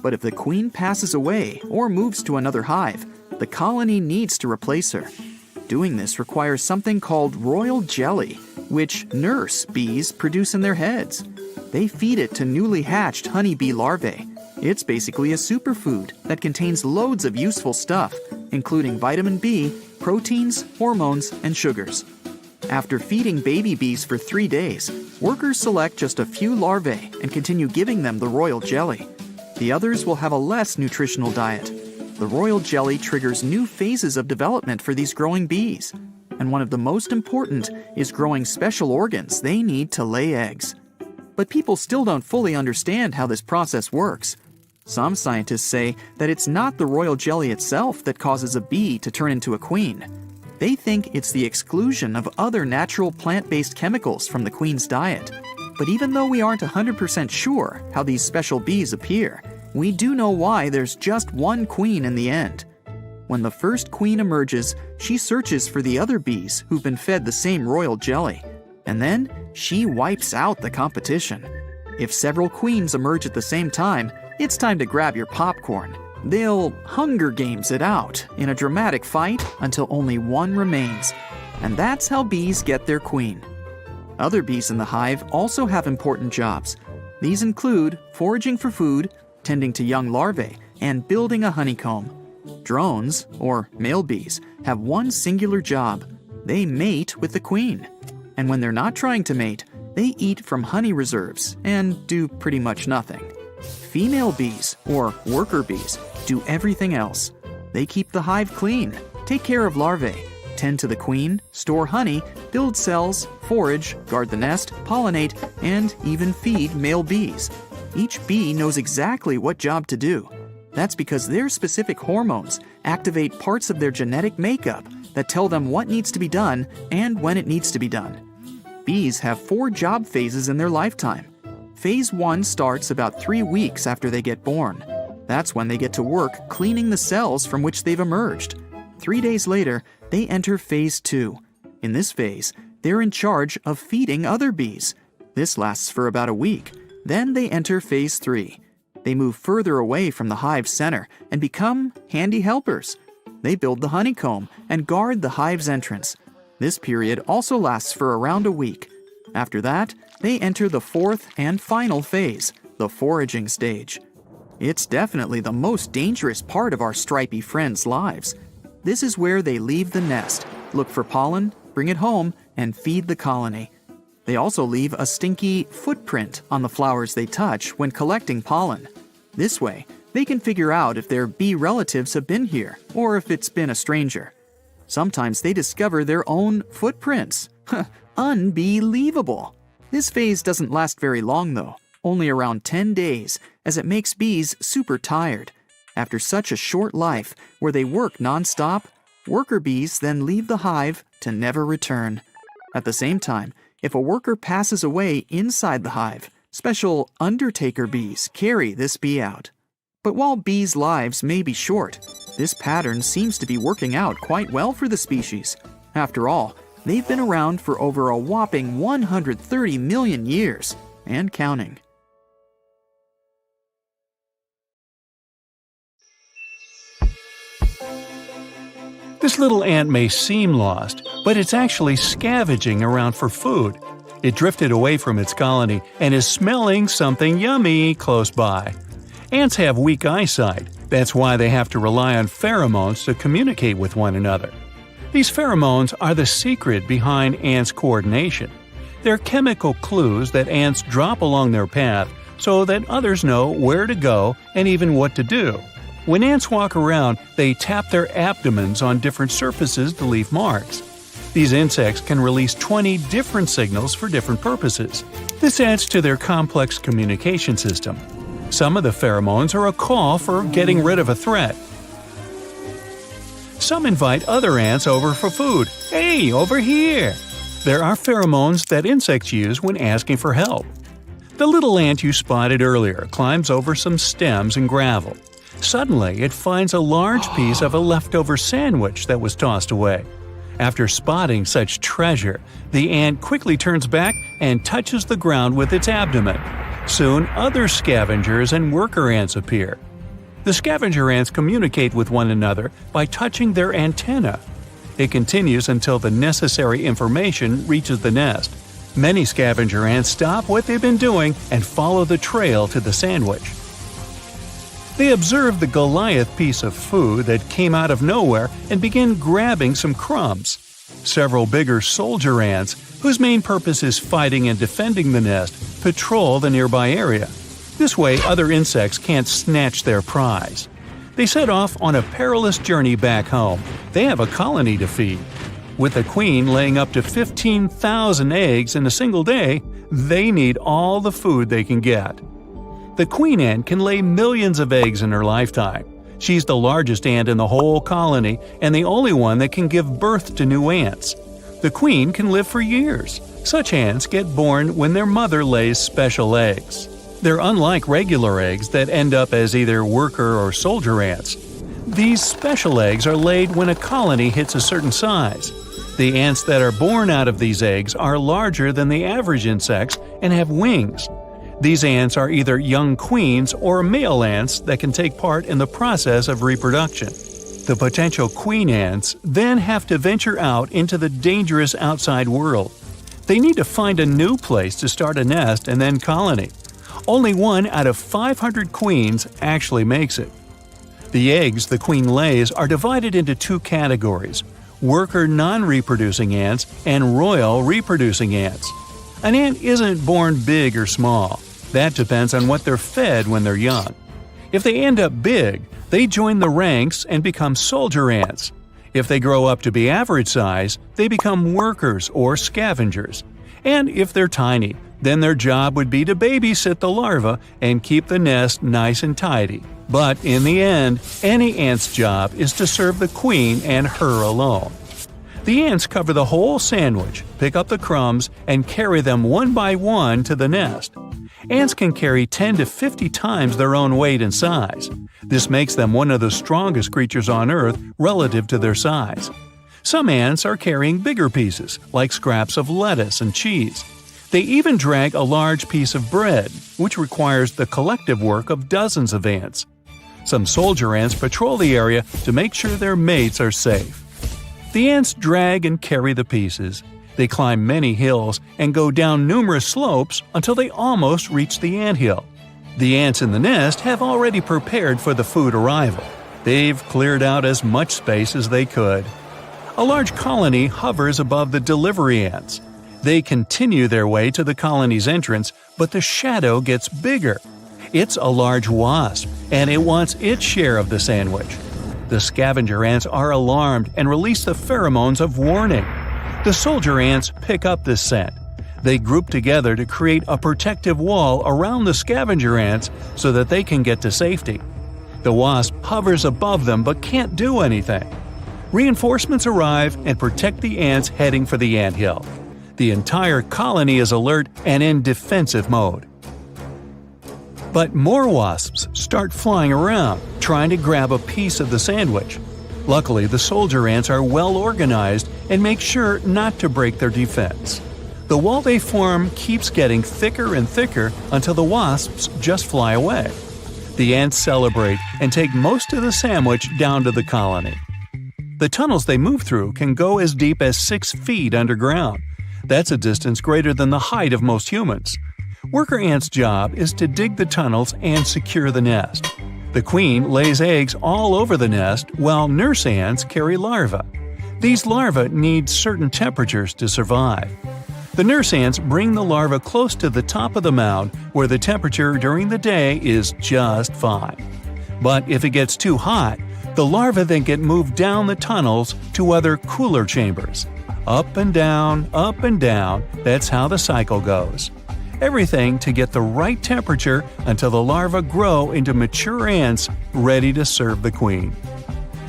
But if the queen passes away or moves to another hive, the colony needs to replace her. Doing this requires something called royal jelly, which nurse bees produce in their heads. They feed it to newly hatched honeybee larvae. It's basically a superfood that contains loads of useful stuff, including vitamin B, proteins, hormones, and sugars. After feeding baby bees for 3 days, workers select just a few larvae and continue giving them the royal jelly. The others will have a less nutritional diet. The royal jelly triggers new phases of development for these growing bees. And one of the most important is growing special organs they need to lay eggs. But people still don't fully understand how this process works. Some scientists say that it's not the royal jelly itself that causes a bee to turn into a queen. They think it's the exclusion of other natural plant-based chemicals from the queen's diet. But even though we aren't 100% sure how these special bees appear, we do know why there's just one queen in the end. When the first queen emerges, she searches for the other bees who've been fed the same royal jelly. And then, she wipes out the competition. If several queens emerge at the same time, it's time to grab your popcorn. They'll Hunger Games it out in a dramatic fight until only one remains. And that's how bees get their queen. Other bees in the hive also have important jobs. These include foraging for food, tending to young larvae, and building a honeycomb. Drones, or male bees, have one singular job. They mate with the queen. And when they're not trying to mate, they eat from honey reserves and do pretty much nothing. Female bees, or worker bees, do everything else. They keep the hive clean, take care of larvae, tend to the queen, store honey, build cells, forage, guard the nest, pollinate, and even feed male bees. Each bee knows exactly what job to do. That's because their specific hormones activate parts of their genetic makeup that tell them what needs to be done and when it needs to be done. Bees have 4 job phases in their lifetime. Phase 1 starts about 3 weeks after they get born. That's when they get to work cleaning the cells from which they've emerged. 3 days later, they enter Phase 2. In this phase, they're in charge of feeding other bees. This lasts for about a week. Then they enter Phase 3. They move further away from the hive center and become handy helpers. They build the honeycomb and guard the hive's entrance. This period also lasts for around a week. After that, they enter the 4th and final phase, the foraging stage. It's definitely the most dangerous part of our stripy friends' lives. This is where they leave the nest, look for pollen, bring it home, and feed the colony. They also leave a stinky footprint on the flowers they touch when collecting pollen. This way, they can figure out if their bee relatives have been here or if it's been a stranger. Sometimes they discover their own footprints. Unbelievable! This phase doesn't last very long though, only around 10 days, as it makes bees super tired. After such a short life where they work non-stop, worker bees then leave the hive to never return. At the same time, if a worker passes away inside the hive, special undertaker bees carry this bee out. But while bees' lives may be short, this pattern seems to be working out quite well for the species. After all, they've been around for over a whopping 130 million years, and counting. This little ant may seem lost, but it's actually scavenging around for food. It drifted away from its colony and is smelling something yummy close by. Ants have weak eyesight. That's why they have to rely on pheromones to communicate with one another. These pheromones are the secret behind ants' coordination. They're chemical clues that ants drop along their path so that others know where to go and even what to do. When ants walk around, they tap their abdomens on different surfaces to leave marks. These insects can release 20 different signals for different purposes. This adds to their complex communication system. Some of the pheromones are a call for getting rid of a threat. Some invite other ants over for food. Hey, over here! There are pheromones that insects use when asking for help. The little ant you spotted earlier climbs over some stems and gravel. Suddenly, it finds a large piece of a leftover sandwich that was tossed away. After spotting such treasure, the ant quickly turns back and touches the ground with its abdomen. Soon, other scavengers and worker ants appear. The scavenger ants communicate with one another by touching their antennae. It continues until the necessary information reaches the nest. Many scavenger ants stop what they've been doing and follow the trail to the sandwich. They observe the Goliath piece of food that came out of nowhere and begin grabbing some crumbs. Several bigger soldier ants, whose main purpose is fighting and defending the nest, patrol the nearby area. This way, other insects can't snatch their prize. They set off on a perilous journey back home. They have a colony to feed. With the queen laying up to 15,000 eggs in a single day, they need all the food they can get. The queen ant can lay millions of eggs in her lifetime. She's the largest ant in the whole colony and the only one that can give birth to new ants. The queen can live for years. Such ants get born when their mother lays special eggs. They're unlike regular eggs that end up as either worker or soldier ants. These special eggs are laid when a colony hits a certain size. The ants that are born out of these eggs are larger than the average insects and have wings. These ants are either young queens or male ants that can take part in the process of reproduction. The potential queen ants then have to venture out into the dangerous outside world. They need to find a new place to start a nest and then colony. Only 1 out of 500 queens actually makes it. The eggs the queen lays are divided into 2 categories: worker non-reproducing ants and royal reproducing ants. An ant isn't born big or small. That depends on what they're fed when they're young. If they end up big, they join the ranks and become soldier ants. If they grow up to be average size, they become workers or scavengers. And if they're tiny, then their job would be to babysit the larva and keep the nest nice and tidy. But in the end, any ant's job is to serve the queen and her alone. The ants cover the whole sandwich, pick up the crumbs, and carry them one by one to the nest. Ants can carry 10 to 50 times their own weight and size. This makes them one of the strongest creatures on Earth relative to their size. Some ants are carrying bigger pieces, like scraps of lettuce and cheese. They even drag a large piece of bread, which requires the collective work of dozens of ants. Some soldier ants patrol the area to make sure their mates are safe. The ants drag and carry the pieces. They climb many hills and go down numerous slopes until they almost reach the anthill. The ants in the nest have already prepared for the food arrival. They've cleared out as much space as they could. A large colony hovers above the delivery ants. They continue their way to the colony's entrance, but the shadow gets bigger. It's a large wasp, and it wants its share of the sandwich. The scavenger ants are alarmed and release the pheromones of warning. The soldier ants pick up this scent. They group together to create a protective wall around the scavenger ants so that they can get to safety. The wasp hovers above them but can't do anything. Reinforcements arrive and protect the ants heading for the anthill. The entire colony is alert and in defensive mode. But more wasps start flying around, trying to grab a piece of the sandwich. Luckily, the soldier ants are well organized and make sure not to break their defense. The wall they form keeps getting thicker and thicker until the wasps just fly away. The ants celebrate and take most of the sandwich down to the colony. The tunnels they move through can go as deep as 6 feet underground. That's a distance greater than the height of most humans. Worker ants' job is to dig the tunnels and secure the nest. The queen lays eggs all over the nest while nurse ants carry larvae. These larvae need certain temperatures to survive. The nurse ants bring the larvae close to the top of the mound where the temperature during the day is just fine. But if it gets too hot, the larvae then get moved down the tunnels to other cooler chambers. Up and down, that's how the cycle goes. Everything to get the right temperature until the larvae grow into mature ants ready to serve the queen.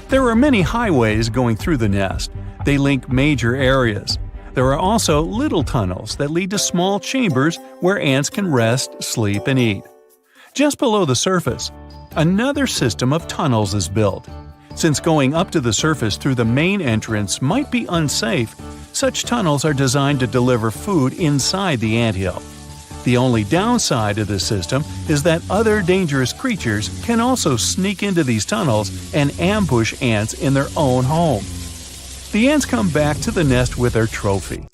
There are many highways going through the nest. They link major areas. There are also little tunnels that lead to small chambers where ants can rest, sleep, and eat. Just below the surface, another system of tunnels is built. Since going up to the surface through the main entrance might be unsafe, such tunnels are designed to deliver food inside the anthill. The only downside of this system is that other dangerous creatures can also sneak into these tunnels and ambush ants in their own home. The ants come back to the nest with their trophy.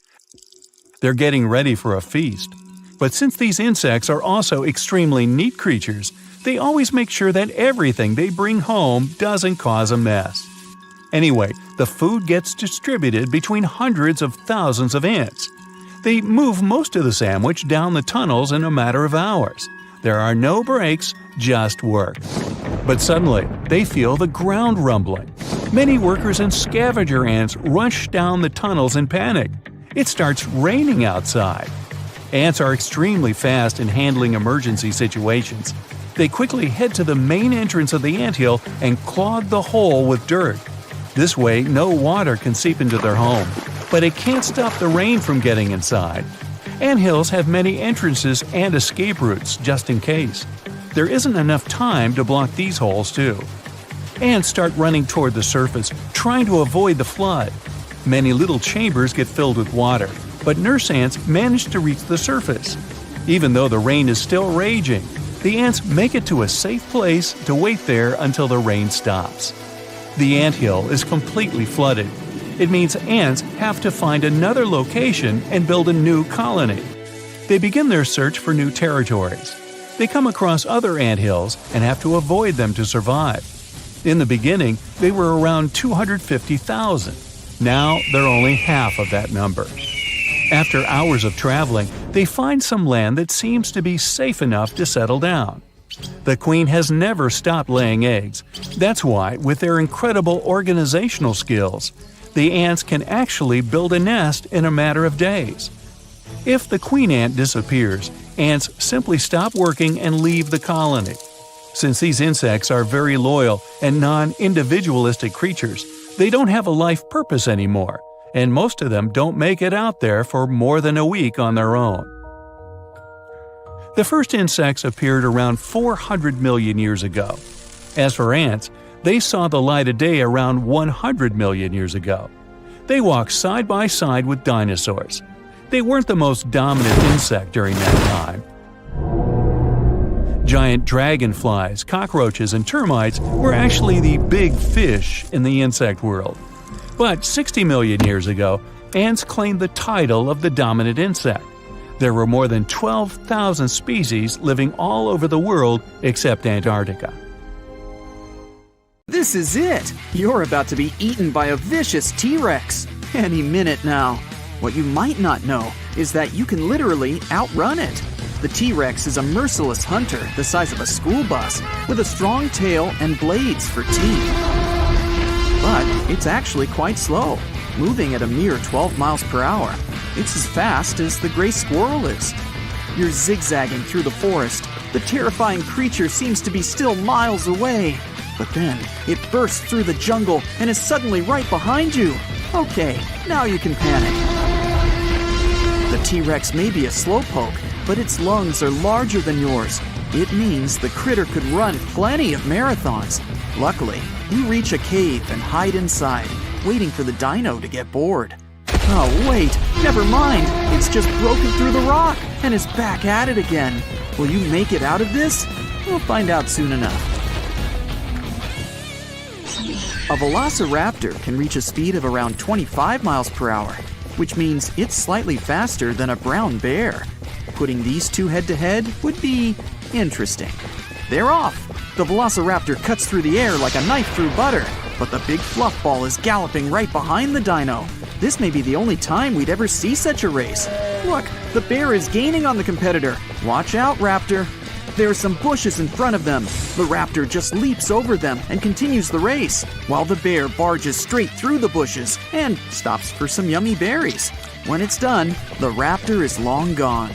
They're getting ready for a feast. But since these insects are also extremely neat creatures, they always make sure that everything they bring home doesn't cause a mess. Anyway, the food gets distributed between hundreds of thousands of ants. They move most of the sandwich down the tunnels in a matter of hours. There are no breaks, just work. But suddenly, they feel the ground rumbling. Many workers and scavenger ants rush down the tunnels in panic. It starts raining outside. Ants are extremely fast in handling emergency situations. They quickly head to the main entrance of the anthill and clog the hole with dirt. This way, no water can seep into their home. But it can't stop the rain from getting inside. Anthills have many entrances and escape routes just in case. There isn't enough time to block these holes too. Ants start running toward the surface, trying to avoid the flood. Many little chambers get filled with water, but nurse ants manage to reach the surface. Even though the rain is still raging, the ants make it to a safe place to wait there until the rain stops. The anthill is completely flooded. It means ants have to find another location and build a new colony. They begin their search for new territories. They come across other anthills and have to avoid them to survive. In the beginning, they were around 250,000. Now they're only half of that number. After hours of traveling, they find some land that seems to be safe enough to settle down. The queen has never stopped laying eggs. That's why, with their incredible organizational skills, the ants can actually build a nest in a matter of days. If the queen ant disappears, ants simply stop working and leave the colony. Since these insects are very loyal and non-individualistic creatures, they don't have a life purpose anymore, and most of them don't make it out there for more than a week on their own. The first insects appeared around 400 million years ago. As for ants, they saw the light of day around 100 million years ago. They walked side by side with dinosaurs. They weren't the most dominant insect during that time. Giant dragonflies, cockroaches, and termites were actually the big fish in the insect world. But 60 million years ago, ants claimed the title of the dominant insect. There were more than 12,000 species living all over the world except Antarctica. This is it! You're about to be eaten by a vicious T-Rex. Any minute now. What you might not know is that you can literally outrun it. The T-Rex is a merciless hunter the size of a school bus with a strong tail and blades for teeth. But it's actually quite slow, moving at a mere 12 miles per hour. It's as fast as the gray squirrel is. You're zigzagging through the forest. The terrifying creature seems to be still miles away. But then, it bursts through the jungle and is suddenly right behind you. Okay, now you can panic. The T-Rex may be a slowpoke, but its lungs are larger than yours. It means the critter could run plenty of marathons. Luckily, you reach a cave and hide inside, waiting for the dino to get bored. Oh wait, never mind. It's just broken through the rock and is back at it again. Will you make it out of this? We'll find out soon enough. A velociraptor can reach a speed of around 25 miles per hour, which means it's slightly faster than a brown bear. Putting these two head-to-head would be interesting. They're off! The velociraptor cuts through the air like a knife through butter, but the big fluff ball is galloping right behind the dino. This may be the only time we'd ever see such a race. Look, the bear is gaining on the competitor. Watch out, raptor. There are some bushes in front of them. The raptor just leaps over them and continues the race, while the bear barges straight through the bushes and stops for some yummy berries. When it's done, the raptor is long gone.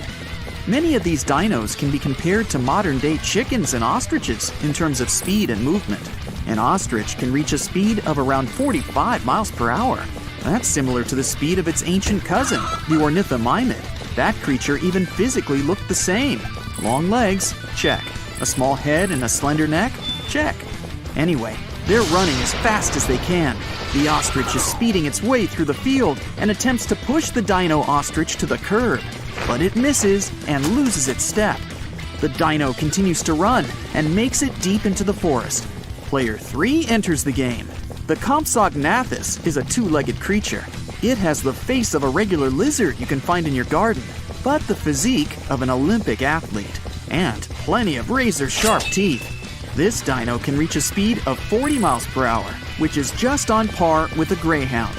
Many of these dinos can be compared to modern-day chickens and ostriches in terms of speed and movement. An ostrich can reach a speed of around 45 miles per hour. That's similar to the speed of its ancient cousin, the ornithomimid. That creature even physically looked the same. Long legs? Check. A small head and a slender neck? Check. Anyway, they're running as fast as they can. The ostrich is speeding its way through the field and attempts to push the dino ostrich to the curb. But it misses and loses its step. The dino continues to run and makes it deep into the forest. Player 3 enters the game. The Compsognathus is a two-legged creature. It has the face of a regular lizard you can find in your garden, but the physique of an Olympic athlete, and plenty of razor-sharp teeth. This dino can reach a speed of 40 miles per hour, which is just on par with a greyhound.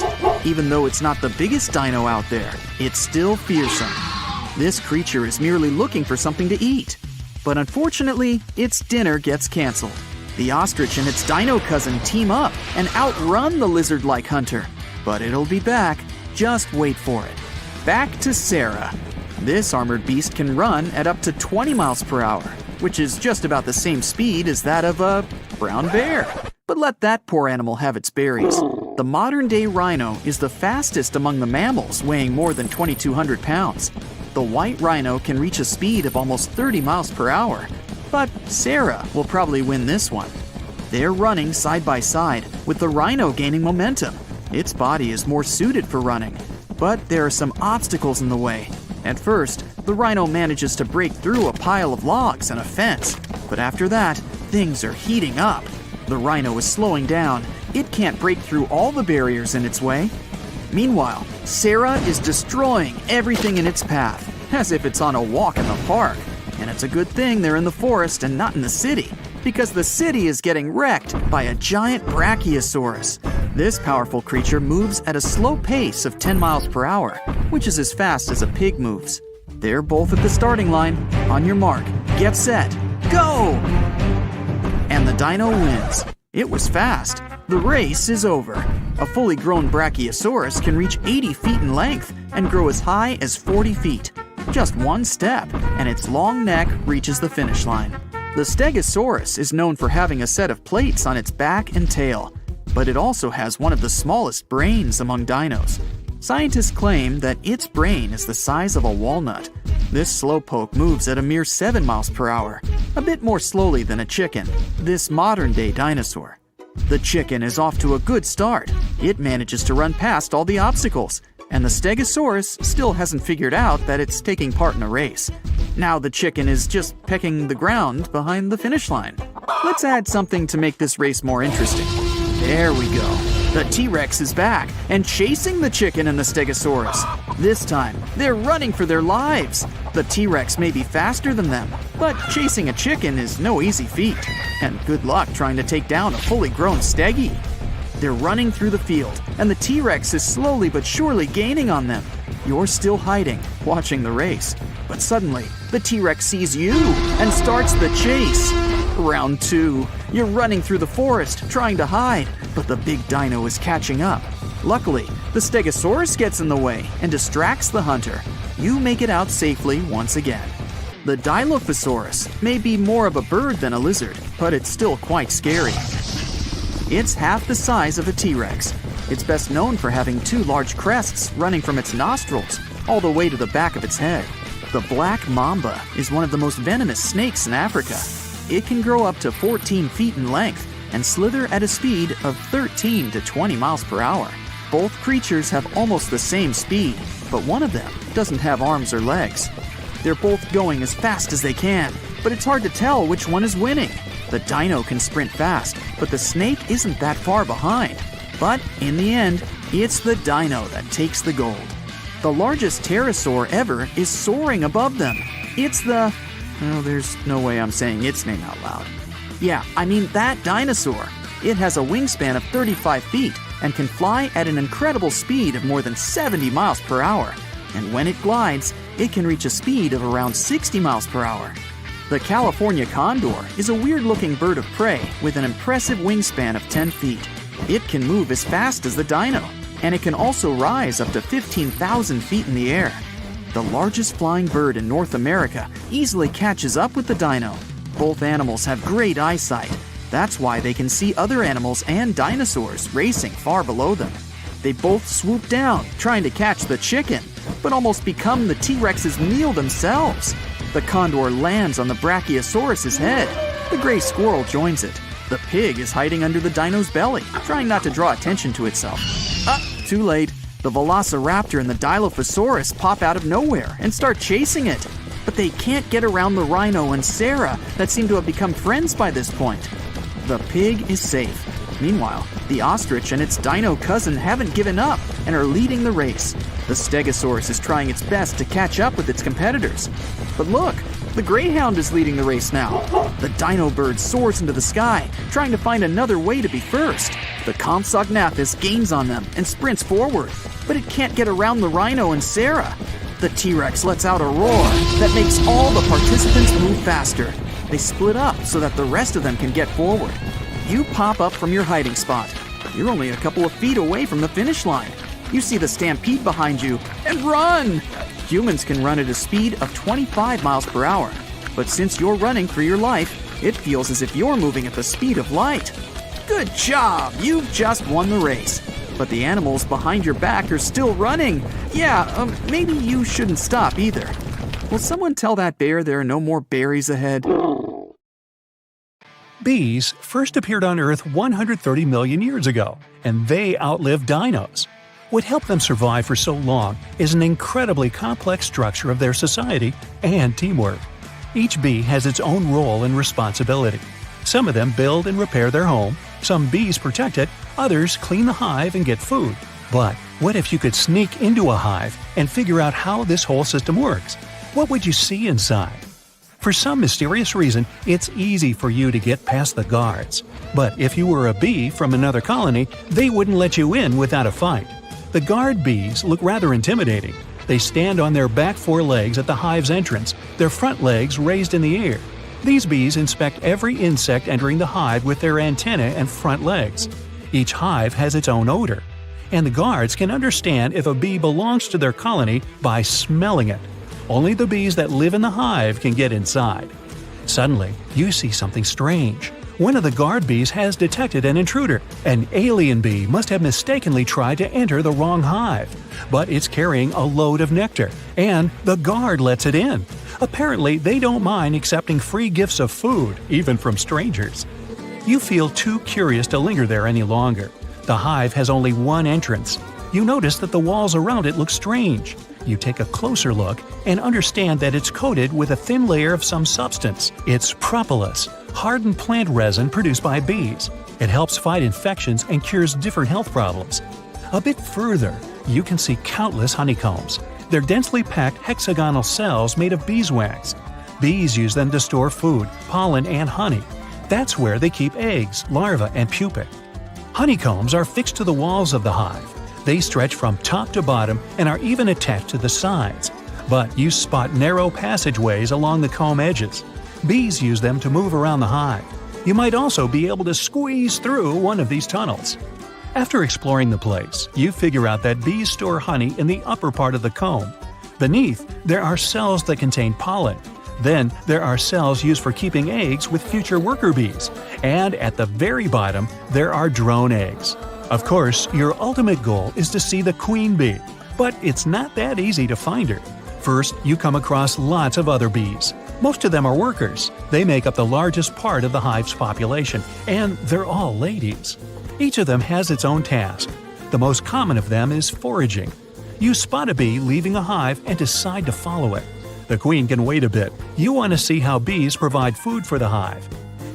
Even though it's not the biggest dino out there, it's still fearsome. This creature is merely looking for something to eat. But unfortunately, its dinner gets canceled. The ostrich and its dino cousin team up and outrun the lizard-like hunter. But it'll be back. Just wait for it. Back to Sarah. This armored beast can run at up to 20 miles per hour, which is just about the same speed as that of a brown bear. But let that poor animal have its berries. The modern-day rhino is the fastest among the mammals, weighing more than 2,200 pounds. The white rhino can reach a speed of almost 30 miles per hour. But Sarah will probably win this one. They're running side by side, with the rhino gaining momentum. Its body is more suited for running, but there are some obstacles in the way. At first, the rhino manages to break through a pile of logs and a fence, but after that, things are heating up. The rhino is slowing down. It can't break through all the barriers in its way. Meanwhile, Sarah is destroying everything in its path, as if it's on a walk in the park. And it's a good thing they're in the forest and not in the city, because the city is getting wrecked by a giant brachiosaurus. This powerful creature moves at a slow pace of 10 miles per hour, which is as fast as a pig moves. They're both at the starting line. On your mark, get set, go! And the dino wins. It was fast. The race is over. A fully grown brachiosaurus can reach 80 feet in length and grow as high as 40 feet. Just one step, and its long neck reaches the finish line. The Stegosaurus is known for having a set of plates on its back and tail, but it also has one of the smallest brains among dinos. Scientists claim that its brain is the size of a walnut. This slowpoke moves at a mere 7 miles per hour, a bit more slowly than a chicken, this modern-day dinosaur. The chicken is off to a good start. It manages to run past all the obstacles, and the Stegosaurus still hasn't figured out that it's taking part in a race. Now the chicken is just pecking the ground behind the finish line. Let's add something to make this race more interesting. There we go. The T-Rex is back and chasing the chicken and the Stegosaurus. This time, they're running for their lives. The T-Rex may be faster than them, but chasing a chicken is no easy feat. And good luck trying to take down a fully grown Stegi. They're running through the field, and the T-Rex is slowly but surely gaining on them. You're still hiding, watching the race. But suddenly, the T-Rex sees you and starts the chase. Round 2. You're running through the forest, trying to hide, but the big dino is catching up. Luckily, the Stegosaurus gets in the way and distracts the hunter. You make it out safely once again. The Dilophosaurus may be more of a bird than a lizard, but it's still quite scary. It's half the size of a T-Rex. It's best known for having 2 large crests running from its nostrils all the way to the back of its head. The black mamba is one of the most venomous snakes in Africa. It can grow up to 14 feet in length and slither at a speed of 13 to 20 miles per hour. Both creatures have almost the same speed, but one of them doesn't have arms or legs. They're both going as fast as they can, but it's hard to tell which one is winning. The dino can sprint fast, but the snake isn't that far behind. But in the end, it's the dino that takes the gold. The largest pterosaur ever is soaring above them. It's the... Oh, there's no way I'm saying its name out loud. Yeah, I mean that dinosaur. It has a wingspan of 35 feet and can fly at an incredible speed of more than 70 miles per hour. And when it glides, it can reach a speed of around 60 miles per hour. The California condor is a weird-looking bird of prey with an impressive wingspan of 10 feet. It can move as fast as the dino, and it can also rise up to 15,000 feet in the air. The largest flying bird in North America easily catches up with the dino. Both animals have great eyesight. That's why they can see other animals and dinosaurs racing far below them. They both swoop down, trying to catch the chicken, but almost become the T-Rex's meal themselves. The condor lands on the Brachiosaurus's head. The gray squirrel joins it. The pig is hiding under the dino's belly, trying not to draw attention to itself. Too late. The Velociraptor and the Dilophosaurus pop out of nowhere and start chasing it. But they can't get around the rhino and Sarah that seem to have become friends by this point. The pig is safe. Meanwhile, the ostrich and its dino cousin haven't given up and are leading the race. The Stegosaurus is trying its best to catch up with its competitors. But look, the greyhound is leading the race now. The dino bird soars into the sky, trying to find another way to be first. The Compsognathus gains on them and sprints forward, but it can't get around the rhino and Sarah. The T-Rex lets out a roar that makes all the participants move faster. They split up so that the rest of them can get forward. You pop up from your hiding spot. You're only a couple of feet away from the finish line. You see the stampede behind you and run! Humans can run at a speed of 25 miles per hour, but since you're running for your life, it feels as if you're moving at the speed of light. Good job! You've just won the race. But the animals behind your back are still running. Yeah, maybe you shouldn't stop either. Will someone tell that bear there are no more berries ahead? Bees first appeared on Earth 130 million years ago, and they outlived dinos. What helped them survive for so long is an incredibly complex structure of their society and teamwork. Each bee has its own role and responsibility. Some of them build and repair their home, some bees protect it, others clean the hive and get food. But what if you could sneak into a hive and figure out how this whole system works? What would you see inside? For some mysterious reason, it's easy for you to get past the guards. But if you were a bee from another colony, they wouldn't let you in without a fight. The guard bees look rather intimidating. They stand on their back four legs at the hive's entrance, their front legs raised in the air. These bees inspect every insect entering the hive with their antennae and front legs. Each hive has its own odor, and the guards can understand if a bee belongs to their colony by smelling it. Only the bees that live in the hive can get inside. Suddenly, you see something strange. One of the guard bees has detected an intruder. An alien bee must have mistakenly tried to enter the wrong hive, but it's carrying a load of nectar, and the guard lets it in. Apparently, they don't mind accepting free gifts of food, even from strangers. You feel too curious to linger there any longer. The hive has only one entrance. You notice that the walls around it look strange. You take a closer look and understand that it's coated with a thin layer of some substance. It's propolis, hardened plant resin produced by bees. It helps fight infections and cures different health problems. A bit further, you can see countless honeycombs. They're densely packed hexagonal cells made of beeswax. Bees use them to store food, pollen, and honey. That's where they keep eggs, larvae, and pupae. Honeycombs are fixed to the walls of the hive. They stretch from top to bottom and are even attached to the sides. But you spot narrow passageways along the comb edges. Bees use them to move around the hive. You might also be able to squeeze through one of these tunnels. After exploring the place, you figure out that bees store honey in the upper part of the comb. Beneath, there are cells that contain pollen. Then, there are cells used for keeping eggs with future worker bees. And at the very bottom, there are drone eggs. Of course, your ultimate goal is to see the queen bee, but it's not that easy to find her. First, you come across lots of other bees. Most of them are workers. They make up the largest part of the hive's population, and they're all ladies. Each of them has its own task. The most common of them is foraging. You spot a bee leaving a hive and decide to follow it. The queen can wait a bit. You want to see how bees provide food for the hive.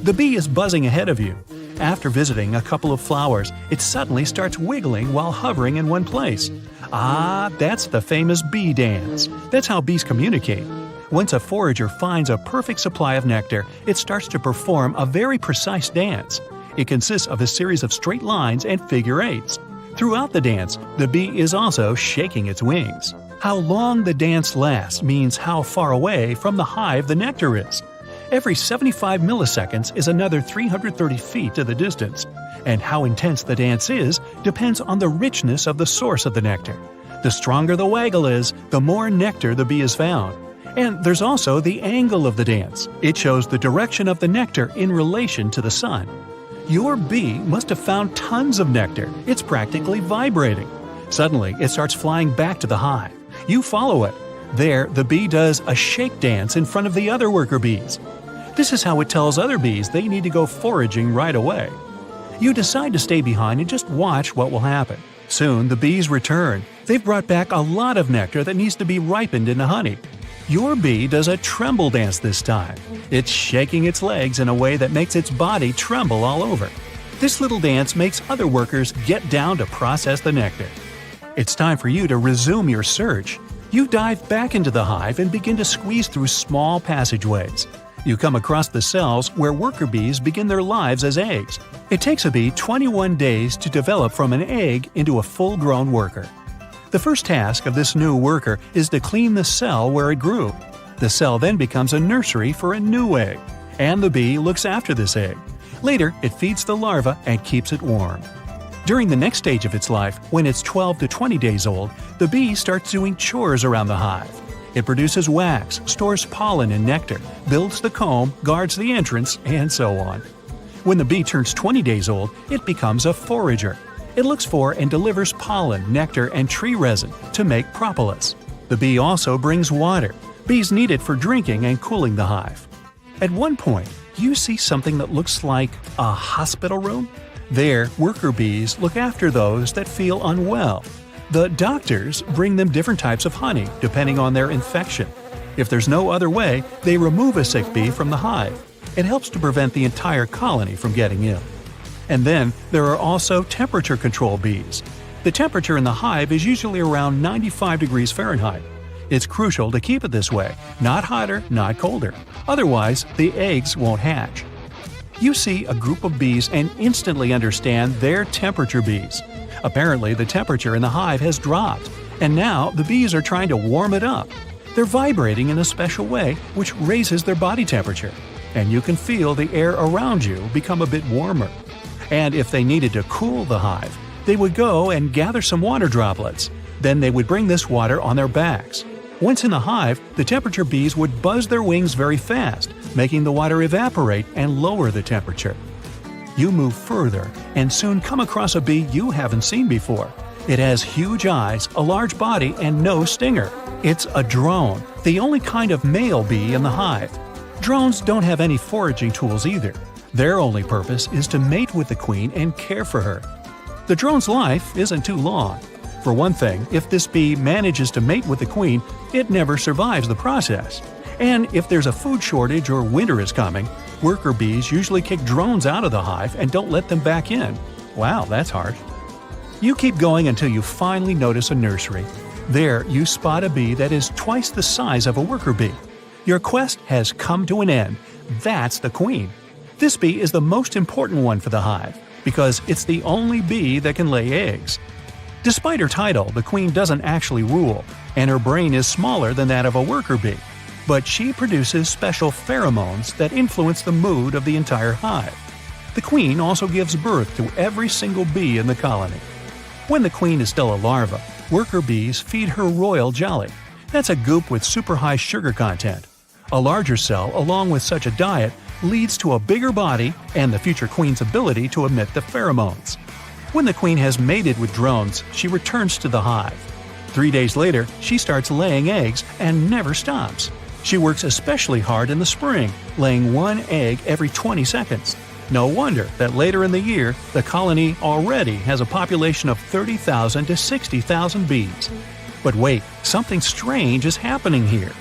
The bee is buzzing ahead of you. After visiting a couple of flowers, it suddenly starts wiggling while hovering in one place. Ah, that's the famous bee dance. That's how bees communicate. Once a forager finds a perfect supply of nectar, it starts to perform a very precise dance. It consists of a series of straight lines and figure eights. Throughout the dance, the bee is also shaking its wings. How long the dance lasts means how far away from the hive the nectar is. Every 75 milliseconds is another 330 feet to the distance. And how intense the dance is depends on the richness of the source of the nectar. The stronger the waggle is, the more nectar the bee has found. And there's also the angle of the dance. It shows the direction of the nectar in relation to the sun. Your bee must have found tons of nectar. It's practically vibrating. Suddenly, it starts flying back to the hive. You follow it. There, the bee does a shake dance in front of the other worker bees. This is how it tells other bees they need to go foraging right away. You decide to stay behind and just watch what will happen. Soon, the bees return. They've brought back a lot of nectar that needs to be ripened into honey. Your bee does a tremble dance this time. It's shaking its legs in a way that makes its body tremble all over. This little dance makes other workers get down to process the nectar. It's time for you to resume your search. You dive back into the hive and begin to squeeze through small passageways. You come across the cells where worker bees begin their lives as eggs. It takes a bee 21 days to develop from an egg into a full-grown worker. The first task of this new worker is to clean the cell where it grew. The cell then becomes a nursery for a new egg, and the bee looks after this egg. Later, it feeds the larva and keeps it warm. During the next stage of its life, when it's 12 to 20 days old, the bee starts doing chores around the hive. It produces wax, stores pollen and nectar, builds the comb, guards the entrance, and so on. When the bee turns 20 days old, it becomes a forager. It looks for and delivers pollen, nectar, and tree resin to make propolis. The bee also brings water. Bees need it for drinking and cooling the hive. At one point, you see something that looks like a hospital room. There, worker bees look after those that feel unwell. The doctors bring them different types of honey depending on their infection. If there's no other way, they remove a sick bee from the hive. It helps to prevent the entire colony from getting ill. And then there are also temperature control bees. The temperature in the hive is usually around 95 degrees Fahrenheit. It's crucial to keep it this way, not hotter, not colder. Otherwise, the eggs won't hatch. You see a group of bees and instantly understand they're temperature bees. Apparently, the temperature in the hive has dropped, and now the bees are trying to warm it up. They're vibrating in a special way, which raises their body temperature, and you can feel the air around you become a bit warmer. And if they needed to cool the hive, they would go and gather some water droplets. Then they would bring this water on their backs. Once in the hive, the temperature bees would buzz their wings very fast, making the water evaporate and lower the temperature. You move further and soon come across a bee you haven't seen before. It has huge eyes, a large body, and no stinger. It's a drone, the only kind of male bee in the hive. Drones don't have any foraging tools either. Their only purpose is to mate with the queen and care for her. The drone's life isn't too long. For one thing, if this bee manages to mate with the queen, it never survives the process. And if there's a food shortage or winter is coming, worker bees usually kick drones out of the hive and don't let them back in. Wow, that's harsh. You keep going until you finally notice a nursery. There, you spot a bee that is twice the size of a worker bee. Your quest has come to an end. That's the queen. This bee is the most important one for the hive, because it's the only bee that can lay eggs. Despite her title, the queen doesn't actually rule, and her brain is smaller than that of a worker bee. But she produces special pheromones that influence the mood of the entire hive. The queen also gives birth to every single bee in the colony. When the queen is still a larva, worker bees feed her royal jelly. That's a goop with super high sugar content. A larger cell, along with such a diet, leads to a bigger body and the future queen's ability to emit the pheromones. When the queen has mated with drones, she returns to the hive. 3 days later, she starts laying eggs and never stops. She works especially hard in the spring, laying one egg every 20 seconds. No wonder that later in the year, the colony already has a population of 30,000 to 60,000 bees. But wait, something strange is happening here.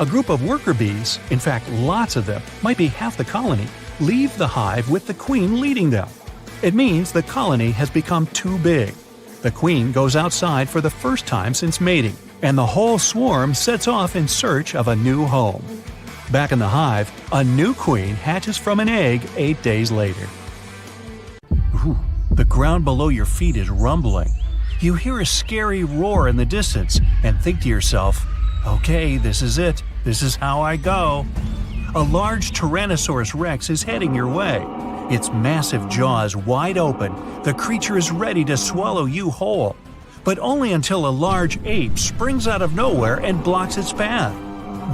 A group of worker bees, in fact lots of them, might be half the colony, leave the hive with the queen leading them. It means the colony has become too big. The queen goes outside for the first time since mating, and the whole swarm sets off in search of a new home. Back in the hive, a new queen hatches from an egg 8 days later. Ooh, the ground below your feet is rumbling. You hear a scary roar in the distance and think to yourself, okay, this is it. This is how I go. A large Tyrannosaurus Rex is heading your way. Its massive jaws wide open, the creature is ready to swallow you whole. But only until a large ape springs out of nowhere and blocks its path.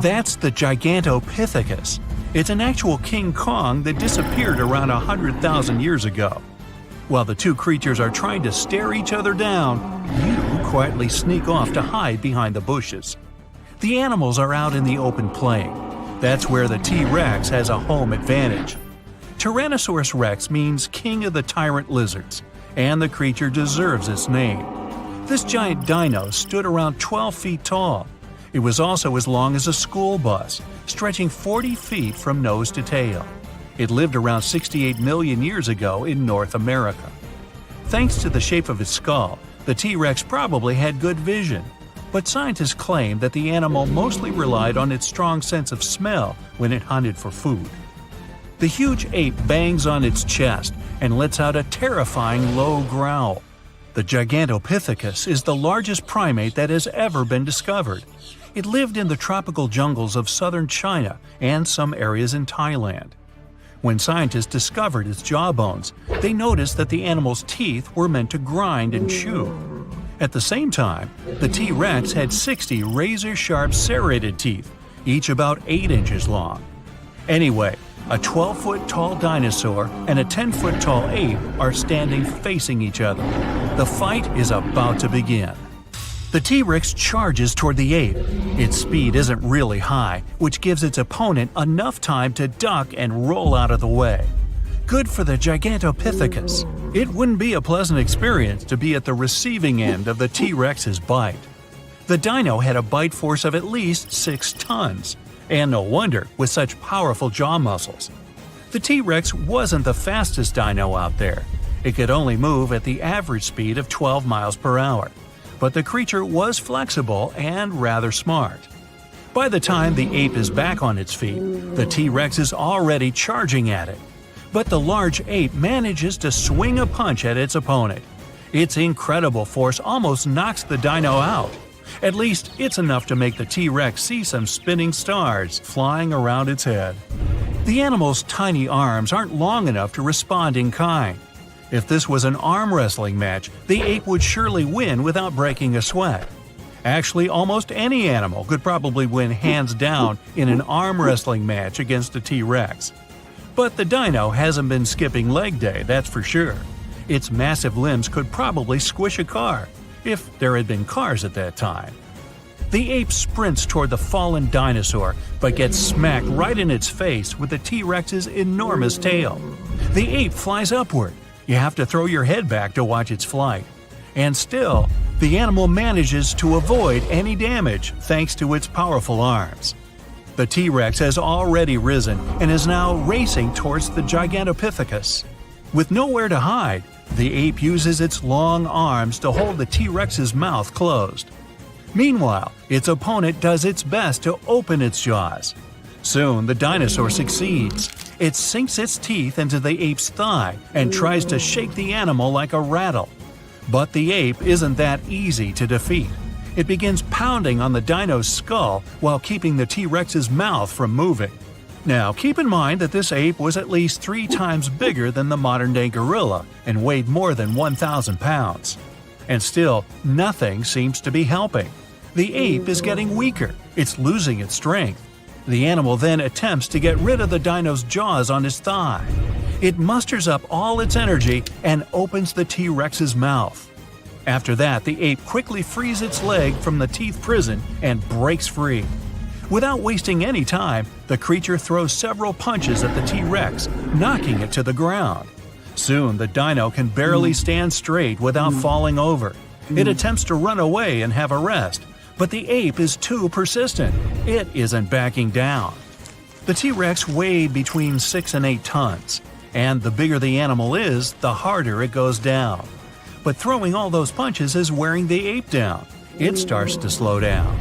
That's the Gigantopithecus. It's an actual King Kong that disappeared around 100,000 years ago. While the two creatures are trying to stare each other down, you quietly sneak off to hide behind the bushes. The animals are out in the open plain. That's where the T-Rex has a home advantage. Tyrannosaurus Rex means king of the tyrant lizards, and the creature deserves its name. This giant dino stood around 12 feet tall. It was also as long as a school bus, stretching 40 feet from nose to tail. It lived around 68 million years ago in North America. Thanks to the shape of its skull, the T-Rex probably had good vision, but scientists claim that the animal mostly relied on its strong sense of smell when it hunted for food. The huge ape bangs on its chest and lets out a terrifying low growl. The Gigantopithecus is the largest primate that has ever been discovered. It lived in the tropical jungles of southern China and some areas in Thailand. When scientists discovered its jawbones, they noticed that the animal's teeth were meant to grind and chew. At the same time, the T-Rex had 60 razor-sharp serrated teeth, each about 8 inches long. Anyway, a 12-foot-tall dinosaur and a 10-foot-tall ape are standing facing each other. The fight is about to begin. The T-Rex charges toward the ape. Its speed isn't really high, which gives its opponent enough time to duck and roll out of the way. Good for the Gigantopithecus. It wouldn't be a pleasant experience to be at the receiving end of the T-Rex's bite. The dino had a bite force of at least 6 tons, and no wonder with such powerful jaw muscles. The T-Rex wasn't the fastest dino out there. It could only move at the average speed of 12 miles per hour, but the creature was flexible and rather smart. By the time the ape is back on its feet, the T-Rex is already charging at it. But the large ape manages to swing a punch at its opponent. Its incredible force almost knocks the dino out. At least, it's enough to make the T-Rex see some spinning stars flying around its head. The animal's tiny arms aren't long enough to respond in kind. If this was an arm wrestling match, the ape would surely win without breaking a sweat. Actually, almost any animal could probably win hands down in an arm wrestling match against a T-Rex. But the dino hasn't been skipping leg day, that's for sure. Its massive limbs could probably squish a car, if there had been cars at that time. The ape sprints toward the fallen dinosaur, but gets smacked right in its face with the T-Rex's enormous tail. The ape flies upward. You have to throw your head back to watch its flight. And still, the animal manages to avoid any damage thanks to its powerful arms. The T-Rex has already risen and is now racing towards the Gigantopithecus. With nowhere to hide, the ape uses its long arms to hold the T-Rex's mouth closed. Meanwhile, its opponent does its best to open its jaws. Soon, the dinosaur succeeds. It sinks its teeth into the ape's thigh and tries to shake the animal like a rattle. But the ape isn't that easy to defeat. It begins pounding on the dino's skull while keeping the T-Rex's mouth from moving. Now, keep in mind that this ape was at least 3 times bigger than the modern-day gorilla and weighed more than 1,000 pounds. And still, nothing seems to be helping. The ape is getting weaker. It's losing its strength. The animal then attempts to get rid of the dino's jaws on his thigh. It musters up all its energy and opens the T-Rex's mouth. After that, the ape quickly frees its leg from the teeth prison and breaks free. Without wasting any time, the creature throws several punches at the T-Rex, knocking it to the ground. Soon, the dino can barely stand straight without falling over. It attempts to run away and have a rest, but the ape is too persistent. It isn't backing down. The T-Rex weighed between 6 and 8 tons, and the bigger the animal is, the harder it goes down. But throwing all those punches is wearing the ape down. It starts to slow down.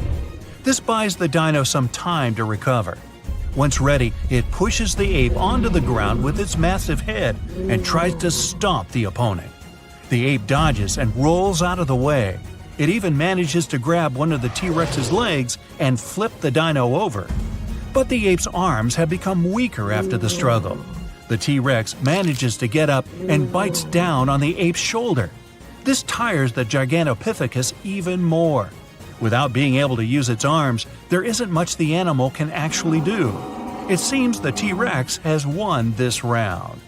This buys the dino some time to recover. Once ready, it pushes the ape onto the ground with its massive head and tries to stomp the opponent. The ape dodges and rolls out of the way. It even manages to grab one of the T-Rex's legs and flip the dino over. But the ape's arms have become weaker after the struggle. The T-Rex manages to get up and bites down on the ape's shoulder. This tires the Gigantopithecus even more. Without being able to use its arms, there isn't much the animal can actually do. It seems the T-Rex has won this round.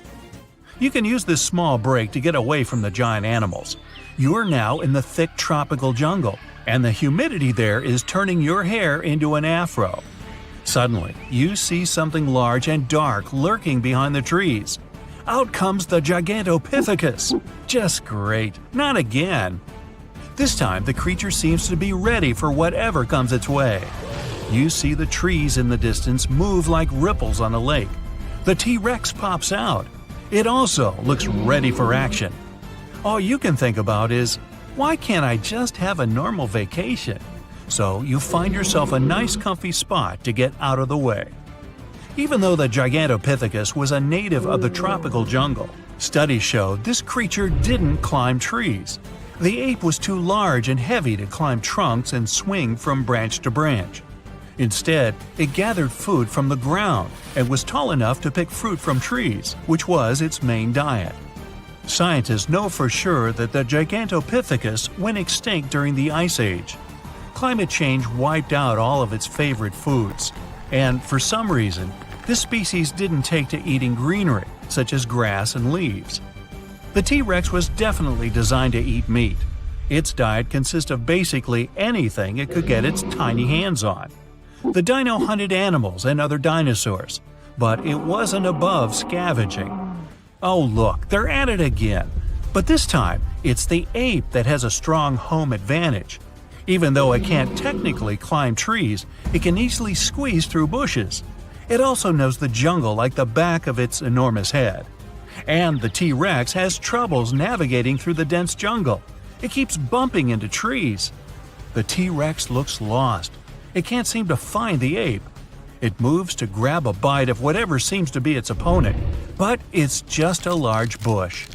You can use this small break to get away from the giant animals. You are now in the thick tropical jungle, and the humidity there is turning your hair into an afro. Suddenly, you see something large and dark lurking behind the trees. Out comes the Gigantopithecus. Just great. Not again. This time, the creature seems to be ready for whatever comes its way. You see the trees in the distance move like ripples on a lake. The T-Rex pops out. It also looks ready for action. All you can think about is, why can't I just have a normal vacation? So you find yourself a nice comfy spot to get out of the way. Even though the Gigantopithecus was a native of the tropical jungle, studies showed this creature didn't climb trees. The ape was too large and heavy to climb trunks and swing from branch to branch. Instead, it gathered food from the ground and was tall enough to pick fruit from trees, which was its main diet. Scientists know for sure that the Gigantopithecus went extinct during the Ice Age. Climate change wiped out all of its favorite foods, and for some reason, this species didn't take to eating greenery, such as grass and leaves. The T-Rex was definitely designed to eat meat. Its diet consists of basically anything it could get its tiny hands on. The dino hunted animals and other dinosaurs, but it wasn't above scavenging. Oh look, they're at it again. But this time, it's the ape that has a strong home advantage. Even though it can't technically climb trees, it can easily squeeze through bushes. It also knows the jungle like the back of its enormous head. And the T-Rex has troubles navigating through the dense jungle. It keeps bumping into trees. The T-Rex looks lost. It can't seem to find the ape. It moves to grab a bite of whatever seems to be its opponent, but it's just a large bush.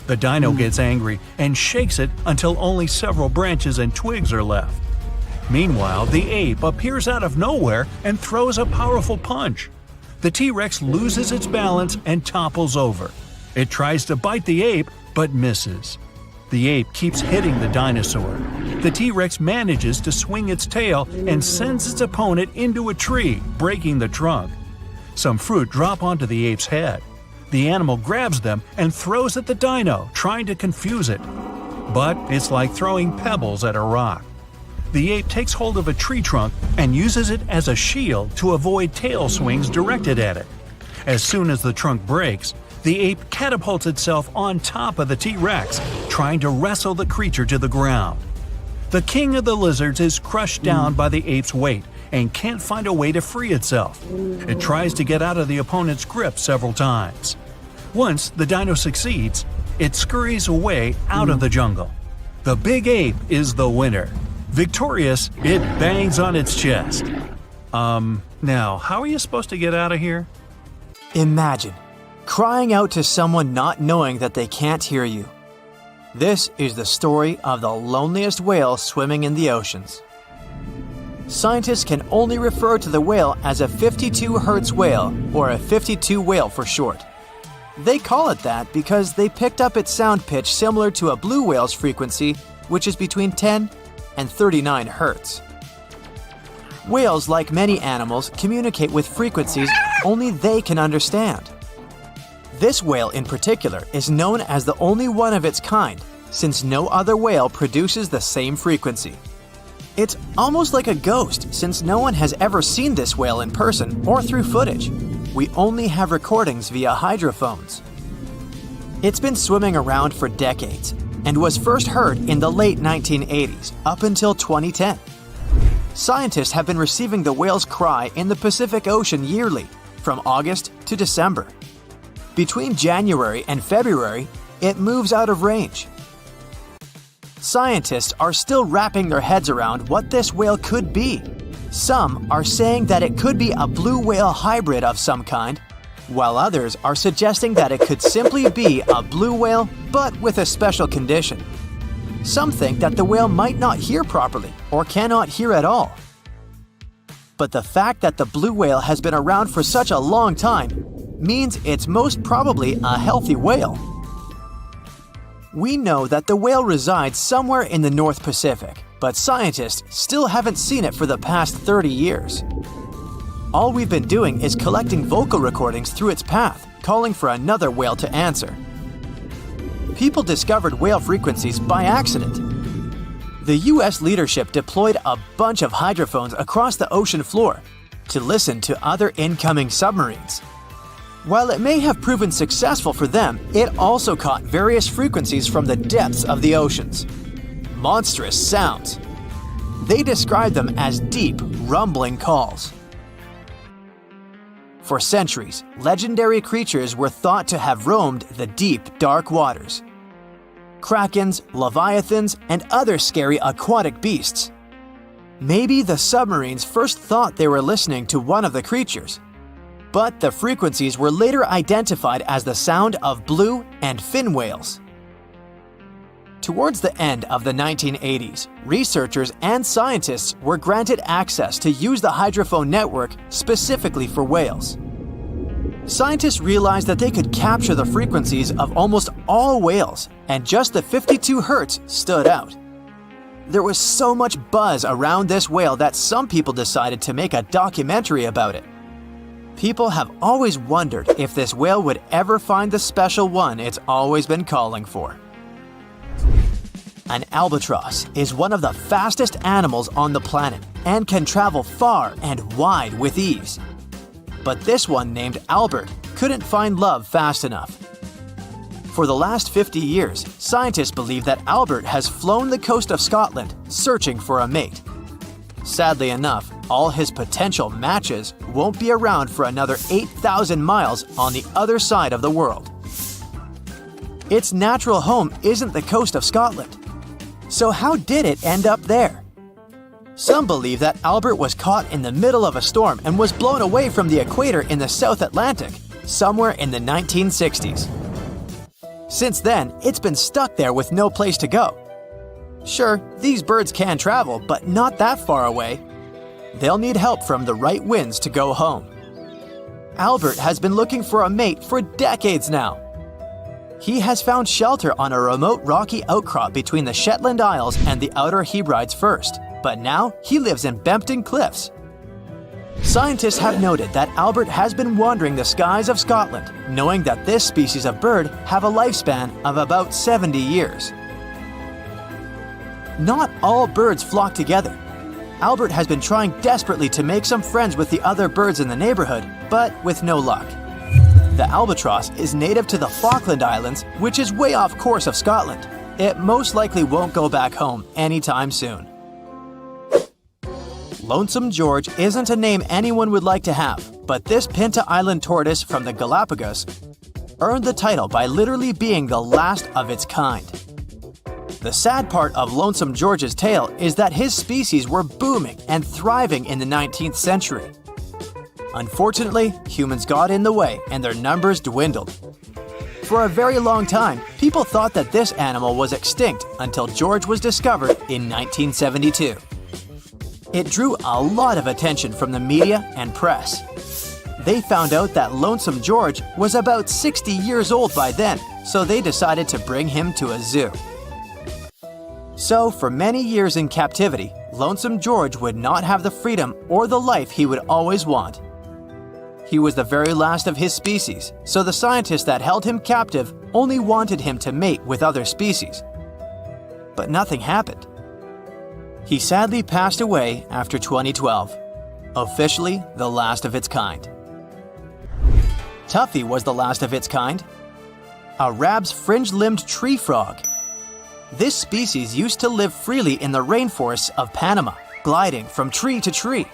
The dino gets angry and shakes it until only several branches and twigs are left. Meanwhile, the ape appears out of nowhere and throws a powerful punch. The T-Rex loses its balance and topples over. It tries to bite the ape, but misses. The ape keeps hitting the dinosaur. The T-Rex manages to swing its tail and sends its opponent into a tree, breaking the trunk. Some fruit drop onto the ape's head. The animal grabs them and throws at the dino, trying to confuse it. But it's like throwing pebbles at a rock. The ape takes hold of a tree trunk and uses it as a shield to avoid tail swings directed at it. As soon as the trunk breaks, the ape catapults itself on top of the T-Rex, trying to wrestle the creature to the ground. The king of the lizards is crushed down by the ape's weight and can't find a way to free itself. It tries to get out of the opponent's grip several times. Once the dino succeeds, it scurries away out of the jungle. The big ape is the winner. Victorious, it bangs on its chest. Now, how are you supposed to get out of here? Imagine crying out to someone not knowing that they can't hear you. This is the story of the loneliest whale swimming in the oceans. Scientists can only refer to the whale as a 52 Hz whale, or a 52 whale for short. They call it that because they picked up its sound pitch similar to a blue whale's frequency, which is between 10 and 39 Hz. Whales, like many animals, communicate with frequencies only they can understand. This whale in particular is known as the only one of its kind, since no other whale produces the same frequency. It's almost like a ghost, since no one has ever seen this whale in person or through footage. We only have recordings via hydrophones. It's been swimming around for decades and was first heard in the late 1980s up until 2010. Scientists have been receiving the whale's cry in the Pacific Ocean yearly, from August to December. Between January and February, it moves out of range. Scientists are still wrapping their heads around what this whale could be. Some are saying that it could be a blue whale hybrid of some kind, while others are suggesting that it could simply be a blue whale but with a special condition. Some think that the whale might not hear properly or cannot hear at all. But the fact that the blue whale has been around for such a long time means it's most probably a healthy whale. We know that the whale resides somewhere in the North Pacific, but scientists still haven't seen it for the past 30 years. All we've been doing is collecting vocal recordings through its path, calling for another whale to answer. People discovered whale frequencies by accident. The US leadership deployed a bunch of hydrophones across the ocean floor to listen to other incoming submarines. While it may have proven successful for them, it also caught various frequencies from the depths of the oceans. Monstrous sounds. They describe them as deep, rumbling calls. For centuries, legendary creatures were thought to have roamed the deep, dark waters. Krakens, leviathans, and other scary aquatic beasts. Maybe the submarines first thought they were listening to one of the creatures, but the frequencies were later identified as the sound of blue and fin whales. Towards the end of the 1980s, researchers and scientists were granted access to use the hydrophone network specifically for whales. Scientists realized that they could capture the frequencies of almost all whales, and just the 52 Hz stood out. There was so much buzz around this whale that some people decided to make a documentary about it. People have always wondered if this whale would ever find the special one it's always been calling for. An albatross is one of the fastest animals on the planet and can travel far and wide with ease. But this one named Albert couldn't find love fast enough. For the last 50 years, scientists believe that Albert has flown the coast of Scotland searching for a mate. Sadly enough, all his potential matches won't be around for another 8,000 miles on the other side of the world. Its natural home isn't the coast of Scotland. So how did it end up there? Some believe that Albert was caught in the middle of a storm and was blown away from the equator in the South Atlantic somewhere in the 1960s. Since then, it's been stuck there with no place to go. Sure, these birds can travel, but not that far away. They'll need help from the right winds to go home. Albert has been looking for a mate for decades now. He has found shelter on a remote rocky outcrop between the Shetland Isles and the Outer Hebrides first, but now he lives in Bempton Cliffs. Scientists have noted that Albert has been wandering the skies of Scotland, knowing that this species of bird have a lifespan of about 70 years. Not all birds flock together. Albert has been trying desperately to make some friends with the other birds in the neighborhood, but with no luck. The albatross is native to the Falkland Islands, which is way off course of Scotland. It most likely won't go back home anytime soon. Lonesome George isn't a name anyone would like to have, but this Pinta Island tortoise from the Galapagos earned the title by literally being the last of its kind. The sad part of Lonesome George's tale is that his species were booming and thriving in the 19th century. Unfortunately, humans got in the way and their numbers dwindled. For a very long time, people thought that this animal was extinct until George was discovered in 1972. It drew a lot of attention from the media and press. They found out that Lonesome George was about 60 years old by then, so they decided to bring him to a zoo. So, for many years in captivity, Lonesome George would not have the freedom or the life he would always want. He was the very last of his species, so the scientists that held him captive only wanted him to mate with other species. But nothing happened. He sadly passed away after 2012, officially the last of its kind. Tuffy was the last of its kind, a Rab's fringe-limbed tree frog. This species used to live freely in the rainforests of Panama, gliding from tree to tree.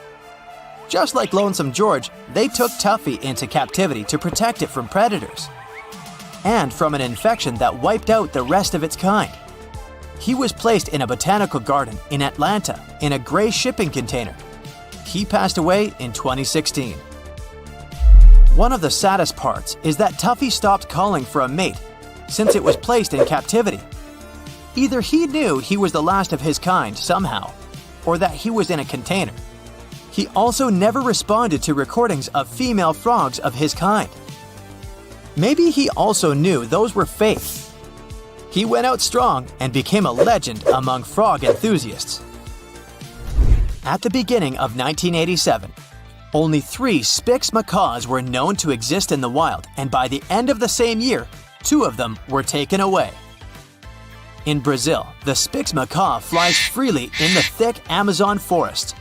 Just like Lonesome George, they took Tuffy into captivity to protect it from predators and from an infection that wiped out the rest of its kind. He was placed in a botanical garden in Atlanta in a gray shipping container. He passed away in 2016. One of the saddest parts is that Tuffy stopped calling for a mate since it was placed in captivity. Either he knew he was the last of his kind somehow, or that he was in a container. He also never responded to recordings of female frogs of his kind. Maybe he also knew those were fake. He went out strong and became a legend among frog enthusiasts. At the beginning of 1987, only 3 Spix macaws were known to exist in the wild, and by the end of the same year, 2 of them were taken away. In Brazil, the Spix macaw flies freely in the thick Amazon forest.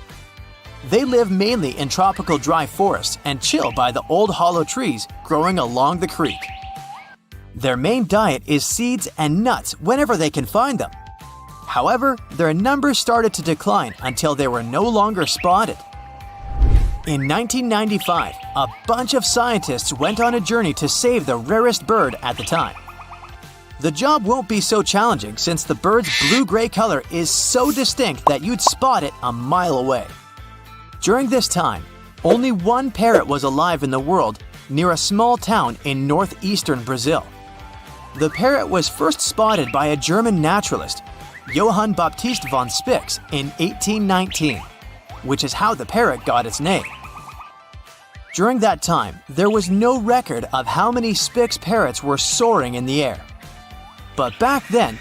They live mainly in tropical dry forests and chill by the old hollow trees growing along the creek. Their main diet is seeds and nuts whenever they can find them. However, their numbers started to decline until they were no longer spotted. In 1995, a bunch of scientists went on a journey to save the rarest bird at the time. The job won't be so challenging since the bird's blue-gray color is so distinct that you'd spot it a mile away. During this time, only 1 parrot was alive in the world near a small town in northeastern Brazil. The parrot was first spotted by a German naturalist, Johann Baptist von Spix, in 1819, which is how the parrot got its name. During that time, there was no record of how many Spix parrots were soaring in the air. But back then,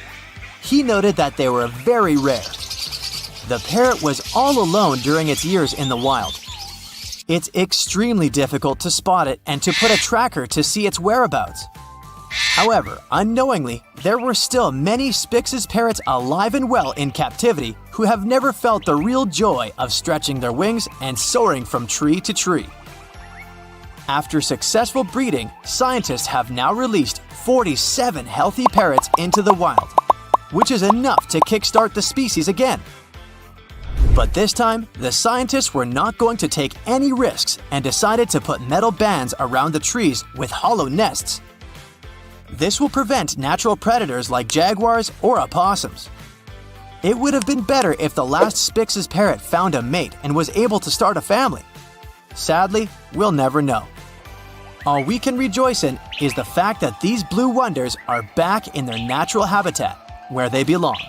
he noted that they were very rare. The parrot was all alone during its years in the wild. It's extremely difficult to spot it and to put a tracker to see its whereabouts. However, unknowingly, there were still many Spix's parrots alive and well in captivity who have never felt the real joy of stretching their wings and soaring from tree to tree. After successful breeding, scientists have now released 47 healthy parrots into the wild, which is enough to kickstart the species again. But this time, the scientists were not going to take any risks and decided to put metal bands around the trees with hollow nests. This will prevent natural predators like jaguars or opossums. It would have been better if the last Spix's parrot found a mate and was able to start a family. Sadly, we'll never know. All we can rejoice in is the fact that these blue wonders are back in their natural habitat, where they belong.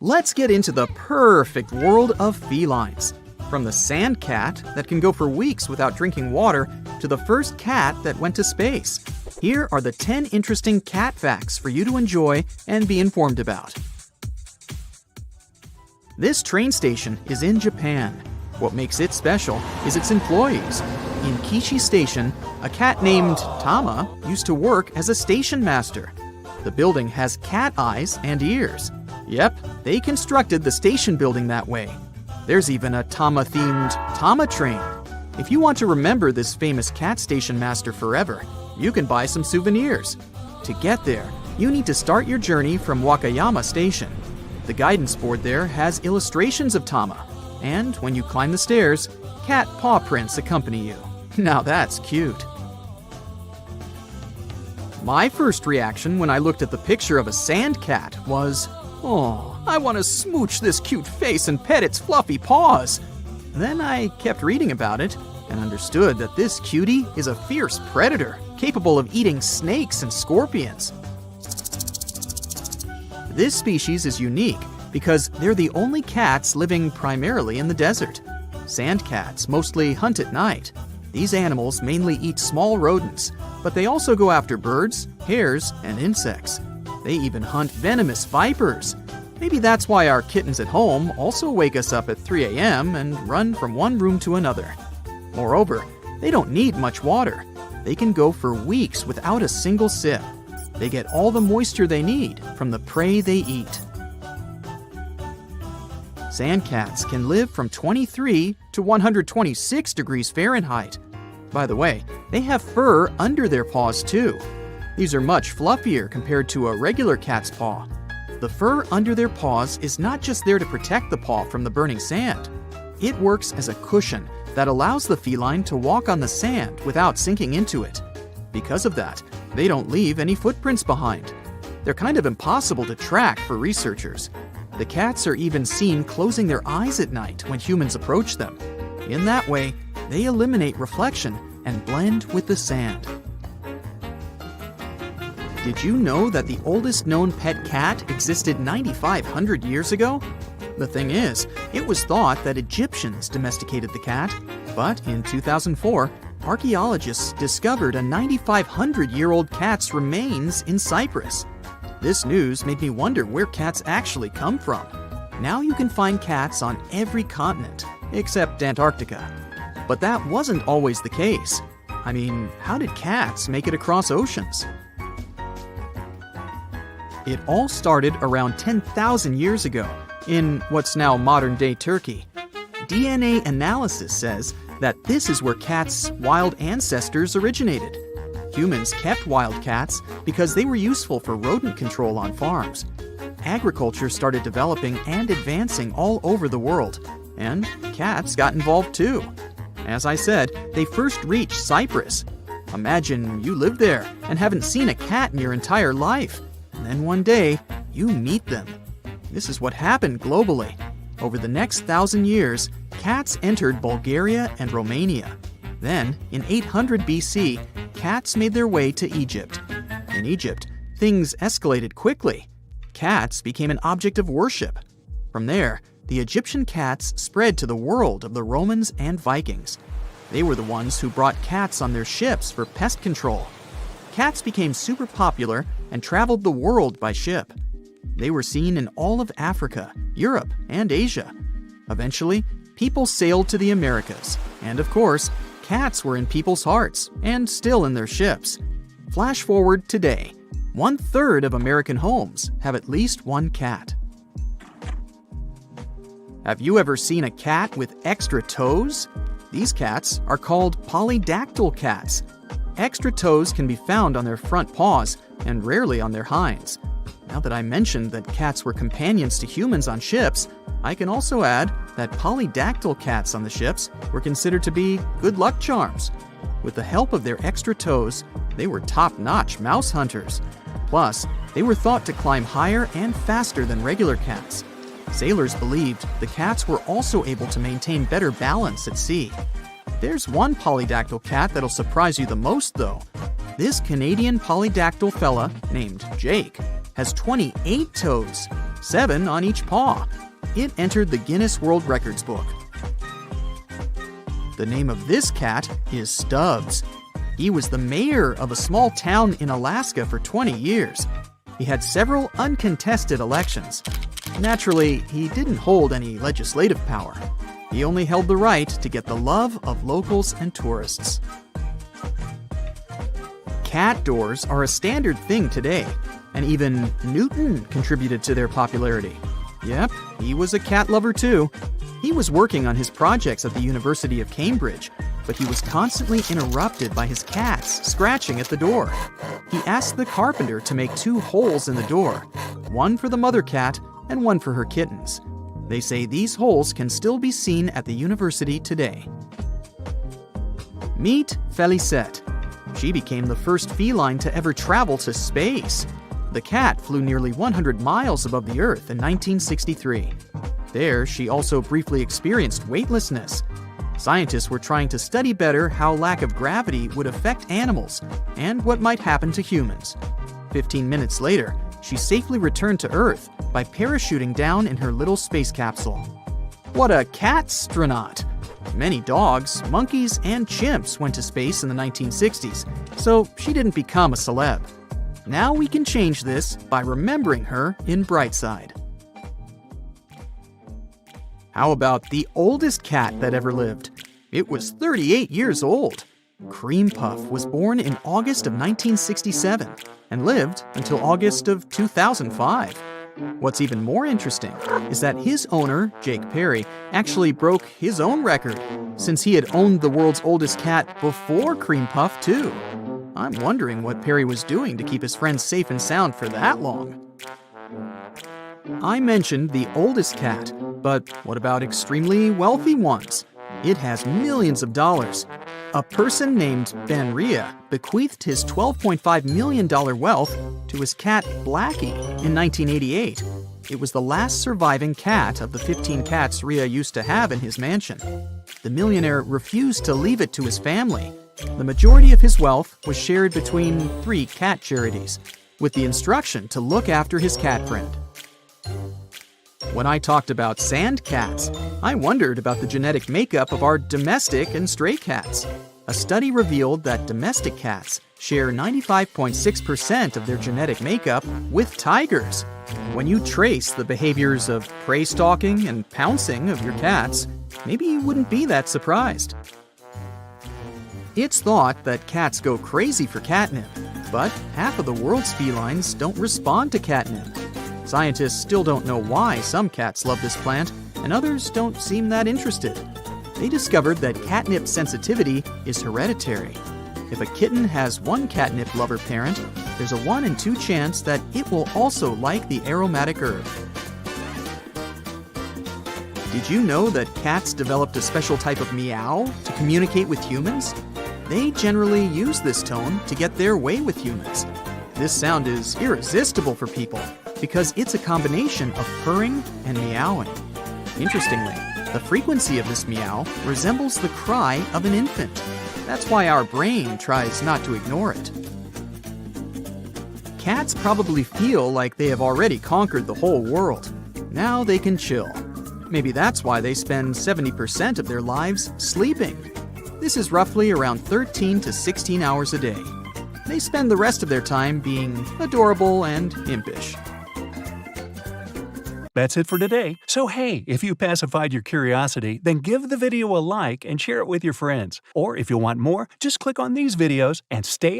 Let's get into the perfect world of felines. From the sand cat that can go for weeks without drinking water to the first cat that went to space. Here are the 10 interesting cat facts for you to enjoy and be informed about. This train station is in Japan. What makes it special is its employees. In Kishi Station, a cat named Tama used to work as a station master. The building has cat eyes and ears. Yep, they constructed the station building that way. There's even a Tama-themed Tama train. If you want to remember this famous cat station master forever, you can buy some souvenirs. To get there, you need to start your journey from Wakayama Station. The guidance board there has illustrations of Tama, and when you climb the stairs, cat paw prints accompany you. Now that's cute. My first reaction when I looked at the picture of a sand cat was, oh, I want to smooch this cute face and pet its fluffy paws. Then I kept reading about it and understood that this cutie is a fierce predator capable of eating snakes and scorpions. This species is unique because they're the only cats living primarily in the desert. Sand cats mostly hunt at night. These animals mainly eat small rodents, but they also go after birds, hares, and insects. They even hunt venomous vipers. Maybe that's why our kittens at home also wake us up at 3 a.m. and run from one room to another. Moreover, they don't need much water. They can go for weeks without a single sip. They get all the moisture they need from the prey they eat. Sand cats can live from 23 to 126 degrees Fahrenheit. By the way, they have fur under their paws too. These are much fluffier compared to a regular cat's paw. The fur under their paws is not just there to protect the paw from the burning sand. It works as a cushion that allows the feline to walk on the sand without sinking into it. Because of that, they don't leave any footprints behind. They're kind of impossible to track for researchers. The cats are even seen closing their eyes at night when humans approach them. In that way, they eliminate reflection and blend with the sand. Did you know that the oldest known pet cat existed 9,500 years ago? The thing is, it was thought that Egyptians domesticated the cat, but in 2004, archaeologists discovered a 9,500-year-old cat's remains in Cyprus. This news made me wonder where cats actually come from. Now you can find cats on every continent, except Antarctica. But that wasn't always the case. I mean, how did cats make it across oceans? It all started around 10,000 years ago, in what's now modern-day Turkey. DNA analysis says that this is where cats' wild ancestors originated. Humans kept wild cats because they were useful for rodent control on farms. Agriculture started developing and advancing all over the world, and cats got involved too. As I said, they first reached Cyprus. Imagine you live there and haven't seen a cat in your entire life. And then one day, you meet them. This is what happened globally. Over the next 1,000 years, cats entered Bulgaria and Romania. Then, in 800 BC, cats made their way to Egypt. In Egypt, things escalated quickly. Cats became an object of worship. From there, the Egyptian cats spread to the world of the Romans and Vikings. They were the ones who brought cats on their ships for pest control. Cats became super popular and traveled the world by ship. They were seen in all of Africa, Europe, and Asia. Eventually, people sailed to the Americas, and of course, cats were in people's hearts and still in their ships. Flash forward today, 1/3 of American homes have at least one cat. Have you ever seen a cat with extra toes? These cats are called polydactyl cats. Extra toes can be found on their front paws and rarely on their hinds. Now that I mentioned that cats were companions to humans on ships, I can also add that polydactyl cats on the ships were considered to be good luck charms. With the help of their extra toes, they were top-notch mouse hunters. Plus, they were thought to climb higher and faster than regular cats. Sailors believed the cats were also able to maintain better balance at sea. There's one polydactyl cat that'll surprise you the most, though. This Canadian polydactyl fella, named Jake, has 28 toes, 7 on each paw. It entered the Guinness World Records book. The name of this cat is Stubbs. He was the mayor of a small town in Alaska for 20 years. He had several uncontested elections. Naturally, he didn't hold any legislative power. He only held the right to get the love of locals and tourists. Cat doors are a standard thing today, and even Newton contributed to their popularity. Yep, he was a cat lover too. He was working on his projects at the University of Cambridge, but he was constantly interrupted by his cats scratching at the door. He asked the carpenter to make 2 holes in the door, one for the mother cat and one for her kittens. They say these holes can still be seen at the university today. Meet Felicette. She became the first feline to ever travel to space. The cat flew nearly 100 miles above the Earth in 1963. There, she also briefly experienced weightlessness. Scientists were trying to study better how lack of gravity would affect animals and what might happen to humans. 15 minutes later, she safely returned to Earth by parachuting down in her little space capsule. What a cat-stronaut! Many dogs, monkeys, and chimps went to space in the 1960s, so she didn't become a celeb. Now we can change this by remembering her in Brightside. How about the oldest cat that ever lived? It was 38 years old. Cream Puff was born in August of 1967 and lived until August of 2005. What's even more interesting is that his owner, Jake Perry, actually broke his own record, since he had owned the world's oldest cat before Cream Puff, too. I'm wondering what Perry was doing to keep his friends safe and sound for that long. I mentioned the oldest cat, but what about extremely wealthy ones? It has millions of dollars. A person named Ben Rhea bequeathed his $12.5 million wealth to his cat Blackie in 1988. It was the last surviving cat of the 15 cats Rhea used to have in his mansion. The millionaire refused to leave it to his family. The majority of his wealth was shared between 3 cat charities, with the instruction to look after his cat friend. When I talked about sand cats, I wondered about the genetic makeup of our domestic and stray cats. A study revealed that domestic cats share 95.6% of their genetic makeup with tigers. When you trace the behaviors of prey stalking and pouncing of your cats, maybe you wouldn't be that surprised. It's thought that cats go crazy for catnip, but half of the world's felines don't respond to catnip. Scientists still don't know why some cats love this plant, and others don't seem that interested. They discovered that catnip sensitivity is hereditary. If a kitten has one catnip lover parent, there's a 1 in 2 chance that it will also like the aromatic herb. Did you know that cats developed a special type of meow to communicate with humans? They generally use this tone to get their way with humans. This sound is irresistible for people because it's a combination of purring and meowing. Interestingly, the frequency of this meow resembles the cry of an infant. That's why our brain tries not to ignore it. Cats probably feel like they have already conquered the whole world. Now they can chill. Maybe that's why they spend 70% of their lives sleeping. This is roughly around 13 to 16 hours a day. They spend the rest of their time being adorable and impish. That's it for today. So hey, if you pacified your curiosity, then give the video a like and share it with your friends. Or if you want more, just click on these videos and stay